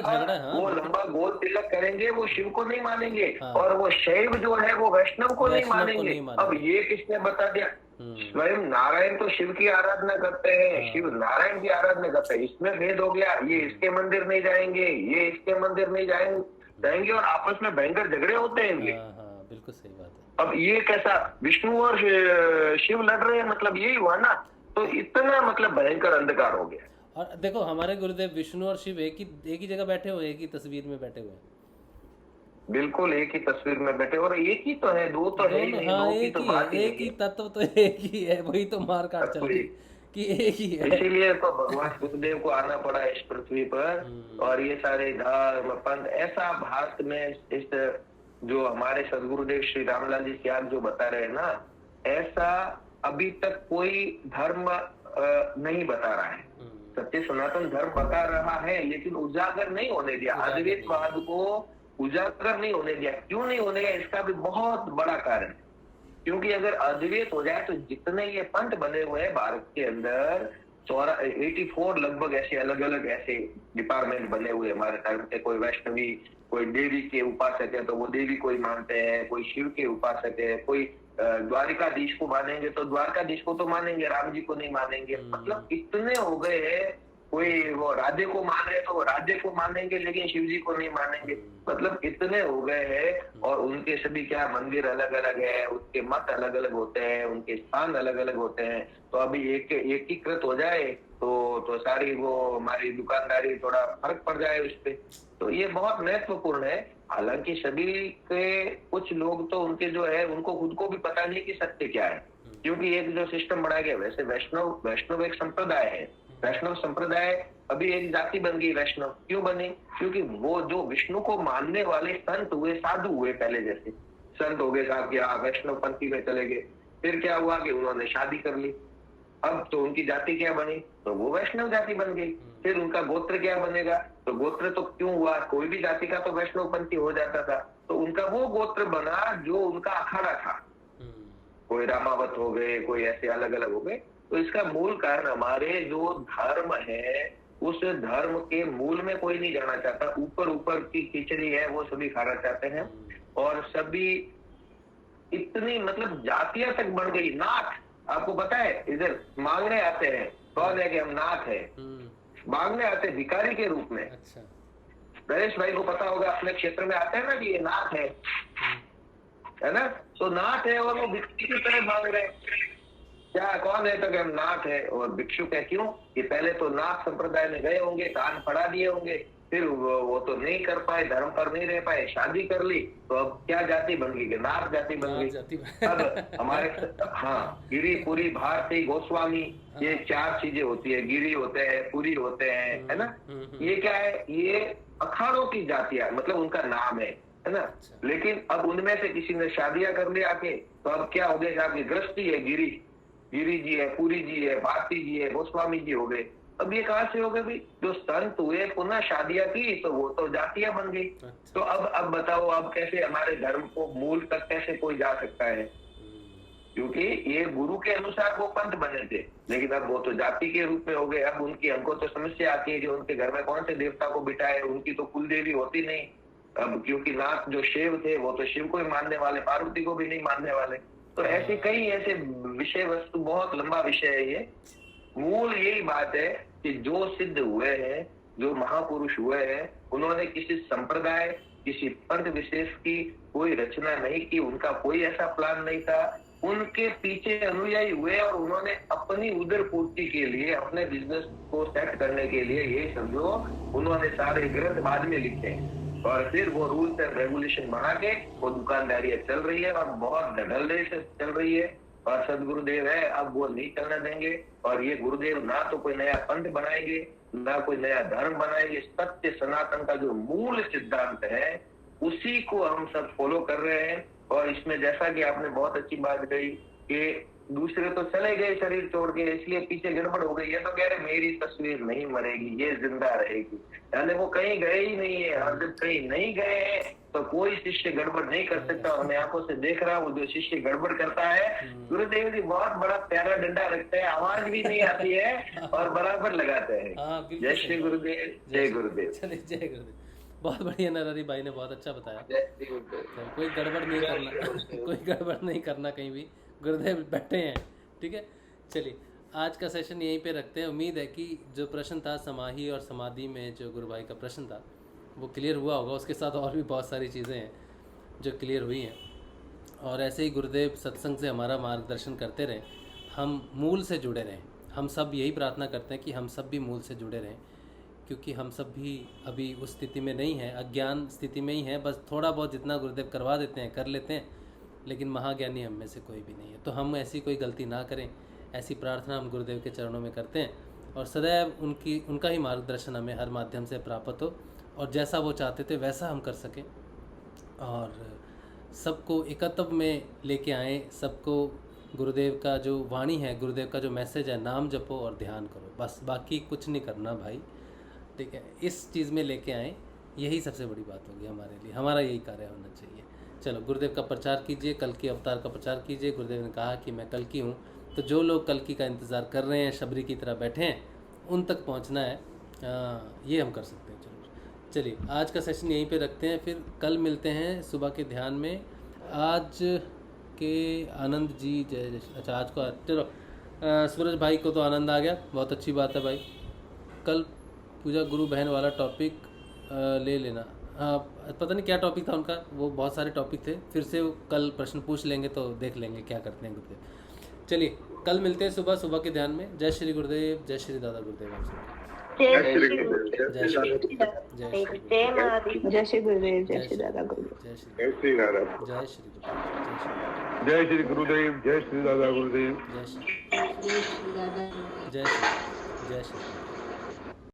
S7: वो लंबा गोल तिलक करेंगे, वो शिव को नहीं मानेंगे, और वो शैव जो है वो वैष्णव को नहीं मानेंगे। अब ये किसने बता दिया? स्वयं नारायण तो शिव की आराधना करते हैं, शिव नारायण की आराधना करते हैं, इसमें भेद हो गया। ये इसके मंदिर नहीं जाएंगे, ये इसके मंदिर नहीं जाएंगे, और आपस में भयंकर झगड़े होते हैं इनके।
S2: बिल्कुल सही बात है।
S7: अब ये कैसा, विष्णु और शिव लड़ रहे हैं, मतलब यही हुआ ना। तो इतना मतलब भयंकर अंधकार हो गया।
S2: और देखो हमारे गुरुदेव विष्णु और शिव एक ही जगह बैठे हुए, एक ही तस्वीर में बैठे हुए,
S7: बिल्कुल एक ही तस्वीर में बैठे, और एक ही तो है, दो तो है ही नहीं,
S2: हाँ
S7: दो की
S2: एक
S7: तो
S2: ही
S7: बात
S2: है,
S7: ही
S2: एक
S7: नहीं
S2: ही
S7: है।
S2: तत्व तो एक ही है, वही तो मार काट चल रही कि एक ही है।
S7: इसीलिए तो भगवान बुद्धदेव को आना पड़ा इस पृथ्वी पर, और ये सारे धर्म पंथ ऐसा भारत में इस जो हमारे सदगुरुदेव श्री रामलाल जी त्याग जो बता रहे हैं ना, ऐसा अभी तक कोई धर्म नहीं बता रहा है। सत्य सनातन धर्म बता रहा है, लेकिन उजागर नहीं होने दिया, अद्वैतवाद को उजागर नहीं होने दिया। क्यों नहीं होने दिया, इसका भी बहुत बड़ा कारण है। क्योंकि अगर अद्वैत हो जाए तो जितने ये पंथ बने हुए हैं भारत के अंदर, 84 लगभग ऐसे अलग अलग ऐसे डिपार्टमेंट बने हुए हमारे धर्म के। कोई वैष्णवी, कोई देवी के उपासक है तो वो देवी को ही मानते हैं, कोई शिव के उपासक है, कोई द्वारिकाधीश को मानेंगे तो द्वारकाधीश को तो मानेंगे, राम जी को नहीं मानेंगे। मतलब इतने हो गए हैं। कोई वो राधे को मान रहे तो वो राधे को मानेंगे लेकिन शिव जी को नहीं मानेंगे। मतलब इतने हो गए हैं, और उनके सभी क्या मंदिर अलग अलग है, उसके मत अलग अलग होते हैं, उनके स्थान अलग अलग होते हैं। तो अभी एकीकृत हो जाए तो सारी वो हमारी दुकानदारी थोड़ा फर्क पड़ जाए उस पे। तो ये बहुत महत्वपूर्ण है। हालांकि सभी के कुछ लोग तो उनके जो है उनको खुद को भी पता नहीं कि सत्य क्या है, क्योंकि एक जो सिस्टम बनाया गया, वैसे वैष्णव एक संप्रदाय है। वैष्णव संप्रदाय अभी एक जाति बन गई वैष्णव। क्यों बनी? क्योंकि वो जो विष्णु को मानने वाले संत हुए, साधु हुए, पहले जैसे संत हो गए साहब कि हाँ वैष्णव पंथी में चले गए। फिर क्या हुआ कि उन्होंने शादी कर ली, अब तो उनकी जाति क्या बनी, तो वो वैष्णव जाति बन गई। फिर उनका गोत्र क्या बनेगा, तो गोत्र तो क्यों हुआ, कोई भी जाति का तो वैष्णव पंथी हो जाता था, तो उनका वो गोत्र बना जो उनका अखाड़ा था। कोई रामावत हो गए, कोई ऐसे अलग अलग हो गए। तो इसका मूल कारण हमारे जो धर्म है, उस धर्म के मूल में कोई नहीं जाना चाहता। ऊपर ऊपर की खिचड़ी है वो सभी खाना चाहते हैं, और सभी इतनी मतलब जातियां तक बढ़ गई। नाथ, आपको पता है, इधर मांगने आते हैं, कौन है कि हम नाथ है, मांगने आते हैं भिखारी के रूप में।
S2: अच्छा,
S7: नरेश भाई को पता होगा, अपने क्षेत्र में आते हैं ना कि ये नाथ है ना। तो नाथ है और वो भिक्षु की तरह मांग रहे हैं। क्या कौन है तो कि हम नाथ है, और भिक्षुक है। क्यों? कि पहले तो नाथ संप्रदाय में गए होंगे, कान फड़ा दिए होंगे, फिर वो तो नहीं कर पाए, धर्म पर नहीं रह पाए, शादी कर ली, तो अब क्या जाति बन गई? नाथ जाति बन गई। अब हमारे गिरी, पुरी, भारती, गोस्वामी, ये 4 चीजें होती है। गिरी होते हैं, पुरी होते हैं, है ना। ये क्या है? ये अखाड़ों की जातियां, मतलब उनका नाम है ना। लेकिन अब उनमें से किसी ने शादियां कर लिया आके, तो अब क्या हो गया? आपकी गृहस्थी है, गिरी जी है, पुरी जी है, भारती जी है, गोस्वामी जी हो गए। अब ये कहां से हो गए भाई? जो संत हुए, पुनः शादियां की, तो वो तो जातियां बन गई। तो अब बताओ, अब कैसे हमारे धर्म को मूल तक कैसे कोई जा सकता है? क्योंकि ये गुरु के अनुसार वो पंथ बने थे, लेकिन अब वो तो जाति के रूप में हो गए। अब उनकी हमको तो समस्या आती है कि उनके घर में कौन से देवता को बिठाए, उनकी तो कुल देवी होती नहीं। अब क्योंकि नाथ जो शिव थे, वो तो शिव को ही मानने वाले, पार्वती को भी नहीं मानने वाले। तो ऐसे कई ऐसे विषय वस्तु, बहुत लंबा विषय है ये। मूल यही बात है कि जो सिद्ध हुए हैं, जो महापुरुष हुए हैं, उन्होंने किसी संप्रदाय, किसी पंथ विशेष की कोई रचना नहीं की। उनका कोई ऐसा प्लान नहीं था। उनके पीछे अनुयायी हुए, और उन्होंने अपनी उदर पूर्ति के लिए, अपने बिजनेस को सेट करने के लिए, ये समझो, उन्होंने सारे ग्रंथ बाद में लिखे, और फिर वो रूल्स एंड रेगुलेशन बना के वो दुकानदारी चल रही है, और बहुत ढलने से चल रही है। और सदगुरुदेव है, अब वो नहीं चलने देंगे। और ये गुरुदेव ना तो कोई नया पंथ बनाएंगे, ना कोई नया धर्म बनाएंगे। सत्य सनातन का जो मूल सिद्धांत है, उसी को हम सब फॉलो कर रहे हैं। और इसमें जैसा कि आपने बहुत अच्छी बात कही कि दूसरे तो चले गए शरीर छोड़ के, इसलिए पीछे गड़बड़ हो गई। ये तो कह रहे मेरी तस्वीर नहीं मरेगी, ये जिंदा रहेगी। यानी वो कहीं गए ही नहीं है। और जब कहीं नहीं गए हैं तो कोई शिष्य गड़बड़ नहीं कर सकता। और मैं आंखों से देख रहा हूँ, जो शिष्य गड़बड़ करता है, गुरुदेव जी बहुत बड़ा प्यारा डंडा रखते हैं, आवाज भी नहीं आती है और बराबर लगाते हैं। जय श्री गुरुदेव, जय गुरुदेव।
S2: चलिए, जय गुरुदेव। बहुत बढ़िया नरहरि भाई ने बहुत अच्छा बताया। कोई गड़बड़ नहीं करना, कोई गड़बड़ नहीं करना कहीं भी। गुरुदेव बैठे हैं, ठीक है। चलिए, आज का सेशन यहीं पे रखते हैं। उम्मीद है कि जो प्रश्न था समाधि और समाधि में, जो गुरु भाई का प्रश्न था, वो क्लियर हुआ होगा। उसके साथ और भी बहुत सारी चीज़ें हैं जो क्लियर हुई हैं। और ऐसे ही गुरुदेव सत्संग से हमारा मार्गदर्शन करते रहें, हम मूल से जुड़े रहें। हम सब यही प्रार्थना करते हैं कि हम सब भी मूल से जुड़े रहें, क्योंकि हम सब भी अभी उस स्थिति में नहीं हैं, अज्ञान स्थिति में ही हैं। बस थोड़ा बहुत जितना गुरुदेव करवा देते हैं कर लेते हैं, लेकिन महाज्ञानी हम में से कोई भी नहीं है। तो हम ऐसी कोई गलती ना करें, ऐसी प्रार्थना हम गुरुदेव के चरणों में करते हैं और सदैव उनका ही मार्गदर्शन हमें हर माध्यम से प्राप्त हो और जैसा वो चाहते थे वैसा हम कर सकें और सबको एकत्व में लेके आएँ। सबको गुरुदेव का जो वाणी है, गुरुदेव का जो मैसेज है, नाम जपो और ध्यान करो, बस बाकी कुछ नहीं करना भाई, ठीक है। इस चीज़ में लेके आएँ, यही सबसे बड़ी बात होगी हमारे लिए, हमारा यही कार्य होना चाहिए। चलो गुरुदेव का प्रचार कीजिए, कल की अवतार का प्रचार कीजिए। गुरुदेव ने कहा कि मैं कल की हूँ, तो जो लोग कल की का इंतज़ार कर रहे हैं, शबरी की तरह बैठे हैं, उन तक पहुँचना है। ये हम कर सकते हैं। चलिए आज का सेशन यहीं पे रखते हैं, फिर कल मिलते हैं सुबह के ध्यान में। आज के आनंद जी जय, अच्छा आज को चलो सूरज भाई को तो आनंद आ गया, बहुत अच्छी बात है भाई। कल पूजा गुरु बहन वाला टॉपिक ले लेना। हाँ पता नहीं क्या टॉपिक था उनका, वो बहुत सारे टॉपिक थे, फिर से वो कल प्रश्न पूछ लेंगे तो देख लेंगे क्या करते हैं गुरुदेव। चलिए कल मिलते हैं सुबह के ध्यान में। जय श्री गुरुदेव, जय श्री दादा गुरुदेव। आप सबको
S3: जय श्री
S2: जय श्री
S3: जय महादेव, जय श्री गुरुदेव, जय श्री दादा गुरुदेव,
S2: जय श्री
S8: जय श्री दादा,
S2: जय श्री गुरुदेव,
S8: जय श्री गुरुदेव, जय श्री दादा गुरुदेव,
S2: जय श्री जय श्री जय श्री